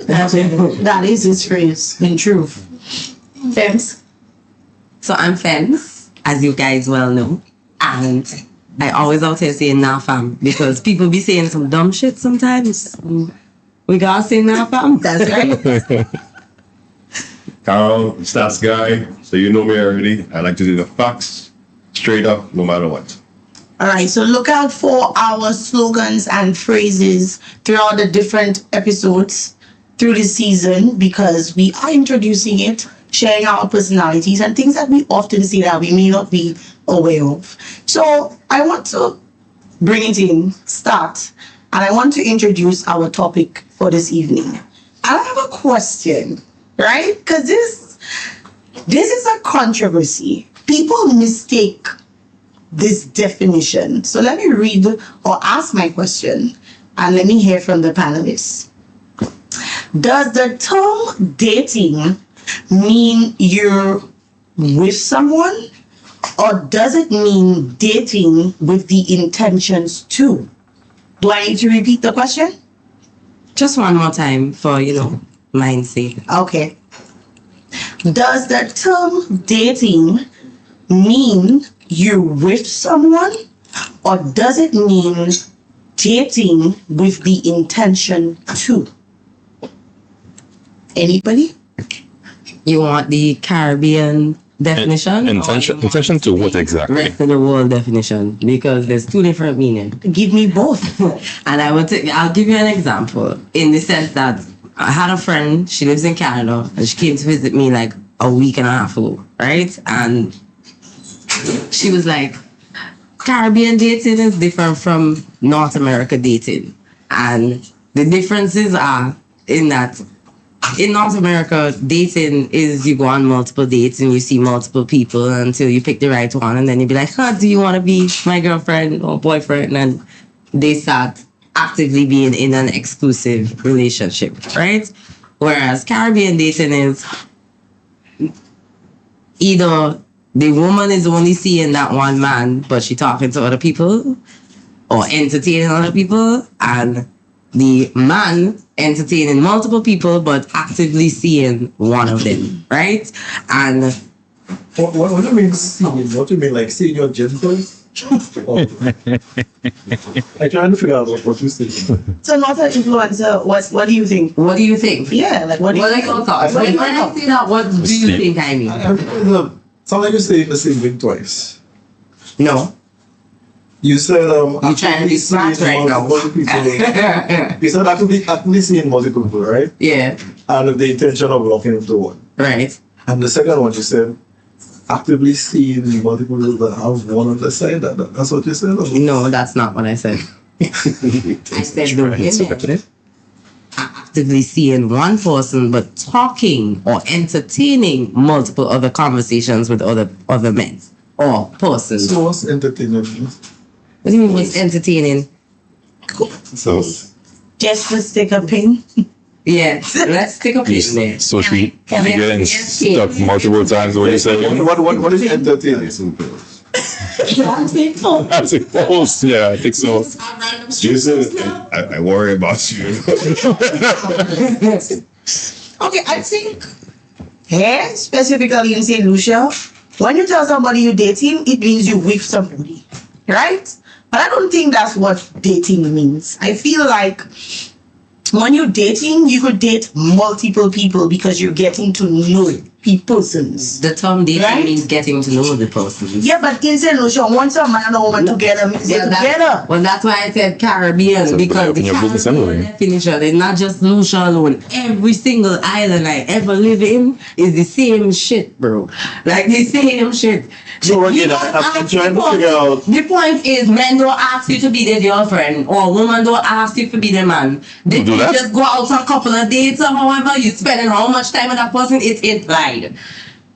That's That is his phrase, in truth. Fems. So I'm Fems, as you guys well know. And I always out here saying nah fam, because people be saying some dumb shit sometimes. We gotta say nah fam. That's right. Carl, stats guy, so you know me already. I like to do the facts straight up, no matter what. All right, so look out for our slogans and phrases throughout the different episodes through this season, because we are introducing it, sharing our personalities and things that we often see that we may not be aware of. So I want to bring it in, start, and I want to introduce our topic for this evening. And I have a question, right? Because this is a controversy. People mistake this definition. So let me read or ask my question, and let me hear from the panelists. Does the term dating mean you're with someone, or does it mean dating with the intentions to? Do I need to repeat the question? Just one more time for, mind's sake. Okay. Does the term dating mean you're with someone, or does it mean dating with the intention to? Anybody? You want the Caribbean definition? Intention to what exactly? Rest of the world definition, because there's two different meanings. Give me both. And I'll give you an example, in the sense that I had a friend, she lives in Canada, and she came to visit me like a week and a half ago, right? And she was like, Caribbean dating is different from North America dating. And the differences are in that in North America, dating is you go on multiple dates and you see multiple people until you pick the right one, and then you be like, do you want to be my girlfriend or boyfriend? And they start actively being in an exclusive relationship, right? Whereas Caribbean dating is either the woman is only seeing that one man, but she talking to other people or entertaining other people, and the man entertaining multiple people but actively seeing one of them, right? And what do you mean seeing? What do you mean, like seeing your genitals? I trying to figure out what you say. So not an influencer, what do you think? What do you think? Yeah, like what do you think? When I say that, what do you think I mean? Sound like you're saying the same thing twice. No. You said you're trying to be smart right now. You said actively seeing multiple people, right? Yeah. And with the intention of locking into one. Right. And the second one you said actively seeing multiple people that have one on the side. That's what you said? Or? No, that's not what I said. I said the women actively seeing one person but talking or entertaining multiple other conversations with other men or persons. So what's entertaining? What do you mean what's entertaining? So just to stick a pin. Yeah, let's take a pin there. So she getting stuck multiple times. What you say? What is entertaining? I think so. I suppose, yeah, I think so. Jason, I worry about you. Okay, I think here, specifically in St. Lucia, when you tell somebody you're dating, it means you with somebody, right? But I don't think that's what dating means. I feel like when you're dating, you could date multiple people because you're getting to know persons. The term dating Right? means getting to know the person. Yeah, but in St. Lucia, once a man and a woman together means they're together. Well, that's why I said Caribbean, So because the in your business anyway. definition is not just Lucia alone. Every single island I ever live in is the same shit, bro. Like the same shit. So again, I'm trying to figure out. The point is, men don't ask you to be their girlfriend, or women don't ask you to be their man. They Do that? just go out on a couple of dates, or however you spending how much time with that person. It's implied. Of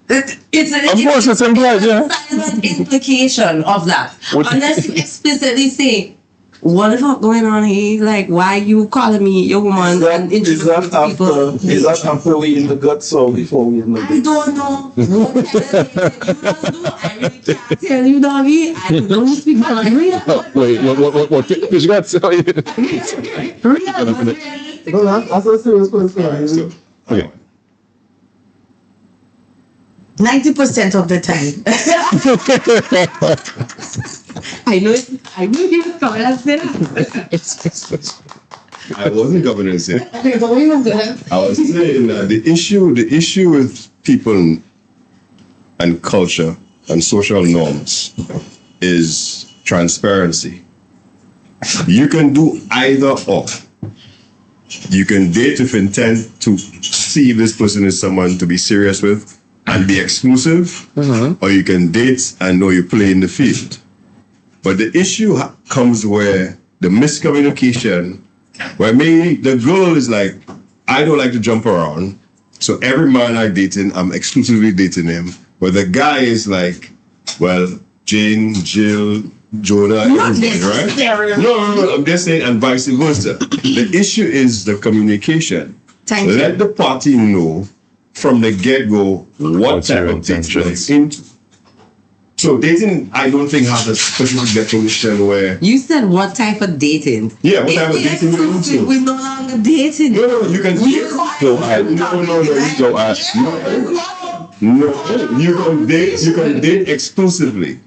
course, it's implied, yeah. Silent implication of that. What- Unless you explicitly say, what the fuck going on here? Like, why you calling me your woman and Is that introducing me to people? is that after we in the guts or before we in the I don't know. I really can't tell you, doggy. I don't speak my real. Wait, what fish got to tell you? No, that's a serious question. Okay. 90% of the time. I know you were coming and say that. I wasn't coming to say. Okay, but we were good. I was saying that the issue with people and culture and social norms is transparency. You can do either or. You can date with intent to see if this person is someone to be serious with and be exclusive, or you can date and know you play in the field. But the issue comes where the miscommunication, where maybe the girl is like, I don't like to jump around, so every man I'm dating, I'm exclusively dating him. But the guy is like, well, Jane, Jill, Jonah, everybody, right? No, I'm just saying, and vice versa. The issue is the communication. Let the party know from the get-go what type of dating they're into. So dating, I don't think has a specific definition where... You said what type of dating? Yeah, what type of dating you're into. We're no longer dating. No, you can... No, you can date exclusively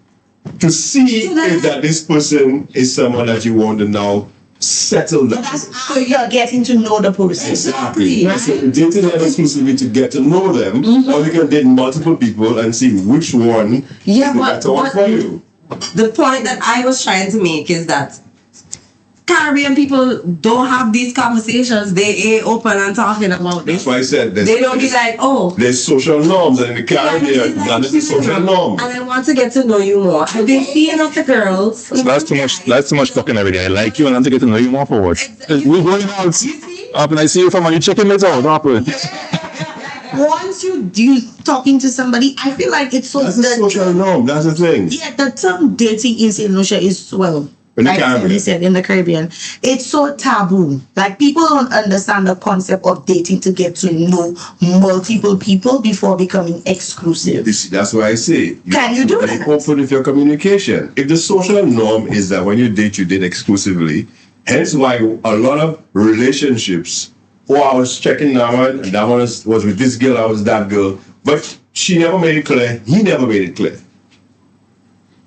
to see if that this person is someone that you want to now settle down. So you're getting to know the person. Exactly. So dating them exclusively to get to know them, or you can date multiple people and see which one is the better one for you. The point that I was trying to make is that Caribbean people don't have these conversations. They ain't open and talking about this. That's why I said they don't be like, oh, there's social norms, and in the Caribbean, that is the social norm. and I want to get to know you more. I've been seeing up the girls. So that's too much talking every day. I like you and I want to get to know you more for what? We're going out. Up and I see you from when you checking it out. Once you talking to somebody, I feel like it's so... That's the social norm. That's the thing. Yeah, the term dating in St. Lucia is, well... In the like Caribbean. he said, in the Caribbean, it's so taboo. Like, people don't understand the concept of dating to get to know multiple people before becoming exclusive. You see, that's why I say Can you do be that? open with your communication. If the social norm is that when you date exclusively, hence why a lot of relationships, I was checking that one, and that one was with this girl, I was that girl, but she never made it clear, he never made it clear.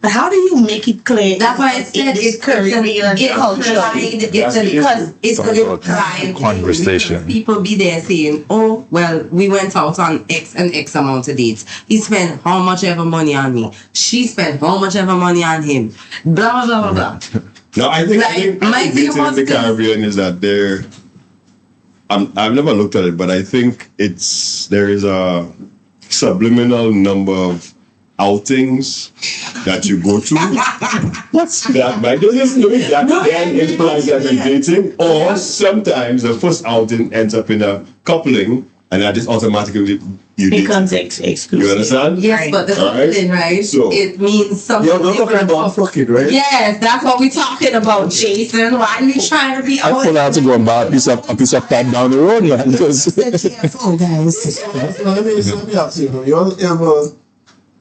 But how do you make it clear? That's why I said it's Caribbean culture. Because it's an implied conversation. People be there saying, oh, well, we went out on X and X amount of dates. He spent how much ever money on me. She spent how much ever money on him. Blah, blah, blah, blah. No, I think dating in the Caribbean is that I've never looked at it, but I think there is a subliminal number of outings that you go to that might just then implies that you're dating, or sometimes the first outing ends up in a coupling and that is automatically you becomes exclusive. You understand? Yes, but the coupling, right? So, it means something. You're not talking about fucking, right? Yes, that's what we're talking about, Jason. Why are you trying to be I thought I had to go and buy a piece of pad down the road, man. Because careful, guys. Let me ask you, you ever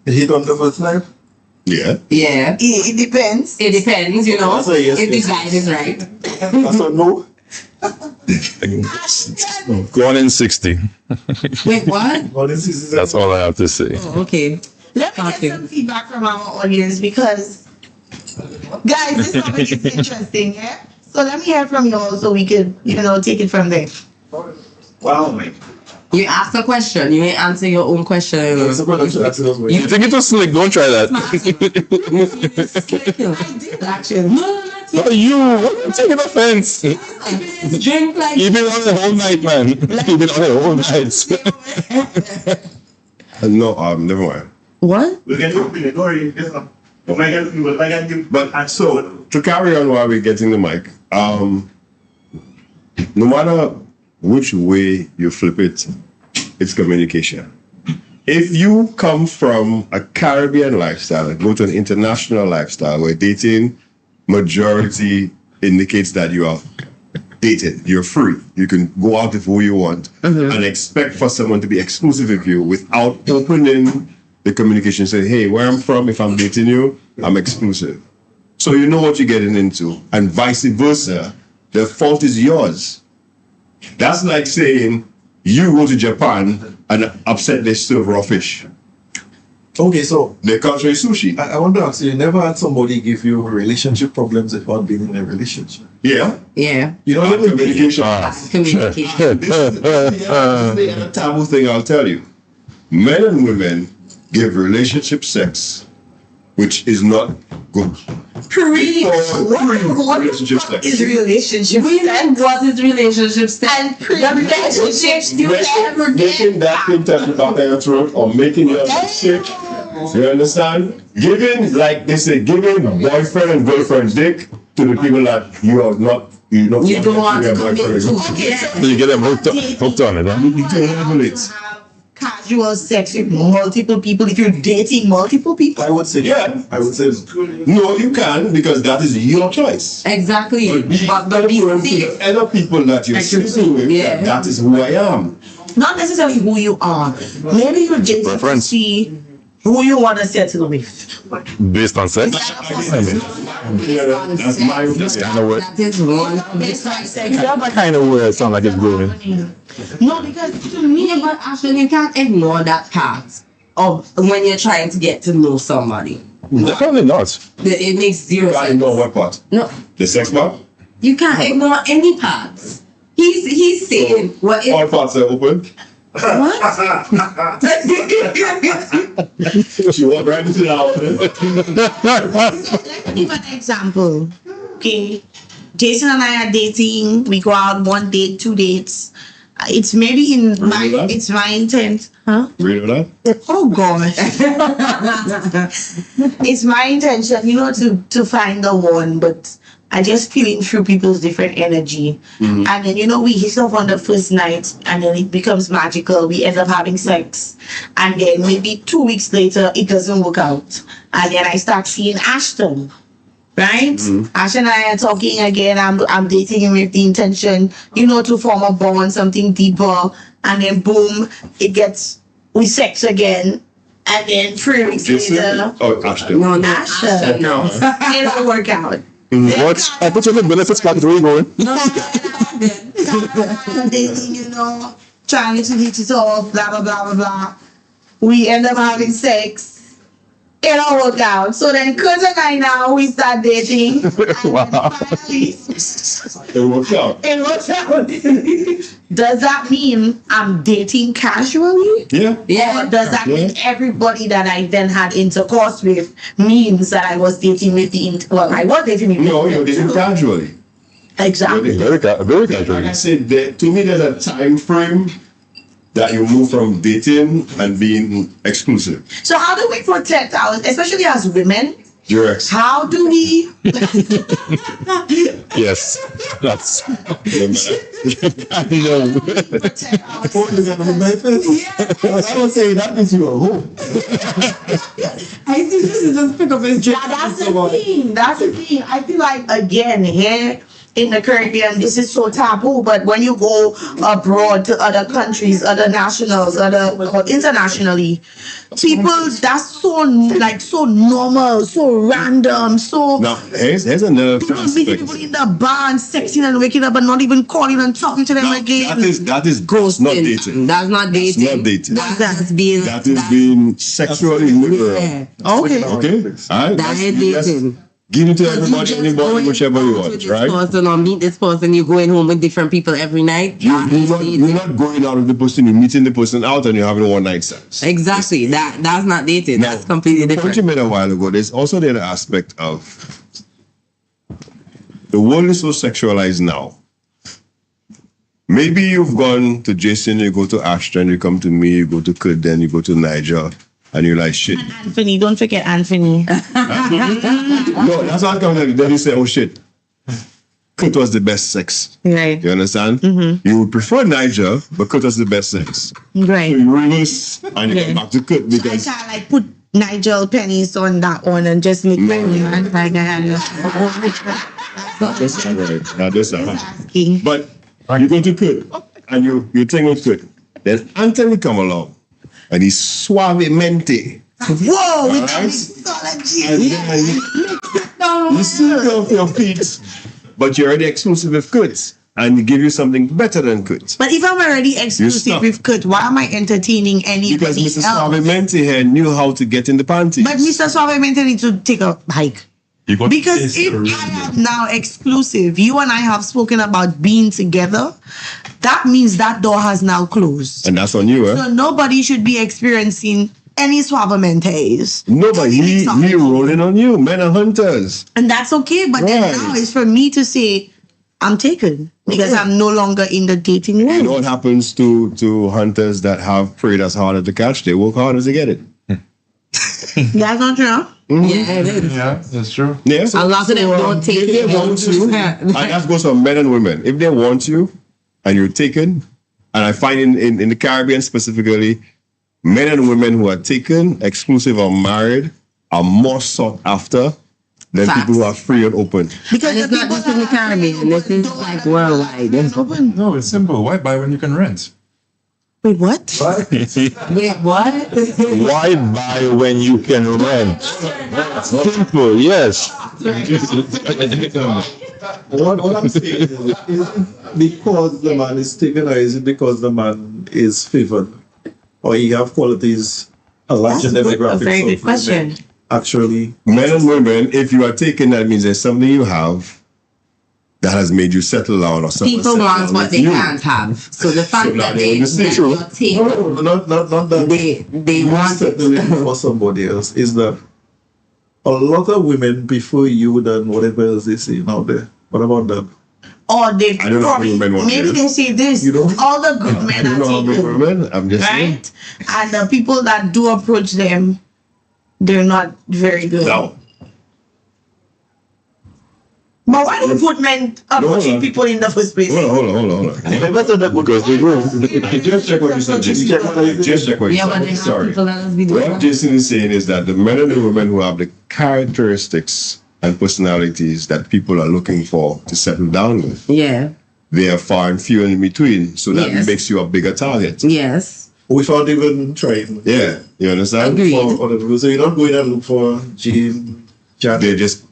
hit on the first time? Yeah. Yeah. It depends. It depends, you know. That's a yes, if the yes. guide is right. That's a no. Gone in 60. Wait, what? That's all I have to say. Oh, okay. Let me get some feedback from our audience because, guys, this topic is interesting, yeah? So let me hear from you all so we could, take it from there. Wow. You ask a question, you ain't answer your own question. You think it was slick? Don't try that. Actually. No, you. What are you taking offense? Drink like You've been on the whole night, man. You've been on the whole night. No, never mind. What? But so to carry on while we're getting the mic, no matter which way you flip it, it's communication. If you come from a Caribbean lifestyle and go to an international lifestyle where dating majority indicates that you are dated, you're free, you can go out with who you want and expect for someone to be exclusive with you without opening the communication, say, hey, where I'm from, if I'm dating you, I'm exclusive. So you know what you're getting into, and vice versa. The fault is yours. That's like saying you go to Japan and upset they serve raw fish. Okay, so they can't show you sushi. I want to ask you never had somebody give you relationship problems without being in a relationship? Yeah. Yeah. You know, communication. Communication. This is the taboo thing I'll tell you. Men and women give relationship sex, which is not good. Relationship sex. Is relationship sex? What is relationship sex? And relationships you ever making that thing touch the back of your throat or making your sick. You understand? Giving, like they say, giving boyfriend and girlfriend dick to the people that you are not. You don't want to commit to. So you get them hooked on it, huh? You can handle it. Casual sex with multiple people if you're dating multiple people? I would say I would say no, you can, because that is your choice. Exactly. But be the other people that you're sleeping with, that is who I am. Not necessarily who you are. Maybe you're dating to see who you want to settle with. Based on sex? That's my opinion. That's kind of weird. That is one. Kind of weird. It sounds like it's growing. No, because to me, but actually you can't ignore that part of when you're trying to get to know somebody. Definitely not. It makes zero sense. Ignore what part? No. The sex part? You can't ignore any parts. He's saying what all parts are open. What? She walked right into the house. Let's give an example. Okay. Jason and I are dating. We go out 1 date, 2 dates. It's maybe it's my intent. Huh? Read that? Oh gosh. It's my intention, to find the one, but I just feeling through people's different energy. And then, we hit off on the first night and then it becomes magical. We end up having sex. And then maybe 2 weeks later, it doesn't work out. And then I start seeing Ashton. Right? Ashton and I are talking again. I'm dating him with the intention, to form a bond, something deeper. And then boom, we sex again. And then 3 weeks later. Oh, Ashton. No, Ashton. No. It don't work out. What? I put you in the benefits package. Where you going? Dating, trying to hit it off, blah, blah, blah, blah, blah. We end up having sex. It all worked out. So then, Kurt and I now, we start dating. Wow. It worked out. It worked out. Does that mean I'm dating casually? Yeah. Or does that mean everybody that I then had intercourse with means that I was dating with I was dating with No, you're dating casually. Exactly. Very casually. Like I said, to me, there's a time frame that you move from dating and being exclusive. So how do we protect especially as women? Your ex. How do we? Yes. That's. I don't say that means you are home. I think this is just pick up his drink. That's the thing. I feel like, again, here, in the Caribbean, this is so taboo. But when you go abroad to other countries, other nationals, or internationally, people, that's so normal, so random, so. Now, here's another Meeting people in the bar and sexing and waking up and not even calling and talking to them again. That is not dating. That's not dating. Not dating. That's being. That is being sexually liberal. Yeah. Okay. All right. That ain't dating. Give it to everybody, anybody, whichever you want, right? Person or meet this person, you're going home with different people every night. You're not going out with the person, you're meeting the person out and you're having a one night sex. Exactly. That's not dating. Now, that's completely the different. point you made a while ago, there's also the other aspect of the world is so sexualized now. Maybe you've gone to Jason, you go to Ashton, you come to me, you go to Kurt, then you go to Niger. And you're like, shit. And Anthony, don't forget Anthony. No, that's not coming. Then you say, oh shit. Kurt was the best sex. Right. You understand? Mm-hmm. You would prefer Niger, but Kurt was the best sex. Right. So you reverse and you come back to Kurt because. So I can't put Nigel pennies on that one and just make my man like Not this time. But you go to Kurt and you think with Kurt. Then Anthony come along and he's suavemente. Whoa, with right? mixology. And then you still go off your feet, but you're already exclusive with Kurt. And he give you something better than Kurt. But if I'm already exclusive with Kurt, why am I entertaining anybody Because Mr. else? Suavemente here knew how to get in the panties. But Mr. Suavemente need to take a hike. Because if I am now exclusive, you and I have spoken about being together, that means that door has now closed. And that's on you, eh? So nobody should be experiencing any Suavementes. Nobody, he rolling on you, men are hunters. And that's okay, but then now it's for me to say, I'm taken because I'm no longer in the dating world. You know what happens to hunters that have preyed as hard to catch? They work harder to get it. That's not true. Mm-hmm. Yeah, it is. Yeah, that's true. Yeah. A lot of them don't take if it. they want you, and that goes for men and women. If they want you and you're taken, and I find in the Caribbean specifically, men and women who are taken, exclusive or married, are more sought after than people who are free and open. Because it's not just in the Caribbean. This is like worldwide. No, it's simple. Why buy when you can rent? Wait, what? Wait, what? Why buy when you can rent? Simple, yes. What I'm saying is it because the man is taken, or is it because the man is favored? Or he have qualities, a larger demographic? A very good question. Actually, men and women, if you are taken, that means there's something you have that has made you settle down or something. People want what they can't have. So the fact that they take, not that they want settling for somebody else, is that a lot of women prefer you than whatever else they see out there. What about them? Or they I don't know how many women want maybe you. they say this. All the good men I don't are know how many taken. women. I'm just saying. Right? And the people that do approach them, they're not very good. No. But why don't put men approaching people in the first place? Hold on. Because we will. Just check what you said. Just check what you yeah, but said. they have Sorry. people that us be doing What Jason is saying is that the men and the women who have the characteristics and personalities that people are looking for to settle down with, yeah, they are far and few in between. So that Yes. makes you a bigger target. Yes. Without even trying. Yeah, you understand? So you're not going and look for Jean, Janet. They just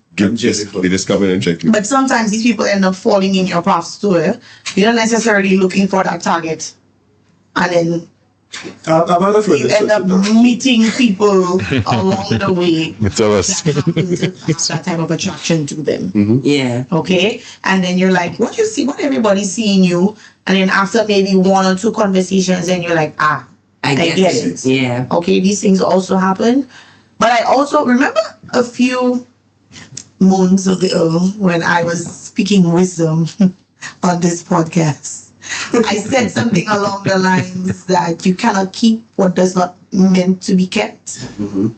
come in and check you. But sometimes these people end up falling in your path too. You're not necessarily looking for that target. And then you end up meeting people along the way Tell us. that type of attraction to them. Yeah. Okay? And then you're like, what everybody's seeing you. And then after maybe one or two conversations, then you're like, I get it. Yeah. Okay, these things also happen. But I also remember a few moons ago when I was speaking wisdom on this podcast. I said something along the lines that you cannot keep what does not meant to be kept.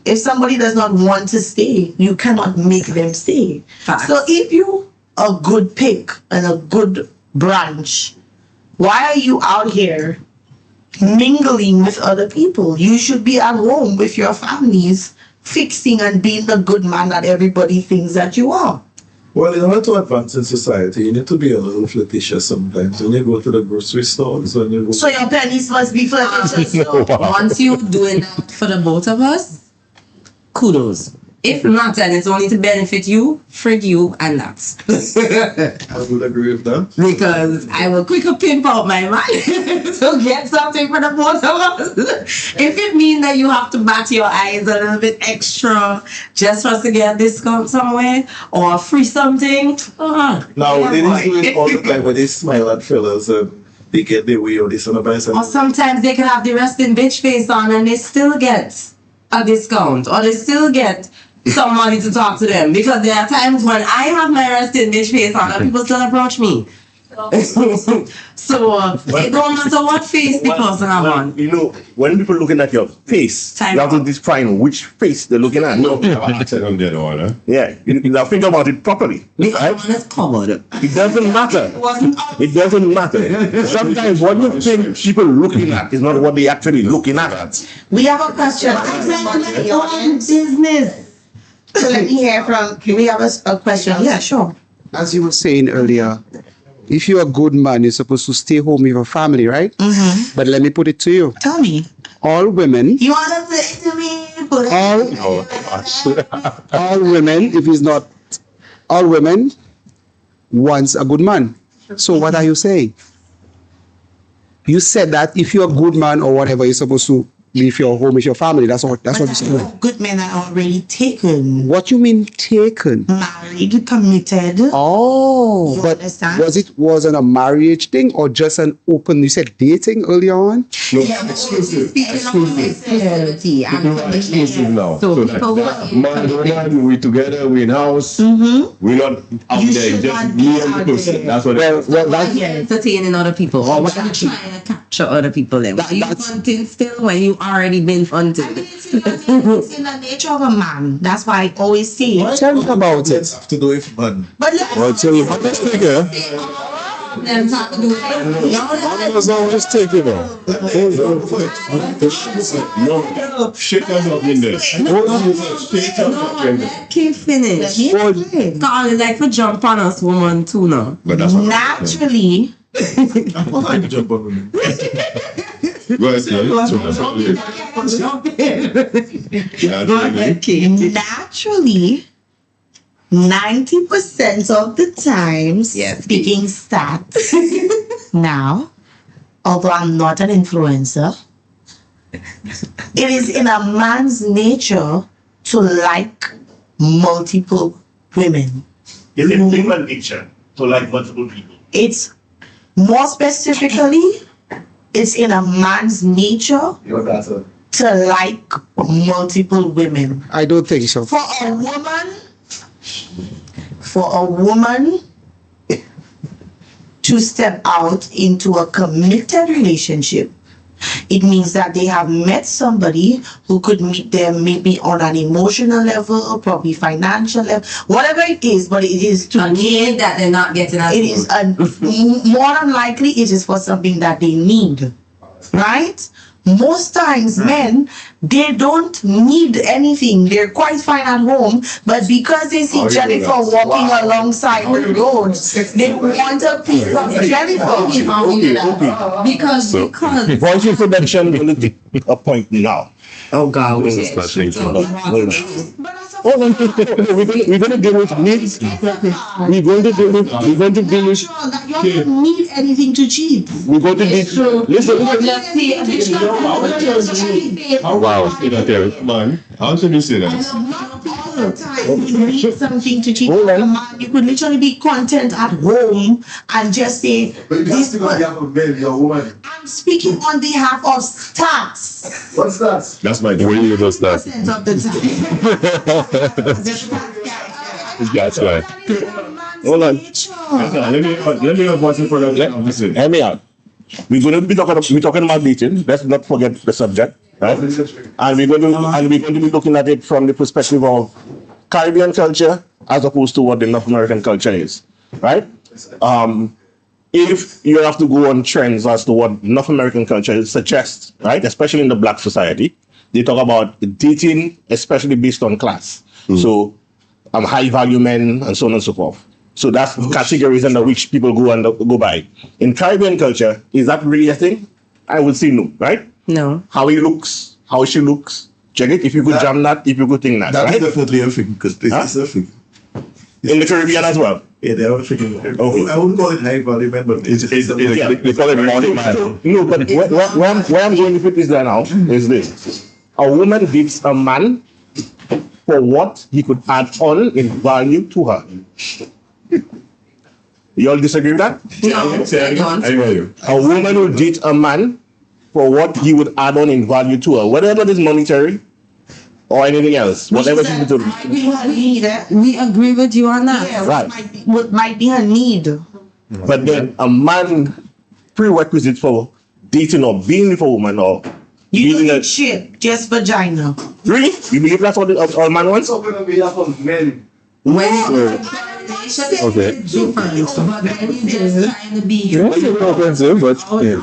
If somebody does not want to stay, you cannot make them stay. So if you a good pick and a good branch, why are you out here mingling with other people? You should be at home with your families, fixing and being the good man that everybody thinks that you are. Well, in order to advance in society, you need to be a little flirtatious sometimes. When you go to the grocery stores, when you go... So your pennies must be flirtatious. Once you're doing that for the both of us, kudos. If not, and it's only to benefit you, frig you, and that. I would agree with that. Because I will quicker pimp out my money to get something for the both of us. If it means that you have to bat your eyes a little bit extra just for us to get a discount somewhere or free something. Now, ladies do it all the time when they smile at fellas and they get their way or they send a buy something. Or sometimes they can have the resting bitch face on and they still get a discount or they still get somebody to talk to them, because there are times when I have my resting bitch face on and people still approach me. So it don't matter what face the person have on. You know, when people looking at your face, you have to define which face they're looking at. No, yeah, you have to think about it properly. Right? It doesn't matter. It doesn't matter. Sometimes what you think people looking at is not what they actually looking at. We have a question. Business. So let me hear from, we have a question. Yeah, sure. As you were saying earlier, if you're a good man, you're supposed to stay home with your family, right? Mm-hmm. But let me put it to you. Tell me. All women. You want to say to me? All women, if it's not all women, wants a good man. So what are you saying? You said that if you're a good man or whatever, you're supposed to leave your home with your family. That's what you said. Good men are already taken. What you mean taken? Married, committed. Oh, but understand? Was it a marriage thing or just an open? You said dating earlier on. No, exclusive. Exclusive now. So man, we together, we in house. We're not out there. Just me and the person. That's what. Well, that's entertaining other people. Or what are you trying to capture other people? Then are you hunting still when you already been hunted? It's in the nature of a man. That's why I always say. Tell me about it. Have to do it, man. But let's tell you, let's take it. Just take it out. No, shit us up in there. Can't finish. Carl is like for jump on us woman too now. But that's naturally. I'm behind to jump on women. Naturally, 90% of the times, speaking stats. Now, although I'm not an influencer, it is in a man's nature to like multiple women. Is it human nature to like multiple people? It's more specifically, it's in a man's nature to like multiple women. I don't think so. For a woman to step out into a committed relationship, it means that they have met somebody who could meet them maybe on an emotional level, probably financial level, whatever it is, but it is to mean that they're not getting out. It is more than likely it is for something that they need, right? Most times men, they don't need anything. They're quite fine at home, but because they see Jennifer walking alongside the road, they want a piece of Jennifer. Because voice introduction will take a point now. Oh God, Hold on, we're going to deal with needs. We're going to deal with. You don't need anything to cheat. We're going to need. Listen. Wow. Man, how should you say that? You need something to cheat. You could literally be content at home and just say, this I'm speaking on behalf of stats. What's that? That's my dream of those stats. Of the That's right. Hold on. Let me have voice in front of you. Hear me out. We're going to be talking about dating. Let's not forget the subject, right? And we're going to be looking at it from the perspective of Caribbean culture as opposed to what the North American culture is, right? If you have to go on trends as to what North American culture suggests, right? Especially in the Black society, they talk about dating, especially based on class. So high value men, and so on and so forth. So that's categories under which people go by. In Caribbean culture, is that really a thing? I would say no, right? No. How he looks, how she looks. Check it. If you could jam that, if you could think that, That's right? definitely a thing, because it's a thing. In the Caribbean as well. Yeah, they are thinking. Okay. I wouldn't call it high value men, but They call it morning man. No, but where I'm going with this now is this. A woman gives a man for what he could add on in value to her. You all disagree with that? No, I don't. I hear you. A woman will date a man for what he would add on in value to her, whether it is monetary or anything else, whatever she would do. We agree with you on that. Yeah, Right. might be a need. But then a man prerequisite for dating or being with a woman or You being don't need shit, just vagina. Really? You believe that's what all man wants? men. Okay. It's offensive, but yeah.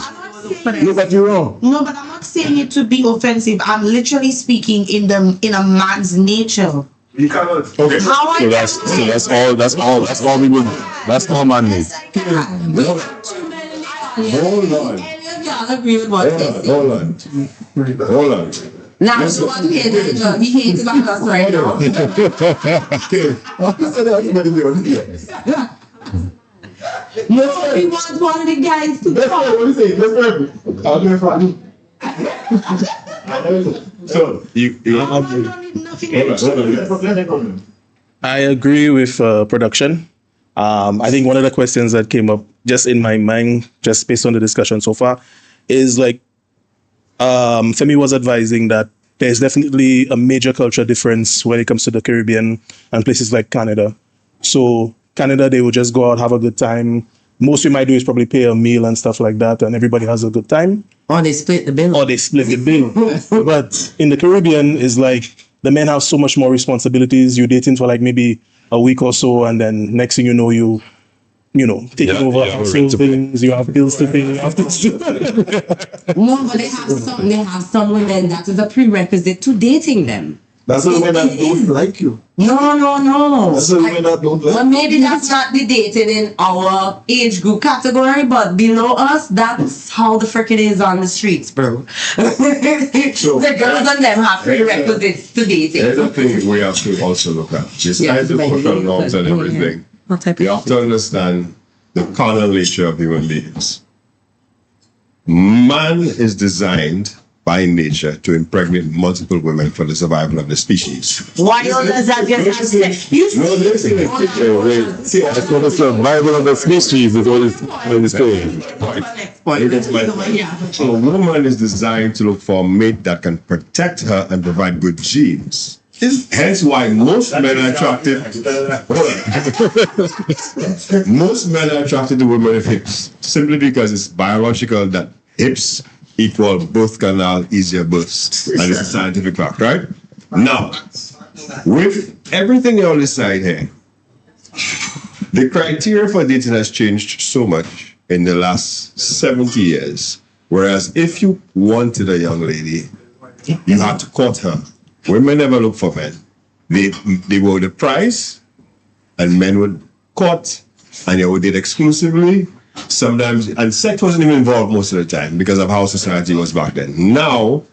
Look at you wrong. No, but I'm not saying it to be offensive. I'm literally speaking in a man's nature. You cannot. Okay. How So that's all we would. That's all man needs. Hold on. Y'all agree with what they say. Hold on. Now, so what he hates about us right now. No, he wants one of the guys to So I agree with production. I think one of the questions that came up just in my mind, just based on the discussion so far, is like, Femi was advising that there's definitely a major culture difference when it comes to the Caribbean and places like Canada. So Canada, they will just go out, have a good time. Most we might do is probably pay a meal and stuff like that, and everybody has a good time. Or they split the bill. But in the Caribbean, it's like the men have so much more responsibilities. You're dating for like maybe a week or so, and then next thing you know, taking over household things, you have bills to pay, you have things to No, but they have some women that is a prerequisite to dating them. that's the women that don't like you. No. That's the women that don't like Well, maybe that's not the dating in our age group category, but below us, that's how the frick it is on the streets, bro. The girls and them have prerequisites to dating. There's a thing we have to also look at. Besides the social norms and everything, we have to understand the carnal nature of human beings. Man is designed by nature to impregnate multiple women for the survival of the species. Why does that get accepted? No, listen. That's for the survival of the species is what it's saying. So a woman is designed to look for a mate that can protect her and provide good genes. Hence why most men are attracted. Most men are attracted to women with hips, simply because it's biological that hips equal birth canal, easier births, and it's a scientific fact, right? Now, with everything on this side here, the criteria for dating has changed so much in the last 70 years. Whereas if you wanted a young lady, you had to court her. Women never look for men. They were the prize, and men would court, and they would date exclusively. Sometimes, and sex wasn't even involved most of the time because of how society was back then. Now,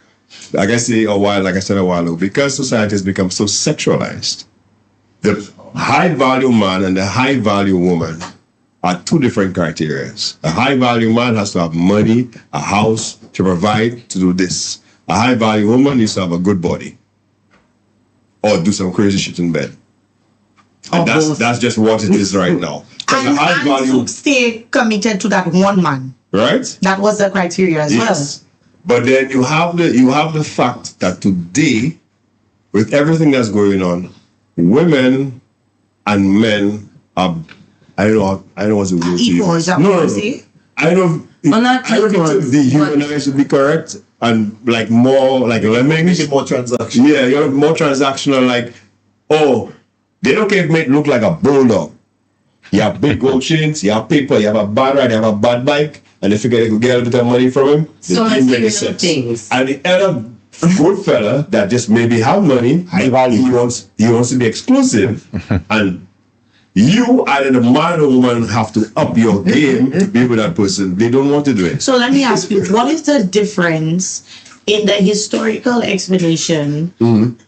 like I said a while ago, because society has become so sexualized, the high value man and the high value woman are two different criteria. A high value man has to have money, a house to provide to do this. A high value woman needs to have a good body or do some crazy shit in bed. And that's just what it is right now. And to stay committed to that one man. Right? That was the criteria as well. But then you have the fact that today, with everything that's going on, women and men are, I don't know what's the word to use. No. I don't know. Dehumanize would be correct. And like more like lemmings. More transactional. Yeah, you're more transactional. Like, oh, they don't care if it look like a bulldog. You have big gold chains, you have paper, you have a bad ride, you have a bad bike, and they figure they could get a bit of money from him. So material things. And the other good fella that just maybe have money, he wants to be exclusive, and you, either the man or woman, have to up your game to be with that person. They don't want to do it. So let me ask you, what is the difference in the historical explanation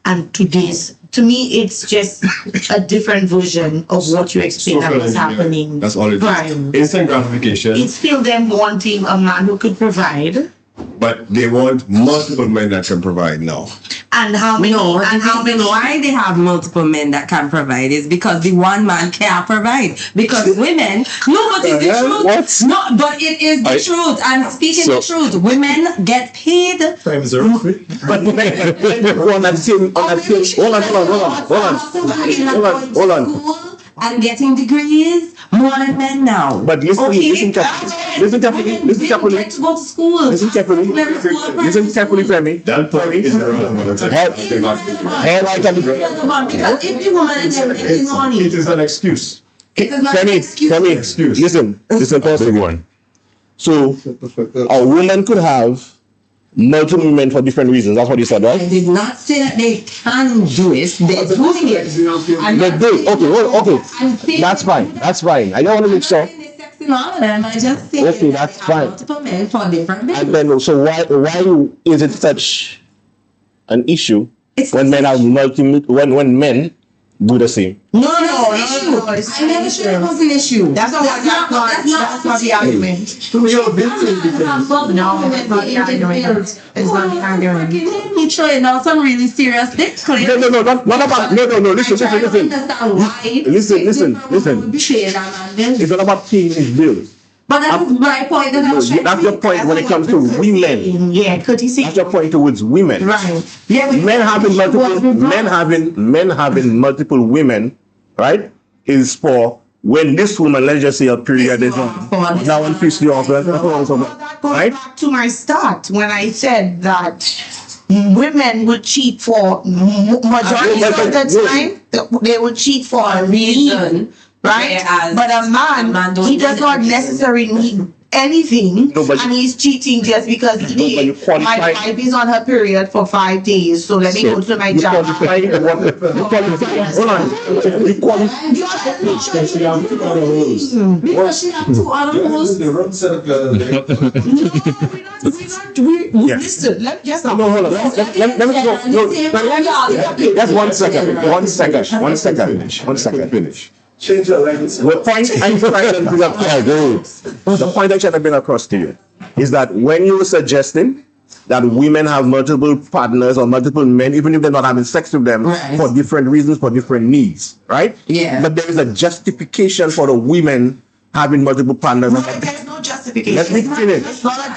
and today's? To me, it's just a different version of what you explained that was happening. That's all it is. Instant gratification. It's still them wanting a man who could provide. But they want multiple men that can provide now. And how many? Why they have multiple men that can provide is because the one man can't provide. Because women, no, but it's the truth. What? No, but it is the truth. I'm speaking the truth. Women get paid. Times are free. But on that same, hold on. And getting degrees more than men now. But listen carefully. Listen carefully. To go to school. Listen carefully, Femi. That point is irrelevant. It is an excuse. Femi, listen, possible one. So, a woman could have multiple men for different reasons. That's what you said, right? I did not say that they can do it. They're doing it. Okay. That's fine. I don't want to make sure. All of them. I just say okay, that's fine. Multiple men for different reasons. And then, so why is it such an issue when men have when men do the same? No, I never said it was an issue. That's not the argument. No, that's not the argument. It's not the argument. Me showing now some really serious things. No. Listen. It's not about paying his bills. But that's my point. That's your point when it comes to women. Yeah, could you see? That's your point towards women. Right. Yeah, men having multiple women, right? Is for when this woman, let's just say a period is on. Now when peace the offer, right? Back to my start when I said that women would cheat for majority of the time. They would cheat for a reason. Right? But a man he does not necessarily need anything, and he's cheating just because my wife is on her period for 5 days, so let me go to my job. Listen, let me go. Just 1 second. Finish. Change the language. The point I'm trying to bring across to you is that when you were suggesting that women have multiple partners or multiple men, even if they're not having sex with them, for different reasons, for different needs, right? Yeah. But there is a justification for the women having multiple partners. There's no justification. Let me finish. It's not a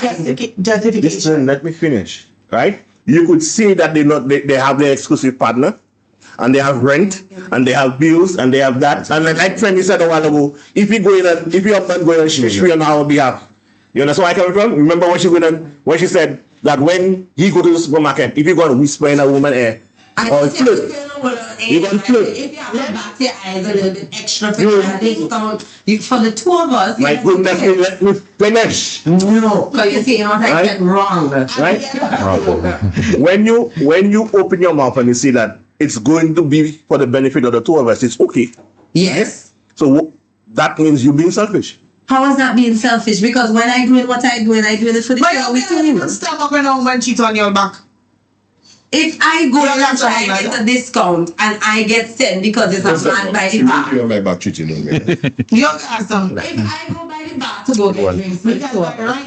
justification. Listen, let me finish, right? You could say that they have their exclusive partner, and they have rent, and they have bills, and they have that. And like Femi said a while ago, if you not going and she on our behalf, you understand where I come from? Remember when she said that when he go to the supermarket, if you go and whisper in a woman's ear, or flirt, you going to flirt. If you have to back your eyes a little bit extra for the two of us. My goodness, let me finish. No, because you see, I get wrong. Right? When you open your mouth and you see that it's going to be for the benefit of the two of us, it's okay. Yes. So that means you're being selfish. How is that being selfish? Because when I do what I do, and I do it for the two of us. Stop up when a woman cheats on your back. If I go and try and get a discount and I get sent because it's a man by the bar. You're my back cheating on me. You're awesome. If I go by the bar to go get drinks,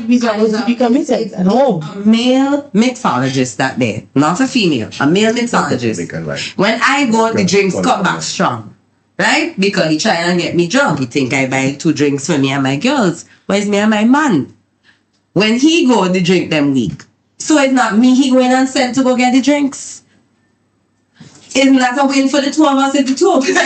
because be committed at home. A male mixologist that day, not a female, a male mixologist. When I go, the drinks come back strong. Right? Because he try and get me drunk. He think I buy 2 drinks for me and my girls. Where's me and my man? When he go, the drink them weak. So it's not me he going and sent to go get the drinks. Isn't that a win for the two of us if the two of us and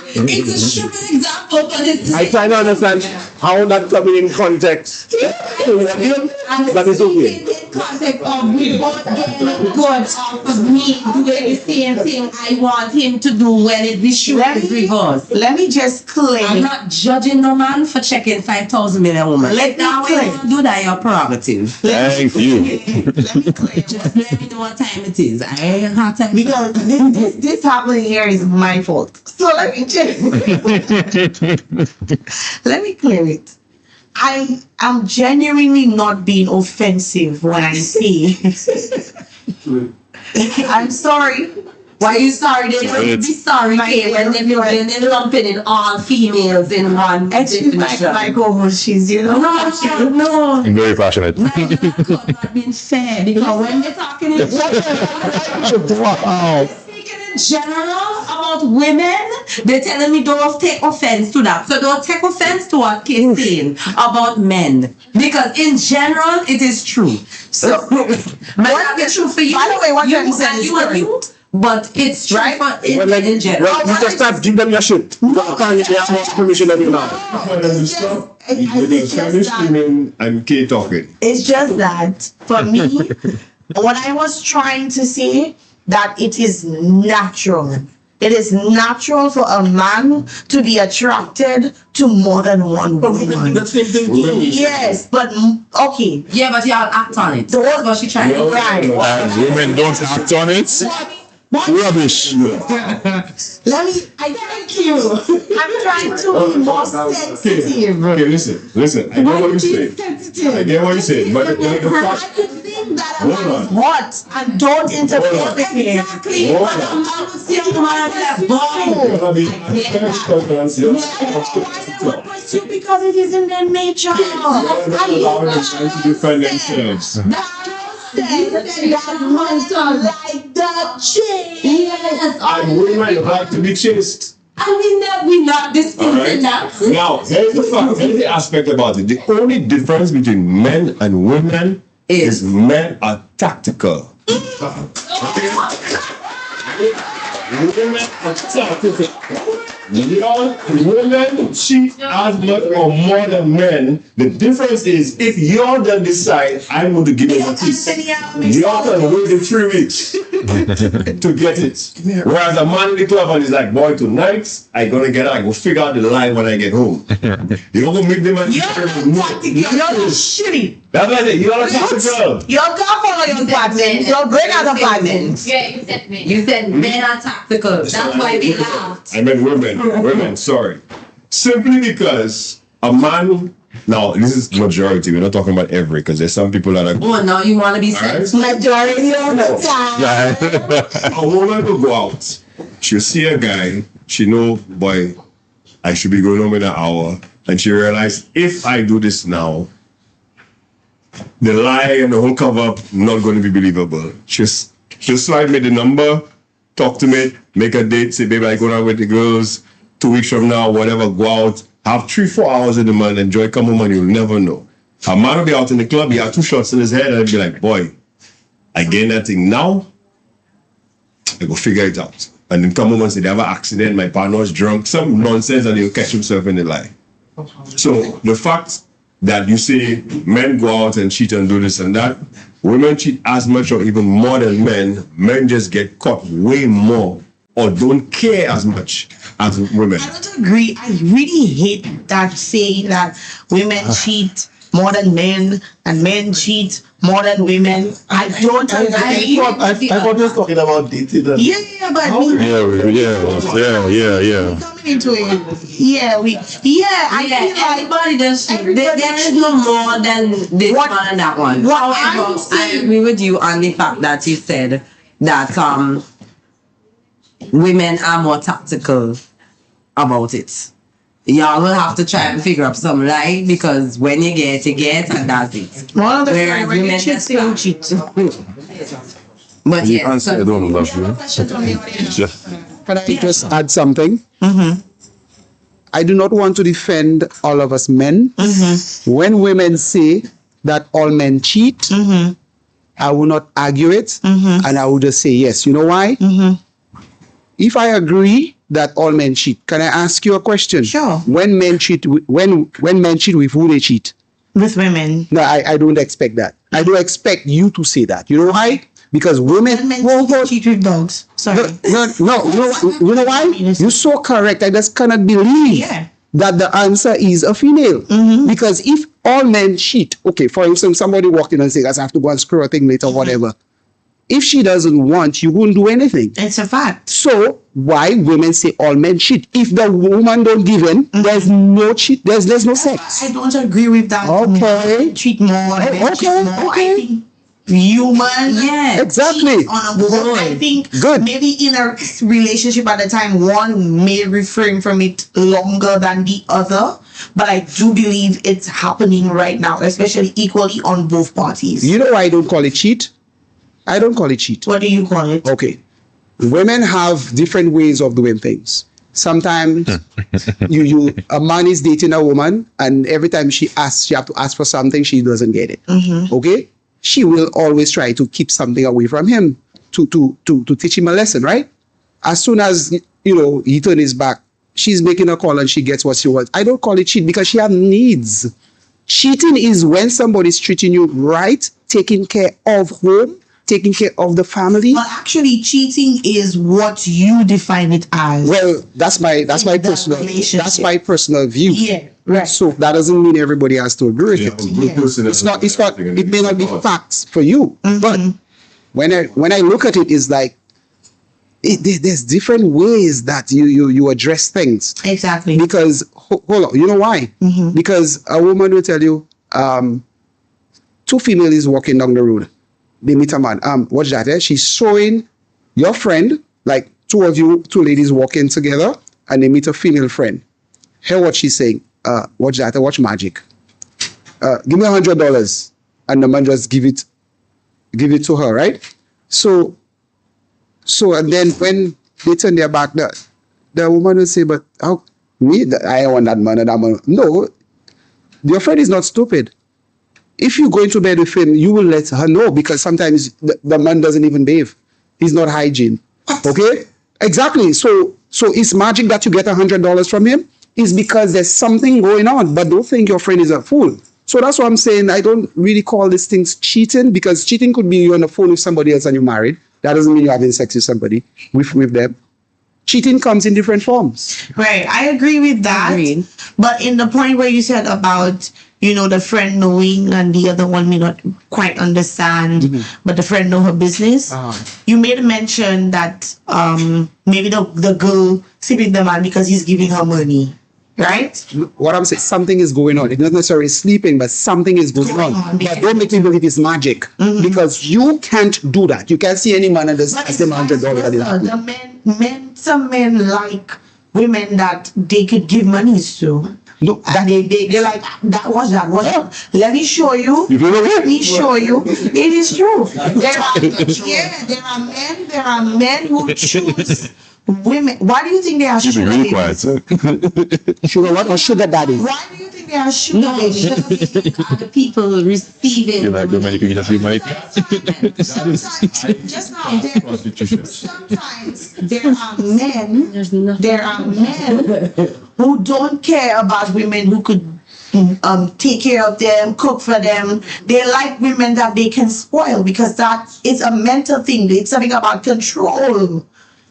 it's a stupid example, but it's I try to understand how that's coming in context. That is okay. context of we both getting good off of me doing the same thing I want him to do when it be shoot is reverse. Let me just claim. I'm not judging no man for checking 5,000 million women. Let me claim. Do that your prerogative. Thank you. Let me claim. Just let me know what time it is. I ain't have time. Because this happening here is my fault. So let me just let me clear it. I am genuinely not being offensive when I say I'm sorry. Why are you sorry? They wouldn't be sorry when they're lumping in all females in one definition. My co-host, she's, No. I'm very passionate. Not being fair because when they're talking in general about women, they're telling me don't take offense to that. So don't take offense to what Kate's saying about men. Because in general, it is true. So, might not be true for you. By the way, what you're saying is true. But it's true right for in general. Well, you just start give them your shit. You can't get more permission than you now. And keep talking. It's just that for me, what I was trying to say that it is natural. It is natural for a man to be attracted to more than one woman. The same thing. Yes, but okay. Yeah, but y'all act on it. So that's what she trying to do. Women don't act on it. Rubbish. Let me. I thank you. I'm trying to be more sensitive. Okay, listen. I get what you say. I get what you say. But the fact. Hold on. What? And don't interfere with me. Exactly. Hold because it is in their nature. Allow them to defend themselves. Like the chase. Yes. And women like to be chased. We not disputing that. Now, here's the fact. Here's the aspect about it. The only difference between men and women is men are tactical. Women are tactical. Women cheat as much or more than men. The difference is if y'all then decide I'm going to give you a piece, y'all can wait in 3 weeks to get it. Whereas a man in the club and is like, boy, tonight I go figure out the line when I get home. You don't go meet them and you're shitty. That's what I said. You're a tactical. You can't follow your partner. You're great at apartments. Yeah, you said men. You said men are tactical. That's why we laughed. I meant women, sorry. Simply because a man, now this is majority, we're not talking about every, because there's some people that are... Oh, now you want to be majority of the time. A woman will go out, she'll see a guy, she know, boy, I should be going home in an hour, and she realize if I do this now, the lie and the whole cover up not going to be believable. She'll slide me the number, talk to me, make a date, say, baby, I go out with the girls 2 weeks from now, whatever, go out, have 3-4 hours in the month, enjoy, come home, and you'll never know. A man will be out in the club, he have 2 shots in his head, and he'll be like, boy, I gain that thing now, I go figure it out. And then come home and say, they have an accident, my partner's drunk, some nonsense, and he'll catch himself in the lie. So the fact that you say men go out and cheat and do this and that, women cheat as much or even more than men just get caught way more or don't care as much as women. I don't agree. I really hate that saying that women cheat more than men and men cheat more than women. I don't agree. I thought you were talking about dating. Yeah, but yeah. coming into it. Everybody does. There is no more than this one and that one. However, I agree with you on the fact that you said that women are more tactical about it. Y'all will have to try and figure up some lie because when you get, and that's it. One of the Whereas women women cheat. But You yeah, answer, I don't love you. Can I just add something? Mm-hmm. I do not want to defend all of us men. Mm-hmm. When women say that all men cheat, mm-hmm. I will not argue it, mm-hmm. and I will just say yes. You know why? Mm-hmm. If I agree that all men cheat, can I ask you a question? Sure. When men cheat, when men cheat, with who they cheat? with women. No, I don't expect that. I don't expect you to say that. You know why? Because women cheat with dogs. Sorry. No. You know why? You're so correct. I just cannot believe that the answer is a female. Because if all men cheat, okay, for instance, somebody walked in and said, I have to go and screw a thing later, whatever. If she doesn't want, you won't do anything. It's a fact. So why women say all men cheat? If the woman don't give in, there's no cheat. There's no sex. I don't agree with that. Okay. Cheat more. Okay. I think human. Exactly. On a board. I think maybe in a relationship at the time, one may refrain from it longer than the other. But I do believe it's happening right now, especially equally on both parties. You know why I don't call it cheat? I don't call it cheat. What do you call it? Okay. Women have different ways of doing things. Sometimes a man is dating a woman, and every time she asks, she have to ask for something, she doesn't get it. Okay? She will always try to keep something away from him to teach him a lesson, right? As soon as he turns his back, she's making a call and she gets what she wants. I don't call it cheat because she has needs. Cheating is when somebody's treating you right, taking care of home, taking care of the family. But actually, cheating is what you define it as. Well, that's my personal view. Yeah, right. So that doesn't mean everybody has to agree with it. It may not be facts for you. But when I look at it, it's like there's different ways that you address things. Exactly. Because hold on, you know why? Because a woman will tell you, two females walking down the road. They meet a man. What's that? She's showing your friend, like two ladies walking together, and they meet a female friend. Hear what she's saying. Watch that. Watch magic. Give me $100, and the man just give it to her, right? So, and then when they turn their back, the woman will say, "But how me? I want that man and that man." No, your friend is not stupid. If you go into bed with him, you will let her know because sometimes the man doesn't even bathe. He's not hygiene. Okay? Exactly. So it's magic that you get $100 from him is because there's something going on. But don't think your friend is a fool. So that's what I'm saying. I don't really call these things cheating because cheating could be you on the phone with somebody else and you're married. That doesn't mean you're having sex with somebody, with them. Cheating comes in different forms. Right. I agree with that. But in the point where you said about, the friend knowing and the other one may not quite understand, but the friend know her business. You made a mention that maybe the girl sleeping with the man because he's giving her money. Right? What I'm saying, something is going on. It's not necessarily sleeping, but something is going on. But don't make me believe it's magic. Because you can't do that. You can't see any man and just ask them $100. Some men like women that they could give money to. No, they're like, what's that? Let me show you. Let me show you. It is true. There are men who choose women. Why do you think they are sugar daddies? Sugar what or sugar daddies? Why do you think they are sugar daddies? The people receiving. You like the money, you just leave money. Just now, sometimes there are men who don't care about women who could take care of them, cook for them. They like women that they can spoil because that is a mental thing. It's something about control.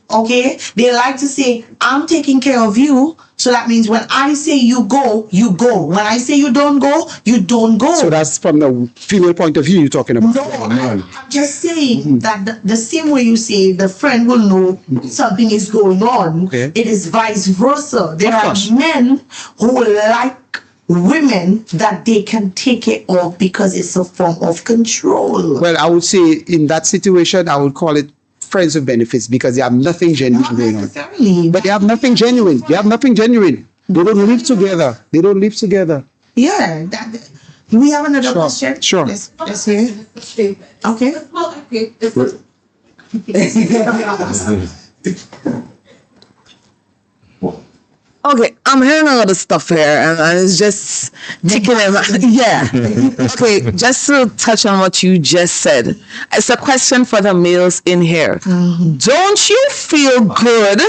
Okay? They like to say, I'm taking care of you. So that means when I say you go, you go. When I say you don't go, you don't go. So that's from the female point of view you're talking about. No, I'm just saying that the same way you say the friend will know something is going on, it is vice versa. There are men who like women that they can take care of because it's a form of control. Well, I would say in that situation, I would call it friends with benefits because they have nothing genuine going on. But they have nothing genuine. They don't live together. Yeah. We have another question. Sure. Let's hear it. Okay. Okay, I'm hearing a lot of stuff here, and it's just ticking in my yeah. Okay, just to touch on what you just said, it's a question for the males in here. Don't you feel good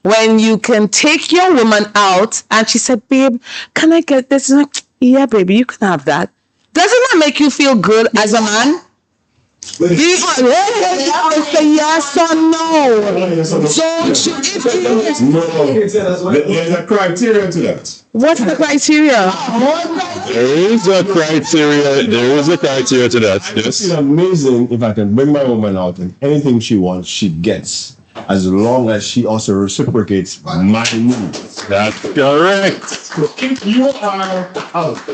when you can take your woman out and she said, "Babe, can I get this?" And Yeah, baby, you can have that. Doesn't that make you feel good as a man? People, say yes or no. Don't you? No, there's a criteria to that. What's the criteria? There is a criteria. There is a criteria to that. Yes. It's amazing if I can bring my woman out and anything she wants, she gets. As long as she also reciprocates my needs. That's correct. If you are put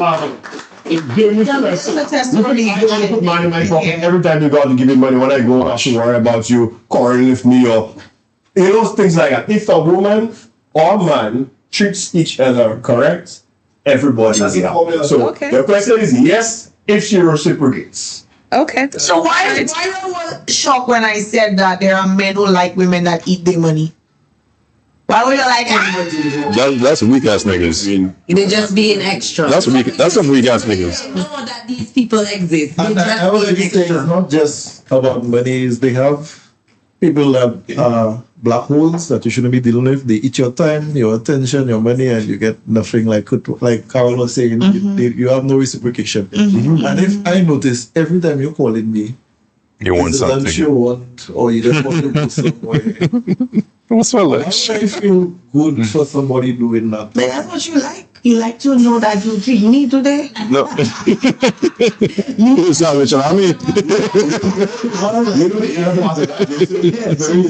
money in my pocket every time you go out to give me money, when I go out, she worry about you, quarreling with me, or things like that. If a woman or man treats each other correct, everybody is happy. So the question is yes, if she reciprocates. Okay. So why I was shocked when I said that there are men who like women that eat their money? Why would you like anybody? That's weak ass niggas. They just being extra. That's weak. That's some weak ass niggas. Know that these people exist. And I already say it's not just about money. They have people that black holes that you shouldn't be dealing with. They eat your time, your attention, your money, and you get nothing. Like Carol was saying, you have no reciprocation. And if I notice every time you're calling me, you want something. Lunch you want, or you just want to go somewhere. What's for lunch? I feel good for somebody doing that. But that's what you like. You like to know that you treat me today. No. You sound rich on me.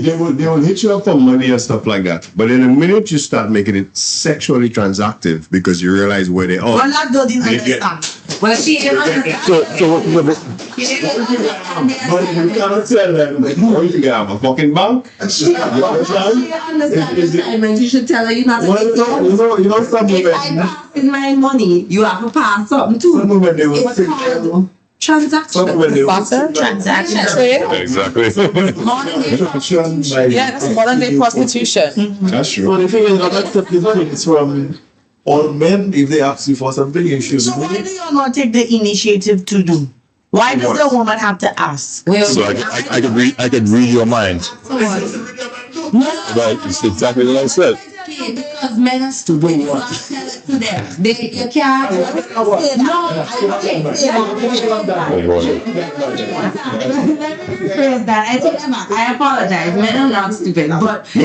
They will hit you up for money and stuff like that. But in a minute you start making it sexually transactive because you realize where they are. Well, that doesn't understand. Well, she didn't understand. But you cannot tell them, or you can have a fucking bank. She understand the assignment. You should tell her you're not some women. In my money, you have to pass something too. Some women they will it's called transaction. Transaction. Exactly. Yes, modern day prostitution. That's true. So the thing is, not accepting things from all men. If they ask you for something, you should. So why do you not take the initiative to do? Why does the woman have to ask? So I could read your mind. Right, it's exactly what I said. Because men are stupid. You can't tell it to them. You can't. No, I take that back. I apologize. Men are not stupid. But they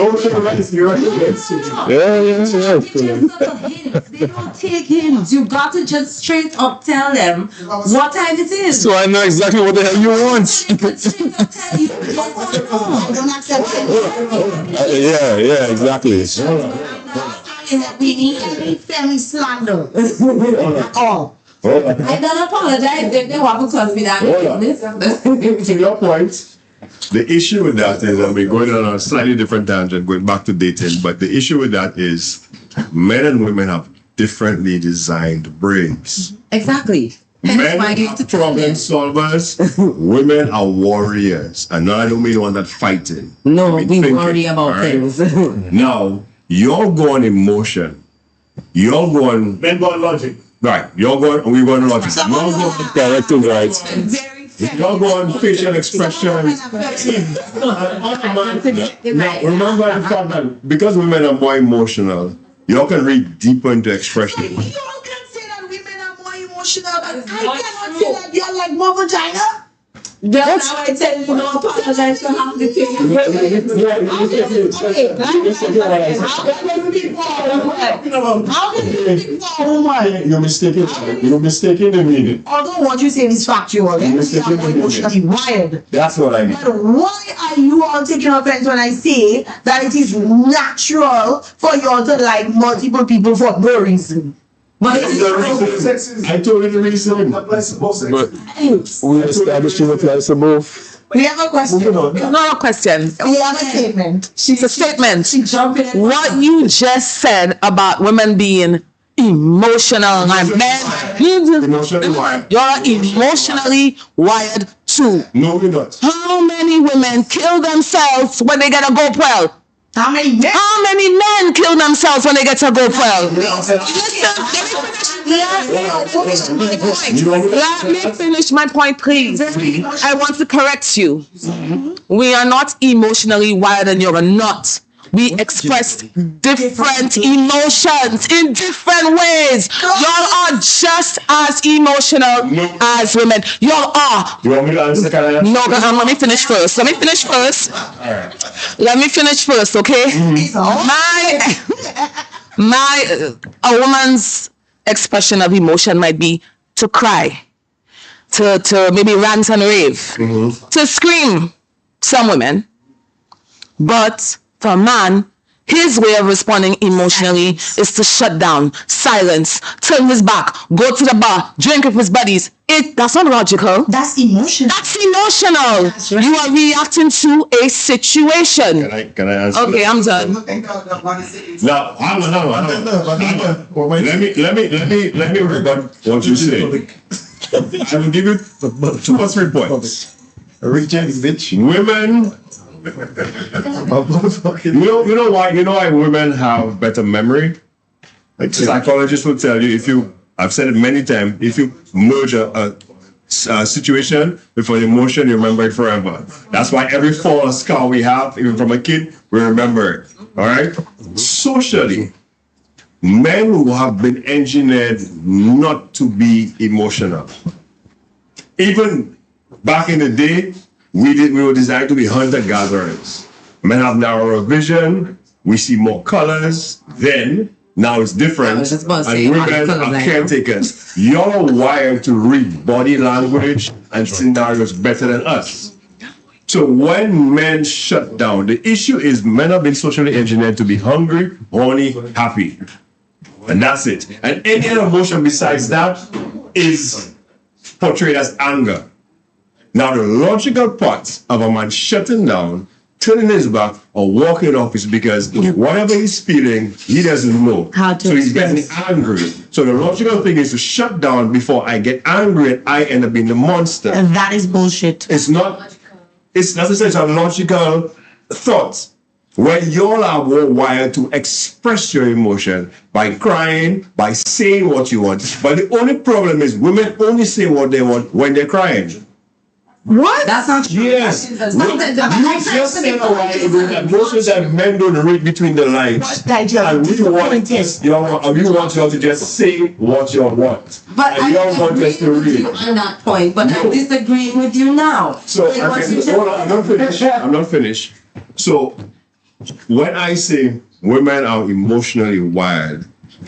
don't take hints. You got to just straight up tell them what time it is. So I know exactly what the hell you want. Yeah, exactly. We need family slander. Oh. I don't apologize if they want to cause me that. To your point, the issue with that is, and we're going on a slightly different tangent, going back to dating, but the issue with that is men and women have differently designed brains. Exactly. Men are problem solvers, women are warriors. And now I don't mean the one that fighting. No, we worry about things. Now, you're going emotion. You're going... Men go on logic. Right. We're going logic. You're going character, right? You're going facial expressions. Now, remember the fact that because women are more emotional, you all can read deeper into expression. Emotional, but I cannot say that you're like more vagina. Girl, now I tell you, no apologize for half the thing. How can you speak for a woman? You're mistaken the meaning. Although what you say is factual, you're emotionally wired. That's what I mean. But why are you all taking offense when I say that it is natural for you all to like multiple people for no reason? But I told you the reason. But we established you applies to both. We have a question. No question. We have a statement. It's a statement. What you just said about women being emotional and men, you're emotionally wired too. No, we're not. How many women kill themselves when they get a go well? How many men kill themselves when they get to go well? Let me finish my point, please. I want to correct you. We are not emotionally wired and you're not. We express different emotions in different ways. Y'all are just as emotional as women. Y'all are. You want me to answer? No, let me finish first. Let me finish first, okay? A woman's expression of emotion might be to cry, to maybe rant and rave, to scream, some women. But for a man, his way of responding emotionally is to shut down, silence, turn his back, go to the bar, drink with his buddies. That's not logical. That's emotional. You are reacting to a situation. Can I answer? Okay, I'm done. Now, let me rebut what you say. I will give you 2 or 3 points. Women. You know why women have better memory? Like psychologists will tell you, I've said it many times, if you merge a situation with an emotion, you remember it forever. That's why every fall or scar we have, even from a kid, we remember it. All right? Socially, men who have been engineered not to be emotional. Even back in the day, we were designed to be hunter-gatherers. Men have narrower vision. We see more colors. Now it's different. And women are caretakers. You're wired to read body language and scenarios better than us. So when men shut down, the issue is men have been socially engineered to be hungry, horny, happy. And that's it. And any other emotion besides that is portrayed as anger. Now, the logical part of a man shutting down, turning his back, or walking off is because whatever he's feeling, he doesn't know. So he's getting angry. So the logical thing is to shut down before I get angry and I end up being the monster. And that is bullshit. It's not necessarily a logical thought. Where y'all are more wired to express your emotion by crying, by saying what you want. But the only problem is women only say what they want when they're crying. What? That's not true. Yes. You just said a while ago that most of the time men don't read between the lines. And you want y'all to just say what you want. But and you don't want us to read. On that point, but I'm disagreeing with you now. So, hold on, I'm not finished. So, when I say women are emotionally wired,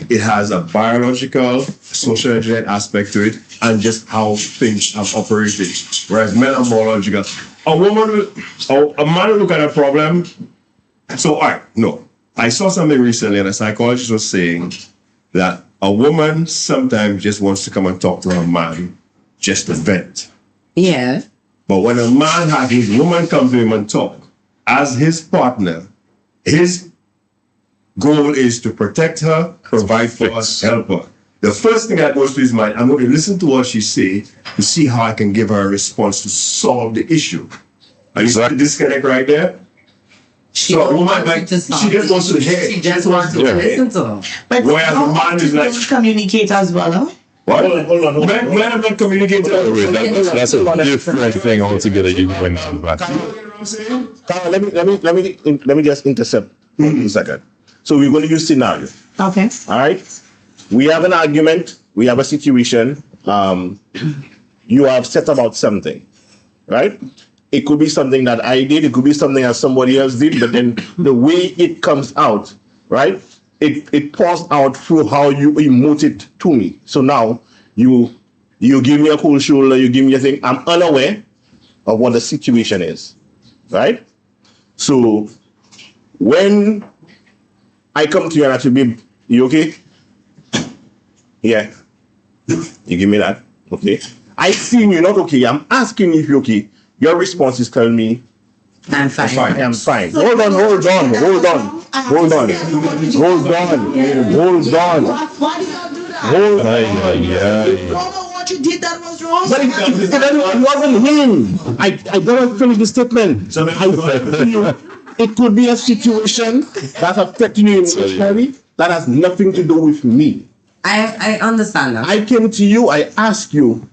it has a biological, social engineering aspect to it, and just how things have operated. Whereas men are more logical. A man will look at a problem. So, I saw something recently, and a psychologist was saying that a woman sometimes just wants to come and talk to her man just to vent. Yeah. But when a man has his woman come to him and talk, as his partner, his goal is to protect her, provide for us, help her. The first thing that goes to his mind, I'm going to listen to what she says to see how I can give her a response to solve the issue. And you see the disconnect right there? So a woman she just wants to hear. She just wants to listen to her. But whereas a man is like communicate as well, huh? What? Hold on. Men are not communicating. That's a different thing altogether. You went on that. Let me just intercept for a second. So we're going to use scenario. Okay. All right. We have an argument. We have a situation. You have set about something, right? It could be something that I did. It could be something that somebody else did. But then the way it comes out, right? It pours out through how you emote it to me. So now you give me a cold shoulder. You give me a thing. I'm unaware of what the situation is, right? So when I come to you and I say, babe, you okay? Yeah. You give me that. Okay. I see you're not okay. I'm asking if you're okay. Your response is telling me, I'm fine. I'm fine. Hold on. Why did y'all do that? What you did that was wrong. But it wasn't him. I don't finish the statement. It could be a situation that's affecting you emotionally that has nothing to do with me. I understand that. I came to you, I asked you,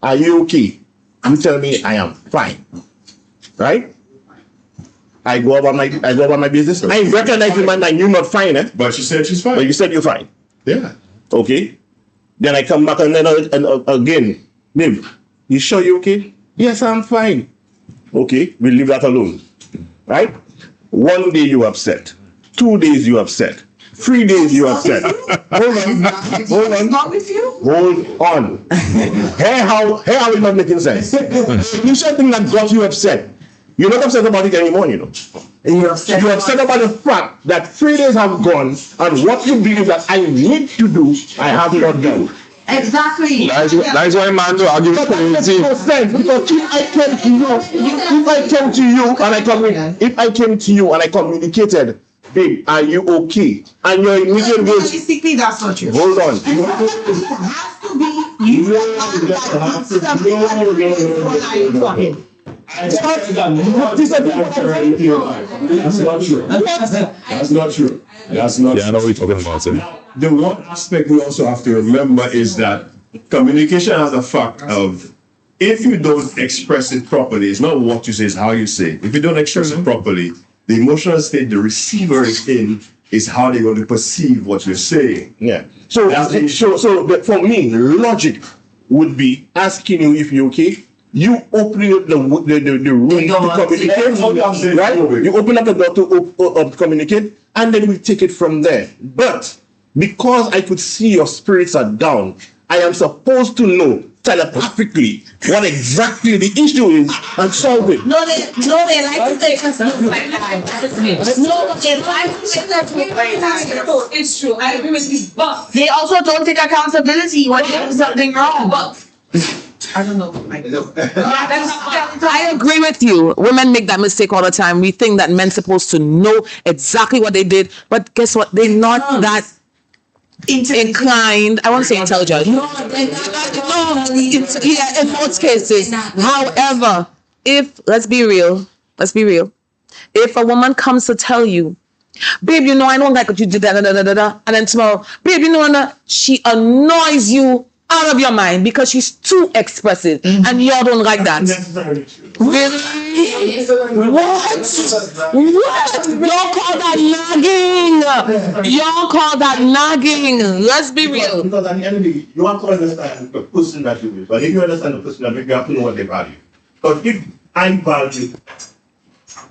are you okay? You tell me I am fine. Right? I go about my business. I recognize the man that you're not fine, eh? But she said she's fine. But you said you're fine. Yeah. Okay. Then I come back and then again, babe, you sure you okay? Yes, I'm fine. Okay, we leave that alone. Right? 1 day you upset. 2 days you upset. 3 days you upset. Hold on. Not with you? Hold on. Hey, how is not making sense? You said thing that got you upset. You're not upset about it anymore, you know. You're upset about the fact that 3 days have gone and what you believe that I need to do, I have not done. Exactly. That's why man to argue with community. Because if I came to you and I communicated, babe, are you okay? And your immediate words. Basically, that's not true. Hold on. It has to be you. That's not true. That's not true. That's not. Yeah, I know what you're talking about. Sir. The one aspect we also have to remember is that communication has a fact of if you don't express it properly, it's not what you say, it's how you say it. If you don't express it properly, the emotional state the receiver is in is how they're going to perceive what you're saying. Yeah. So for me, logic would be asking you if you're okay. You opening up the room to communicate, right? You open up the door to communicate, and then we take it from there. But because I could see your spirits are down, I am supposed to know telepathically what exactly the issue is and solve it. No, they like to take us like that. No, they like to take us like that. It's true. I agree with you. But they also don't take accountability when they do something wrong. I don't know. I agree with you. Women make that mistake all the time. We think that men's supposed to know exactly what they did, but guess what? They're not that inclined. I won't say intelligent. No, yeah, in most cases. However, let's be real. If a woman comes to tell you, babe, you know I don't like what you did, and then tomorrow, babe, you know, she annoys you out of your mind because she's too expressive and you don't like that. Really? What? Y'all call that nagging. Let's be real. Because at the end of the day, you want to understand the person that you is. But if you understand the person that you have to know what they value. Because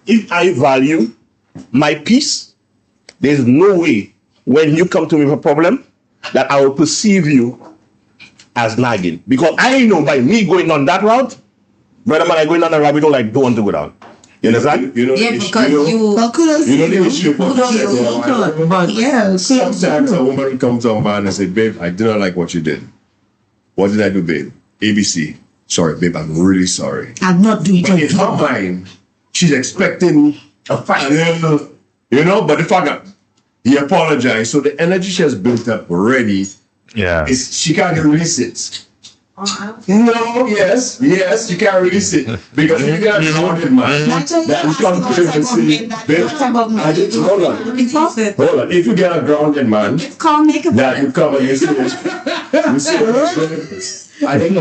if I value my peace, there's no way when you come to me with a problem that I will perceive you as nagging. Because I know by me going on that route, brother man, I going down the rabbit hole, I don't want to go down. You understand? You know the issue. Sometimes a woman comes to a man and say, babe, I do not like what you did. What did I do, babe? ABC. Sorry, babe, I'm really sorry. I'm not doing it. But in her mind, she's expecting a fight. You know, but the fact that he apologized, so the energy she has built up already, she can't release it. No, yes, you can't release it. Because if you got a grounded man, that will come to him and say, babe, hold on. If you get a grounded man, that will come and you say, I think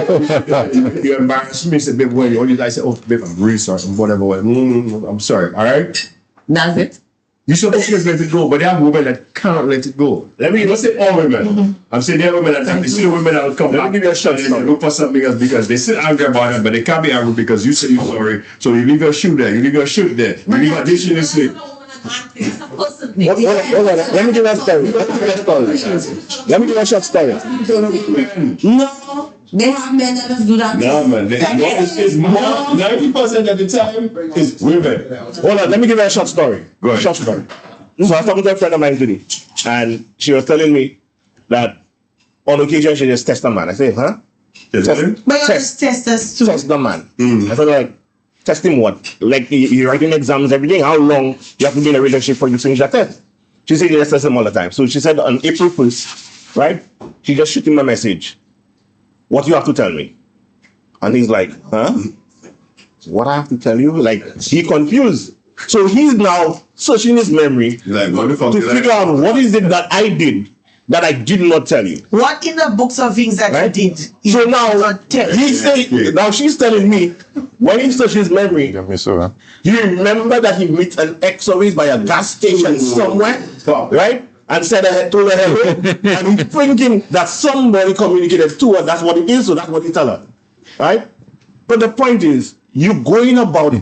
you embarrassed me, said, babe, when you I said, oh, babe, I'm really sorry, whatever, I'm sorry, all right? That's it. You're supposed to let it go, but there are women that can't let it go. Let me not say all women. I'm saying there are women that you see the women that will come back. Give you a shot. Look for something else because they still angry about it, but they can't be angry because you say you're sorry. So you leave your shoe there. You leave your shoe there. You leave your dish in the sleep. Hold on. Let me give you a story. Let me give you a short story. No. They have men that do that. No, man. It's more. 90% of the time is women. Hold on. Let me give you a short story. Go ahead. Short story. So I was talking to a friend of mine today, and she was telling me that on occasion she just tests a man. I say, huh? But you just test us too. Test the man. I said, like, test him what? Like, you're writing exams, everything. How long you have to be in a relationship for you to finish that test? She said, you just test him all the time. So she said on April 1st, right? She just shoot him a message. What you have to tell me? And he's like, huh? What I have to tell you? Like, he confused. So he's now searching his memory to figure out what is it that I did that I did not tell you. What in the books of things that Right? you did? So now now she's telling me when he searched his memory, he remember that he met an ex of his by a gas station somewhere, right? And said I had told her hello, and he's thinking that somebody communicated to her. That's what it is, so that's what he tell her, right? But the point is, you going about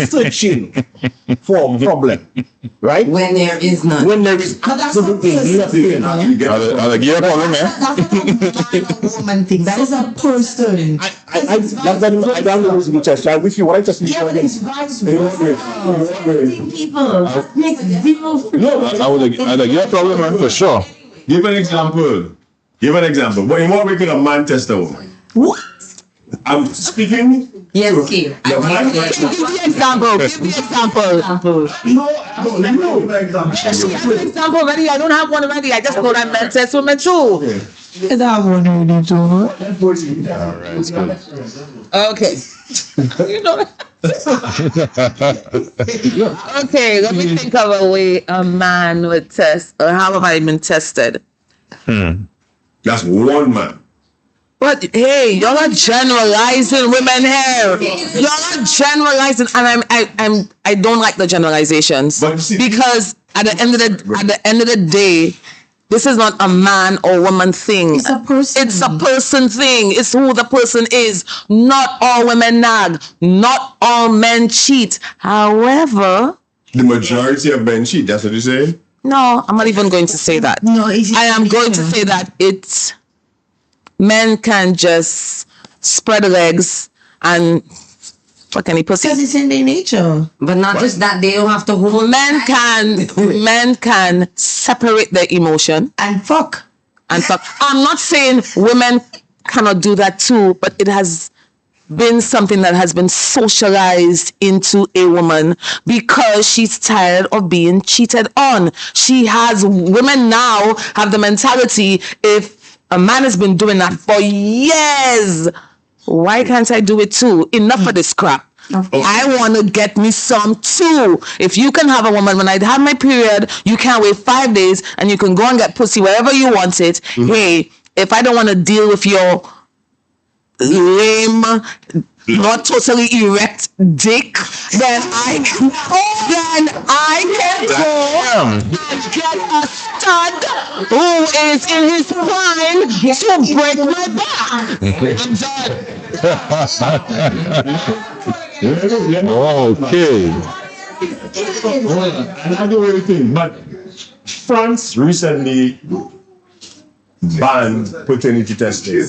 searching for a problem, right? When there is none. When there is absolutely nothing. Woman thing. That is a person. I don't know who's test. I wish you what I just People make people. No, I would get a problem, man, for sure. Give an example. But in what way could a man test a woman? What? I'm speaking. Yes, Steve. Give me example. Give me example. No Example ready. I don't have one ready. I just know that men test women too. Okay. You know Okay, let me think of a way a man would test, or how have I been tested? That's one man. But hey, y'all are generalizing women here. Y'all are generalizing, and I don't like the generalizations because at the end of the day, this is not a man or woman thing. It's a person. It's a person thing. It's who the person is. Not all women nag. Not all men cheat. However, the majority of men cheat. That's what you say? No, I'm not even going to say that. No, I am going to say that it's men can just spread legs and fuck any pussy. Because it's in their nature. But not just that, they don't have to hold. Men can separate their emotion and fuck. I'm not saying women cannot do that too, but it has been something that has been socialized into a woman because she's tired of being cheated on. Women now have the mentality, if a man has been doing that for years, why can't I do it too? Enough of this crap. I want to get me some too. If you can have a woman, when I have my period, you can't wait 5 days and you can go and get pussy wherever you want it. Hey, if I don't want to deal with your lame, not totally erect dick, then I can go and get a stud who is in his prime to break my back. Okay. Another thing, but France recently banned paternity testing.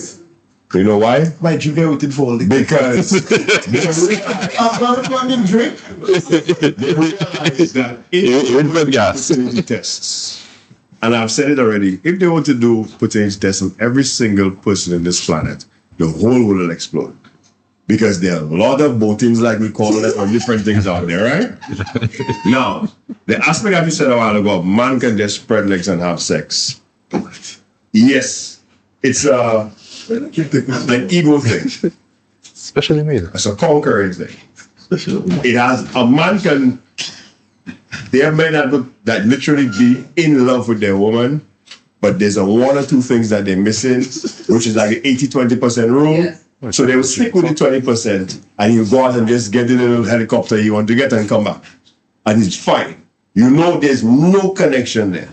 You know why? My junior with folding. Because drink. they realize that if paternity tests, and I've said it already, if they want to do paternity tests on every single person in this planet, the whole world will explode. Because there are a lot of votings, like we call it, or different things out there, right? Now, the aspect that you said a while ago, man can just spread legs and have sex. Yes, it's an ego thing. Especially me. It's a conquering thing. There are men that literally be in love with their woman, but there's one or two things that they're missing, which is like the 80-20% rule. Yes. So they will stick with the 20%, and you go out and just get in a little helicopter you want to get and come back. And it's fine. You know there's no connection there.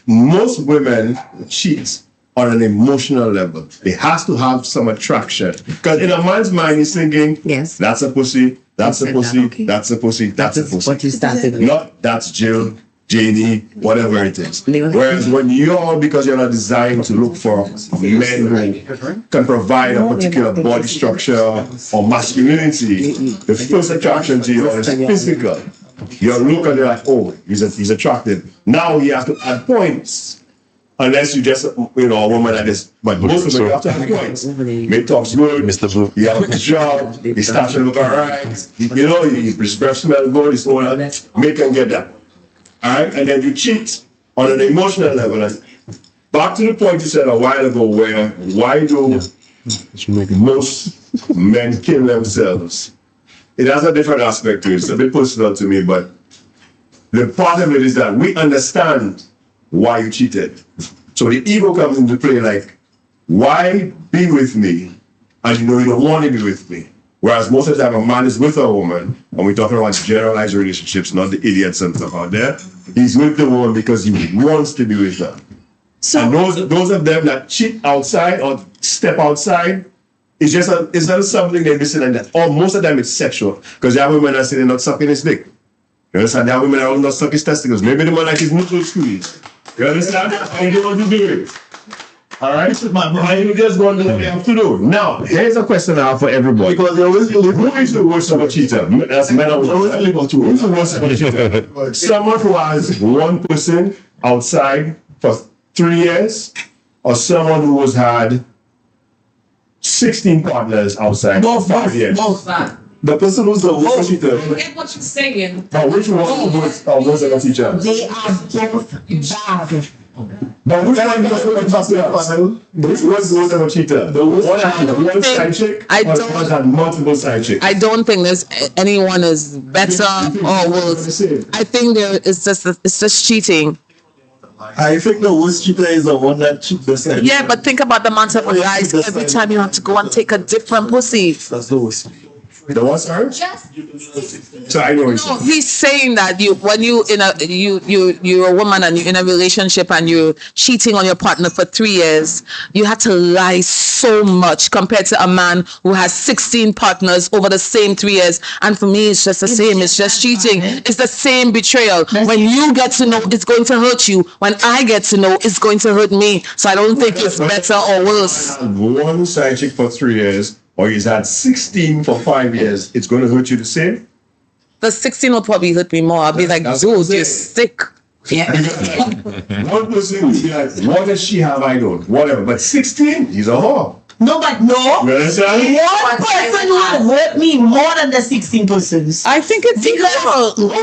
Most women cheat on an emotional level. It has to have some attraction. Because in a man's mind, he's thinking, yes, that's a pussy, that's a pussy, that's a pussy, that's a pussy. What you started with. Not that's Jill, Janie, whatever it is. Whereas when because you're not designed to look for men who can provide a particular body structure or masculinity, the first attraction to you is physical. You look and you're like, oh, he's attractive. Now he has to add points. Unless you just, a woman that is, but most of them have to have points. May talks good, Mr. Blue. He has a good job, his stature look alright, his breath smell good, his own, make him get that. Alright, and then you cheat on an emotional level. And back to the point you said a while ago, why do most men kill themselves? It has a different aspect to it. It's a bit personal to me, but the part of it is that we understand why you cheated. So the ego comes into play like, why be with me and you know you don't want to be with me? Whereas most of the time a man is with a woman, and we're talking about generalized relationships, not the idiots and stuff out there. He's with the woman because he wants to be with her. And those of them that cheat outside or step outside, it's not something they're missing, and that, or most of the time it's sexual. Because there are women that say they're not sucking his dick. You understand? There are women that will not suck his testicles. Maybe the man like his nipple squeeze. You understand? And you don't want to do it. Alright? And you just go and do what you have to do. Now, here's a question I have for everybody. Because who is the worst of a cheater? That's men or women. Who's the worst of a cheater? Someone who has one person outside for 3 years, or someone who has had 16 partners outside for 5 years. The person who's the worst cheater. I get what you're saying. Now, which one is the worst of a teacher? They are both bad. But which one is the worst of a cheater? The one had one side chick, or the one had multiple side chicks? I don't think there's anyone is better or worse. I think it's just cheating. I think the worst cheater is the one that cheats the side. Yeah, but think about the amount of lies every time you have to go and take a different pussy. That's the worst. The what, sorry? So I know No, he's saying that you're a woman and you're in a relationship and you're cheating on your partner for 3 years. You have to lie so much compared to a man who has 16 partners over the same 3 years. And for me, it's just the same. It's just cheating. It's the same betrayal. When you get to know, it's going to hurt you. When I get to know, it's going to hurt me. So I don't think it's better or worse. One side chick for 3 years, or he's had 16 for 5 years, it's going to hurt you the same? The 16 will probably hurt me more. I'll be like, dude, you're sick. Yeah. One person will be like, what does she have? I don't. Whatever. But 16, he's a whore. No, but no. You understand? One person will hurt me more than the 16 persons. I think it's equal. No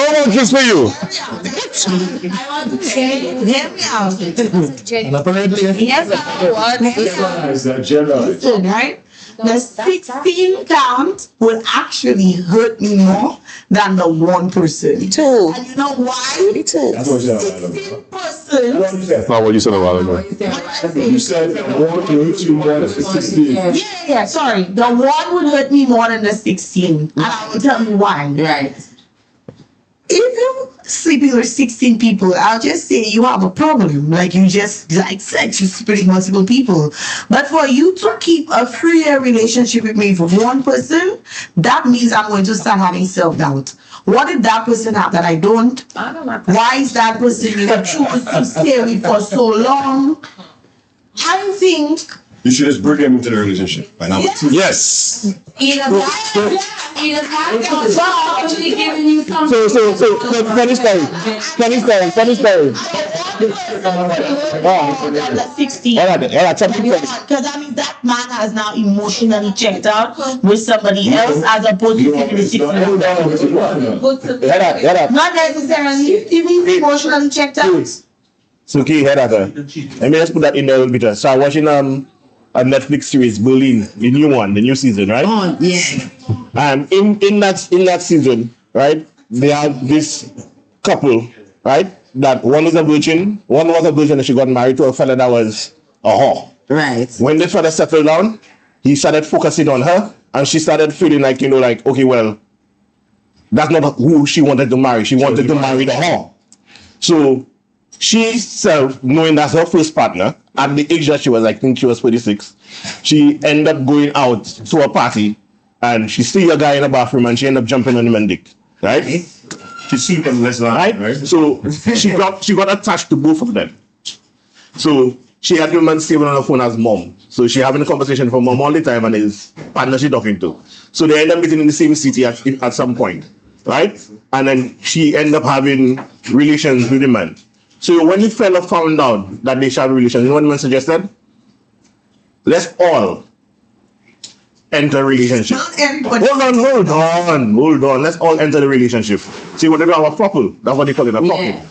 one kiss for you. I want to say, hear me out. Listen, right? The 16 count will actually hurt me more than the one person. Me too. And you know why? Me too. That's what you said. 16 persons. That's not what you said a while ago. You said one will hurt you more than 16. Yeah, sorry. The one would hurt me more than the 16. And I will tell you why. Right. If you're sleeping with 16 people, I'll just say you have a problem. Like, you just like sex, you're sleeping with multiple people. But for you to keep a 3-year relationship with me for one person, that means I'm going to start having self-doubt. What did that person have that I don't? I don't know. Why is that person you choose to stay with for so long? I think You should just bring them into the relationship. Yes. Funny story. Because I mean that man has now emotionally checked out with somebody else as opposed to keeping the 16. Not necessarily. If he's emotionally checked out. Suki, head at her. Let me just put that in there a little bit. So I'm watching a Netflix series, Berlin, the new one, the new season, right? Oh yeah. And in that season, right, they have this couple, right? That one was a virgin and she got married to a fella that was a whore. Right. When the fella settled down, he started focusing on her and she started feeling like, okay, well, that's not who she wanted to marry. She wanted to marry the whore. So she herself, knowing that's her first partner, at the age that she was, I think she was 46, she ended up going out to a party and she see a guy in the bathroom and she ended up jumping on him and dick. Right? She sleep on this line, right? So she got attached to both of them. So she had the man saving on her phone as mom. So she having a conversation for mom all the time and his partner she talking to. So they end up meeting in the same city at some point. Right? And then she end up having relations with the man. So when the fella found out that they should have relations, you know what the man suggested? Let's all enter a relationship. Hold on. Let's all enter the relationship. See what they call a couple. That's what they call it, a couple. Yeah.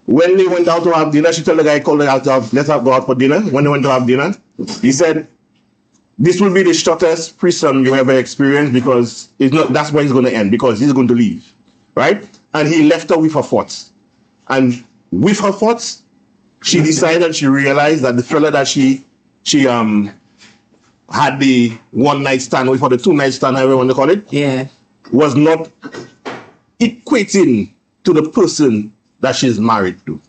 When they went out to have dinner, she told the guy, called her out to have, let's go out for dinner. When they went to have dinner, he said, this will be the shortest threesome you ever experienced because it's not. That's where it's going to end because he's going to leave, right? And he left her with her thoughts, and with her thoughts, she decided. She realized that the fella that she had the one night stand with, or the 2 night stand, however you want to call it, was not equating to the person that she's married to.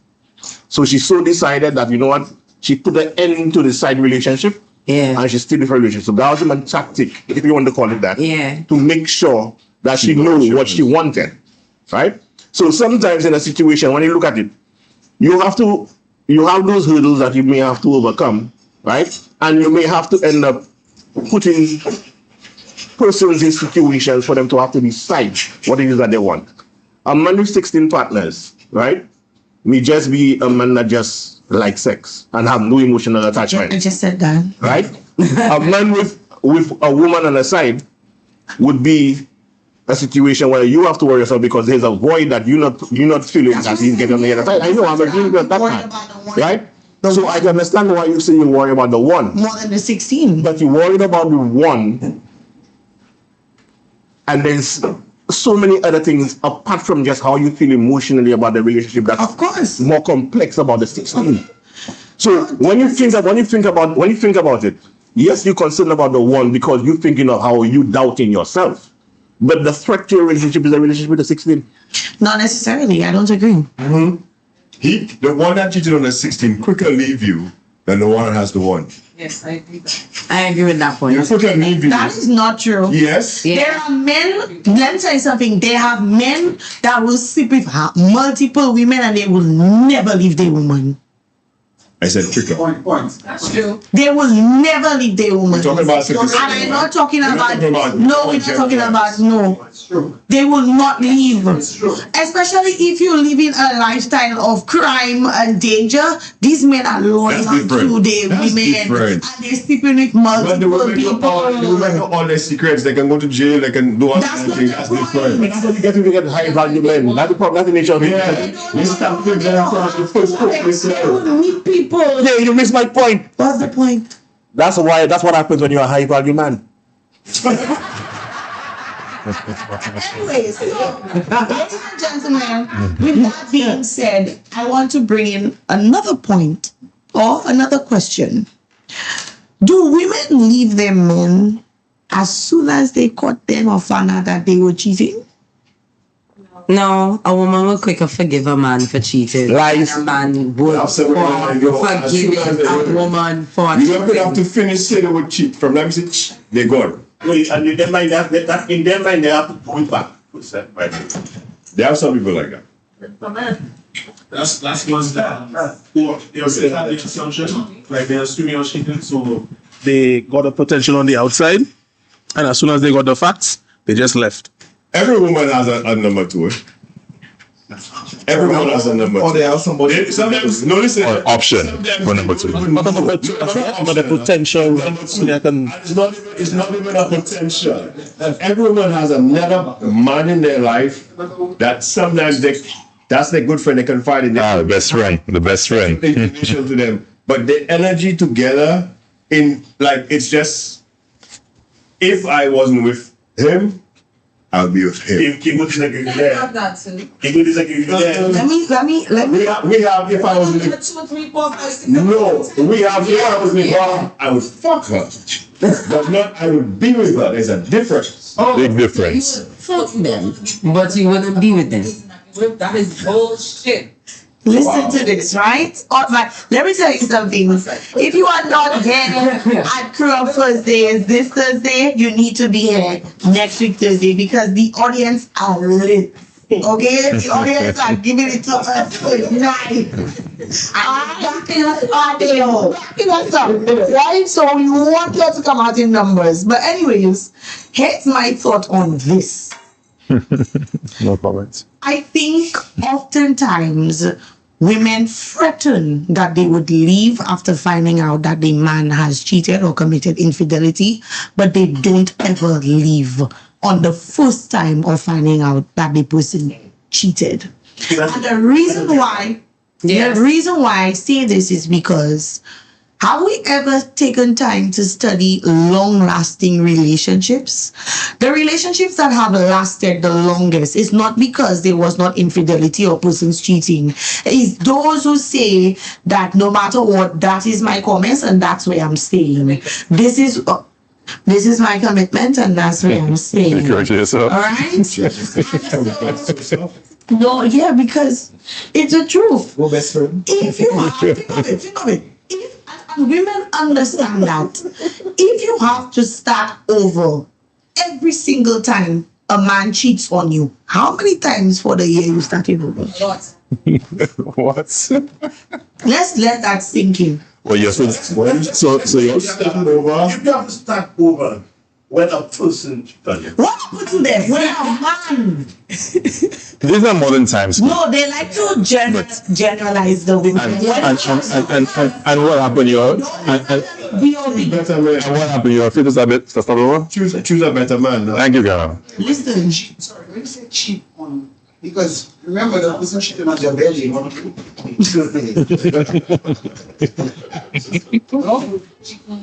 So she so decided that, you know what, she put an end to the side relationship, and she still with her relationship. So that was a tactic, if you want to call it that, to make sure that she knows what she wanted, right? So sometimes in a situation, when you look at it, you have those hurdles that you may have to overcome, right? And you may have to end up putting persons in situations for them to have to decide what it is that they want. A man with 16 partners, right, may just be a man that just likes sex and have no emotional attachment. I just said that. Right? A man with a woman on the side would be a situation where you have to worry yourself because there's a void that you're not feeling that he's getting on the other side. I know, I'm agreeing with that part. Right? So I can understand why you say you worry about the one. More than the 16. But you're worried about the one, and there's so many other things apart from just how you feel emotionally about the relationship that's of course more complex about the 16. So when you think about it, yes, you're concerned about the one because you're thinking of how you doubting yourself. But the threat to your relationship is a relationship with the 16. Not necessarily. I don't agree. The one that cheated on the 16 quicker leave you than the one that has the one. Yes, I agree. I agree with that point. That is not true. Yes. There are men, let me tell you something, they have men that will sleep with multiple women and they will never leave their woman. I said quicker. That's true. They will never leave their woman. We're talking about and I'm not talking about, we're not talking about They will not leave. Especially if you're living a lifestyle of crime and danger. These men are loyal to their women and they're sleeping with multiple people. The women know all their secrets. They can go to jail. They can do all kinds of things. That's different. But that's what you get to get high value men. That's the problem. That's the nature of it. They would meet people. Yeah, you missed my point. What's the point? That's what happens when you're a high value man. Anyways, ladies and gentlemen, with that being said, I want to bring in another point or another question. Do women leave their men as soon as they caught them or found out that they were cheating? No, a woman will quicker forgive a man for cheating. Lies. A man would forgive a woman for cheating. You don't have to finish saying they would cheat. From them, they're gone. And in their mind, that in their mind, they have to pull it back. There are some people like that. That's ones that they have the assumption, like they're assuming you're cheating, so they got a potential on the outside, and as soon as they got the facts, they just left. Every woman has a number two. Everyone has a number two. Or they have somebody. Sometimes, no, listen. Option for number two. But the potential. It's not even a potential. Everyone has another man in their life that sometimes that's their good friend. They confide in the best friend. The best friend. Information to them, but the energy together it's just. If I wasn't with him, I'll be with him. Let me. We have. If I was with. 2, 3, 4, 5, 6. No, we have. If I was with her, I would fuck her, but not. I would be with her. There's a difference. Big difference. Fuck them, but you wouldn't be with them. That is bullshit. Listen to this, right? Let me tell you something. If you are not here at Crew Up Thursdays this Thursday, you need to be here next week Thursday because the audience are lit. Okay? The audience are giving it to us tonight. Backing us up. Right? So we want you to come out in numbers. But anyways, here's my thought on this. No comments. I think oftentimes women threaten that they would leave after finding out that the man has cheated or committed infidelity, but they don't ever leave on the first time of finding out that the person cheated. And the reason why I say this is because Have we ever taken time to study long-lasting relationships? The relationships that have lasted the longest is not because there was not infidelity or persons cheating. It's those who say that no matter what, that is my comments and that's where I'm staying. This is my commitment and that's where I'm staying. Encourage yourself. All right? No, yeah, because it's the truth. Go best friend. If you have, think of it. And women understand that if you have to start over every single time a man cheats on you, how many times for the year you started over? What? Let's let that sink in. Well, yes. So you're starting over. You have to start over when a person cheats on you. What happened to them? When a man. These are modern times. No, they like to generalize the women. And what happened? And what happened? You're afraid to start over? Choose a better man. Thank you, girl. Listen. Sorry, when you say cheat on, because remember the person cheating on your belly.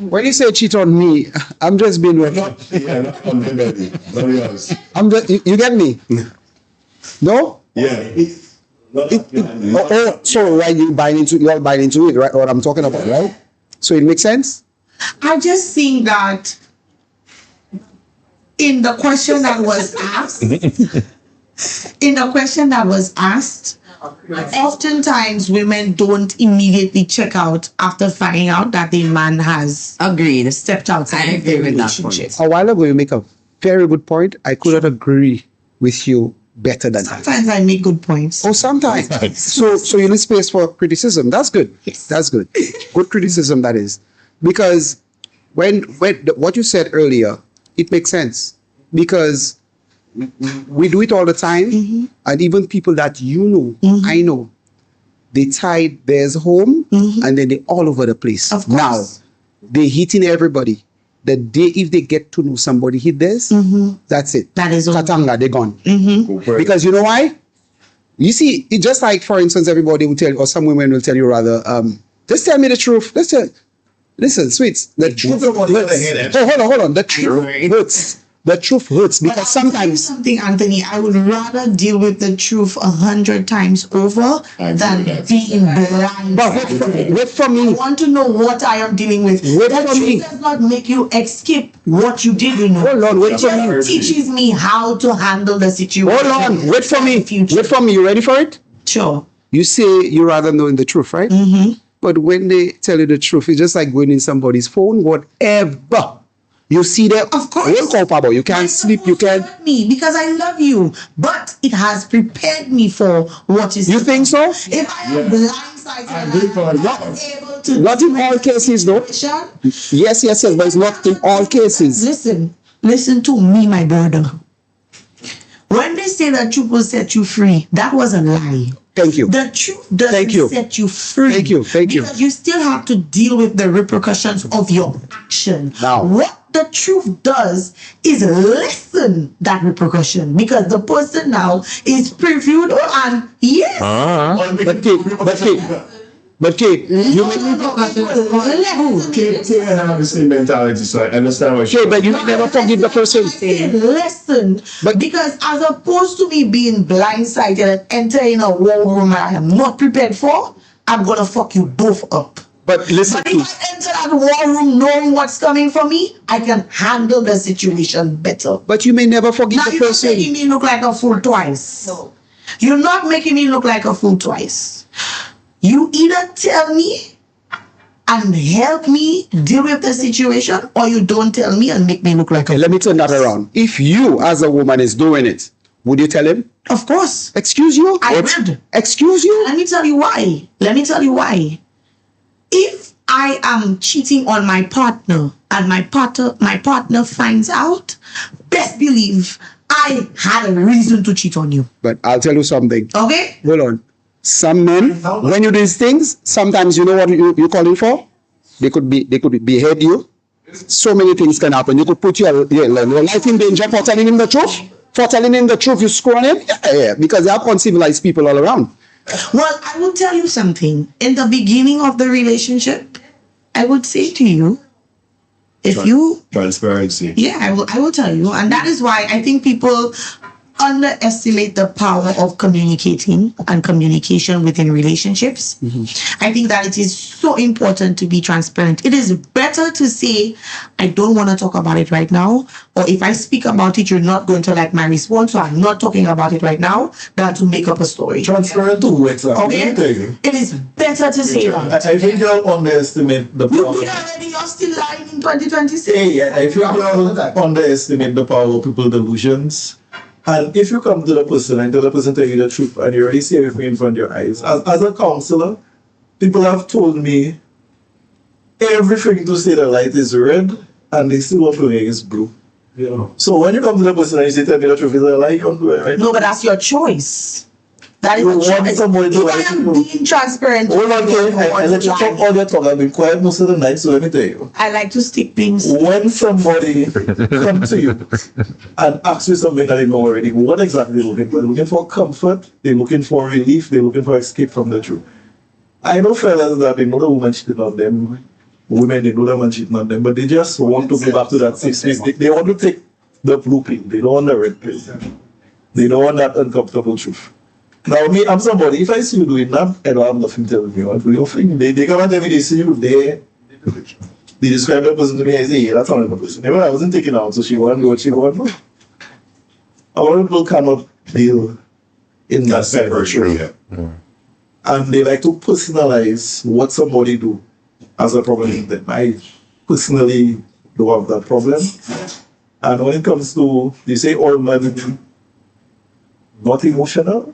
When you say cheat on me, I'm just being not on the belly. I'm just, you get me? No? Yeah. So right, you all buy into it, right? What I'm talking about, right? So it makes sense? I just think that in the question that was asked, oftentimes women don't immediately check out after finding out that the man has stepped outside of the relationship. A while ago, you make a very good point. I couldn't agree with you better than that. Sometimes I make good points. Oh, sometimes. So you need space for criticism. That's good. Yes. That's good. Good criticism, that is. Because when what you said earlier, it makes sense. Because we do it all the time, and even people that you know, I know, they tied theirs home, and then they're all over the place. Of course. Now, they're hitting everybody. The day if they get to know somebody hit this, that's it. That is Katanga, they're gone. Because you know why? You see, it's just like, for instance, everybody will tell you, or some women will tell you rather, just tell me the truth. Listen, sweets. The truth hurts. Hold on. The truth hurts. The truth hurts because sometimes something, Anthony, I would rather deal with the truth 100 times over than being blind. But wait for me. I want to know what I am dealing with. Wait the for truth me. does not make you escape what you did, you know. Hold on, wait for me. It teaches me how to handle the situation. Hold on, wait for me. Wait for me. You ready for it? Sure. You say you rather knowing the truth, right? But when they tell you the truth, it's just like going in somebody's phone, whatever. You see them, of course. You can't sleep. You can't. Me because I love you, but it has prepared me for what is. You think so? If I am blindsided, not in all cases, though. Yes, but it's not in all cases. Listen to me, my brother. When they say that truth will set you free, that was a lie. Thank you. The truth doesn't set you free. Thank you. Because you still have to deal with the repercussions of your action. Now, what the truth does is lessen that repercussion because the person now is previewed and yes. But Kate, you have the same mentality, so I understand what you're but you never forgive the person. Listen, because as opposed to me being blindsided and entering a war room I am not prepared for, I'm gonna fuck you both up. But listen, if I enter that war room knowing what's coming for me, I can handle the situation better. But you may never forgive the person. You're making me look like a fool twice. No. You're not making me look like a fool twice. You either tell me and help me deal with the situation, or you don't tell me and make me look like a fool. Let me turn that around. If you, as a woman, is doing it, would you tell him? Of course. Excuse you? I would. Excuse you? Let me tell you why. If I am cheating on my partner and my partner finds out, best believe I had a reason to cheat on you. But I'll tell you something. Okay? Hold on. Some men, when you do these things, sometimes you know what you're calling for? They could behead you. So many things can happen. You could put your life in danger for telling him the truth. For telling him the truth, you screw on him. Yeah, because there are uncivilized people all around. Well, I will tell you something. In the beginning of the relationship, I would say to you, if you transparency. Yeah, I will tell you. And that is why I think people underestimate the power of communicating and communication within relationships. I think that it is so important to be transparent. It is better to say, I don't want to talk about it right now, or if I speak about it, you're not going to like my response, so I'm not talking about it right now, than to make up a story. Transparent to exactly. Okay? It is better to say that. I think you'll underestimate the power. You're still lying in 2026. Yeah, I think you'll underestimate the power of people's delusions. And if you come to the person and tell the person tell you the truth and you already see everything in front of your eyes, as a counselor, people have told me everything to say the light is red and they still want to think it's blue. Yeah. So when you come to the person and you say tell me the truth is a lie, you don't do it right. No, but that's your choice. That is you a want choice. someone to If I am being transparent. Hold on, I let you talk all your talk. I've been quiet most of the night, so let me tell you. I like to stick things. When somebody comes to you and asks you something that they know already, what exactly they're looking for? They're looking for comfort, they're looking for relief, they're looking for escape from the truth. I know fellas that they know the woman cheated on them, women they know the man cheating on them, but they just want to go back to that safe space. They want to take the blue pill, they don't want the red pill. They don't want that uncomfortable truth. Now, me, I'm somebody, if I see you doing that, I don't have nothing to tell you. What do you think? They come and tell me they see you, they describe the person to me, I say, yeah, that's not the person. Never, I wasn't taken out, so she won't go, she won't go. A lot of people cannot deal in that separation. And they like to personalize what somebody do as a problem in them. I personally don't have that problem. And when it comes to, they say all men not emotional,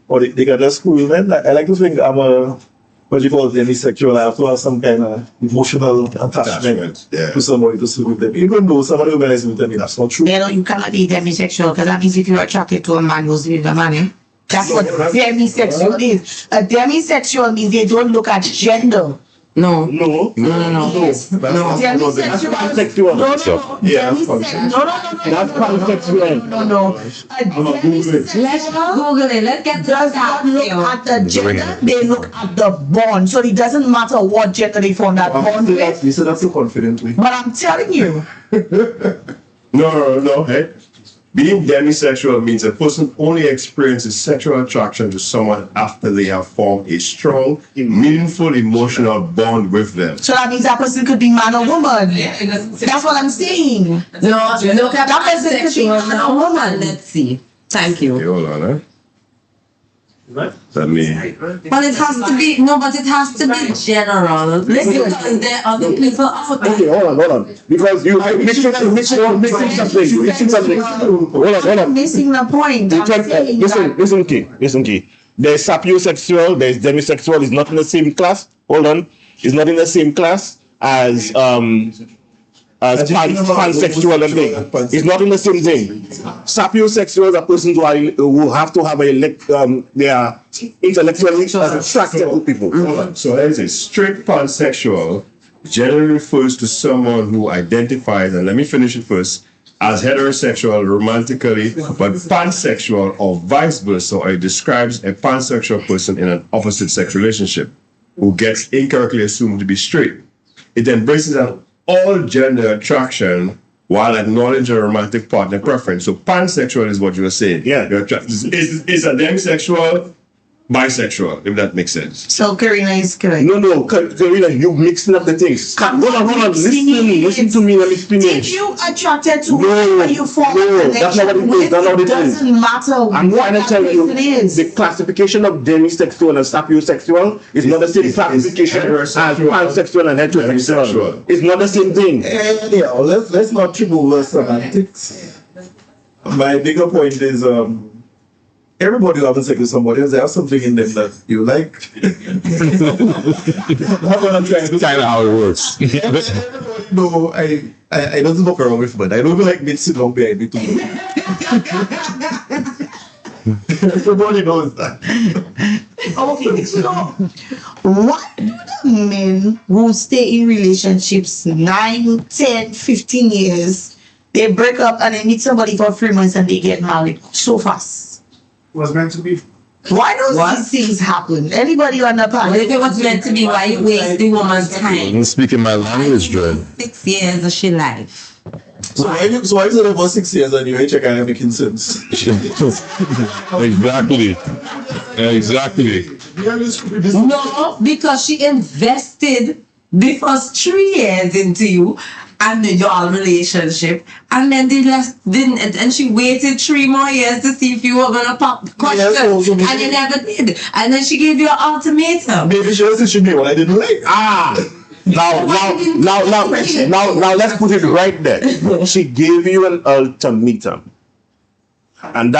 or they can just screw men. I like to think I'm a, what you call it, demisexual. I have to have some kind of emotional attachment to somebody to sleep with them. Even though somebody will sleep with them, that's not true. You know, you cannot be demisexual, because that means if you're attracted to a man who's with a man, that's what demisexual is. A demisexual means they don't look at gender. No. Demisexual. That's pansexual. That's pansexual. Let's Google it. Let's get does not look at the gender, they look at the bond. So it doesn't matter what gender they form that bond with. You said that so confidently. But I'm telling you. No. Hey. Being demisexual means a person only experiences sexual attraction to someone after they have formed a strong, meaningful emotional bond with them. So that means that person could be man or woman. That's what I'm saying. No, look at that person could be man or woman. Let's see. Thank you. Okay, hold on, Let me. But it has to be but it has to be general. Because there are other people out there. Okay, hold on. Because you're missing something. Hold on. Missing the point. Listen, Key. There's sapiosexual, there's demisexual. It's not in the same class. Hold on. It's not in the same class as pansexual and thing. It's not in the same thing. Sapiosexuals are persons who have to have they are intellectually attracted to people. So as a strict pansexual generally refers to someone who identifies, and let me finish it first, as heterosexual romantically, but pansexual or vice versa, or it describes a pansexual person in an opposite sex relationship who gets incorrectly assumed to be straight. It embraces all gender attraction while acknowledging a romantic partner preference. So pansexual is what you were saying. Yeah. Is a demisexual bisexual, if that makes sense. So Karina is correct. No, Karina, you mixing up the things. Hold on. Listen to me. Let me finish. If you attracted to whoever you form that's not what it is. it doesn't matter I'm what trying to tell you, is. the classification of demisexual and sapiosexual is not the same classification as pansexual and heterosexual. It's not the same thing. Anyhow, let's not trip over semantics. My bigger point is everybody who haven't sex with somebody else, they have something in them that you like. That's kind of how it works. No, I don't fuck around with men. I don't like me sit down behind me too. Everybody knows that. Okay, so what do the men who stay in relationships 9, 10, 15 years, they break up and they meet somebody for 3 months and they get married so fast? Was meant to be. Why don't these things happen? Anybody on the panel? If it was meant to be, why you waste the woman's time? I'm speaking my language, Dread. 6 years of she life. So why you said it for 6 years and you ain't checking any making sense? Exactly. No, because she invested the first 3 years into you and your relationship, and then they didn't, and she waited 3 more years to see if you were gonna pop the question, and you never did. And then she gave you an ultimatum. Maybe she was she knew what I didn't like. Now, let's put it right there. She gave you an ultimatum, and that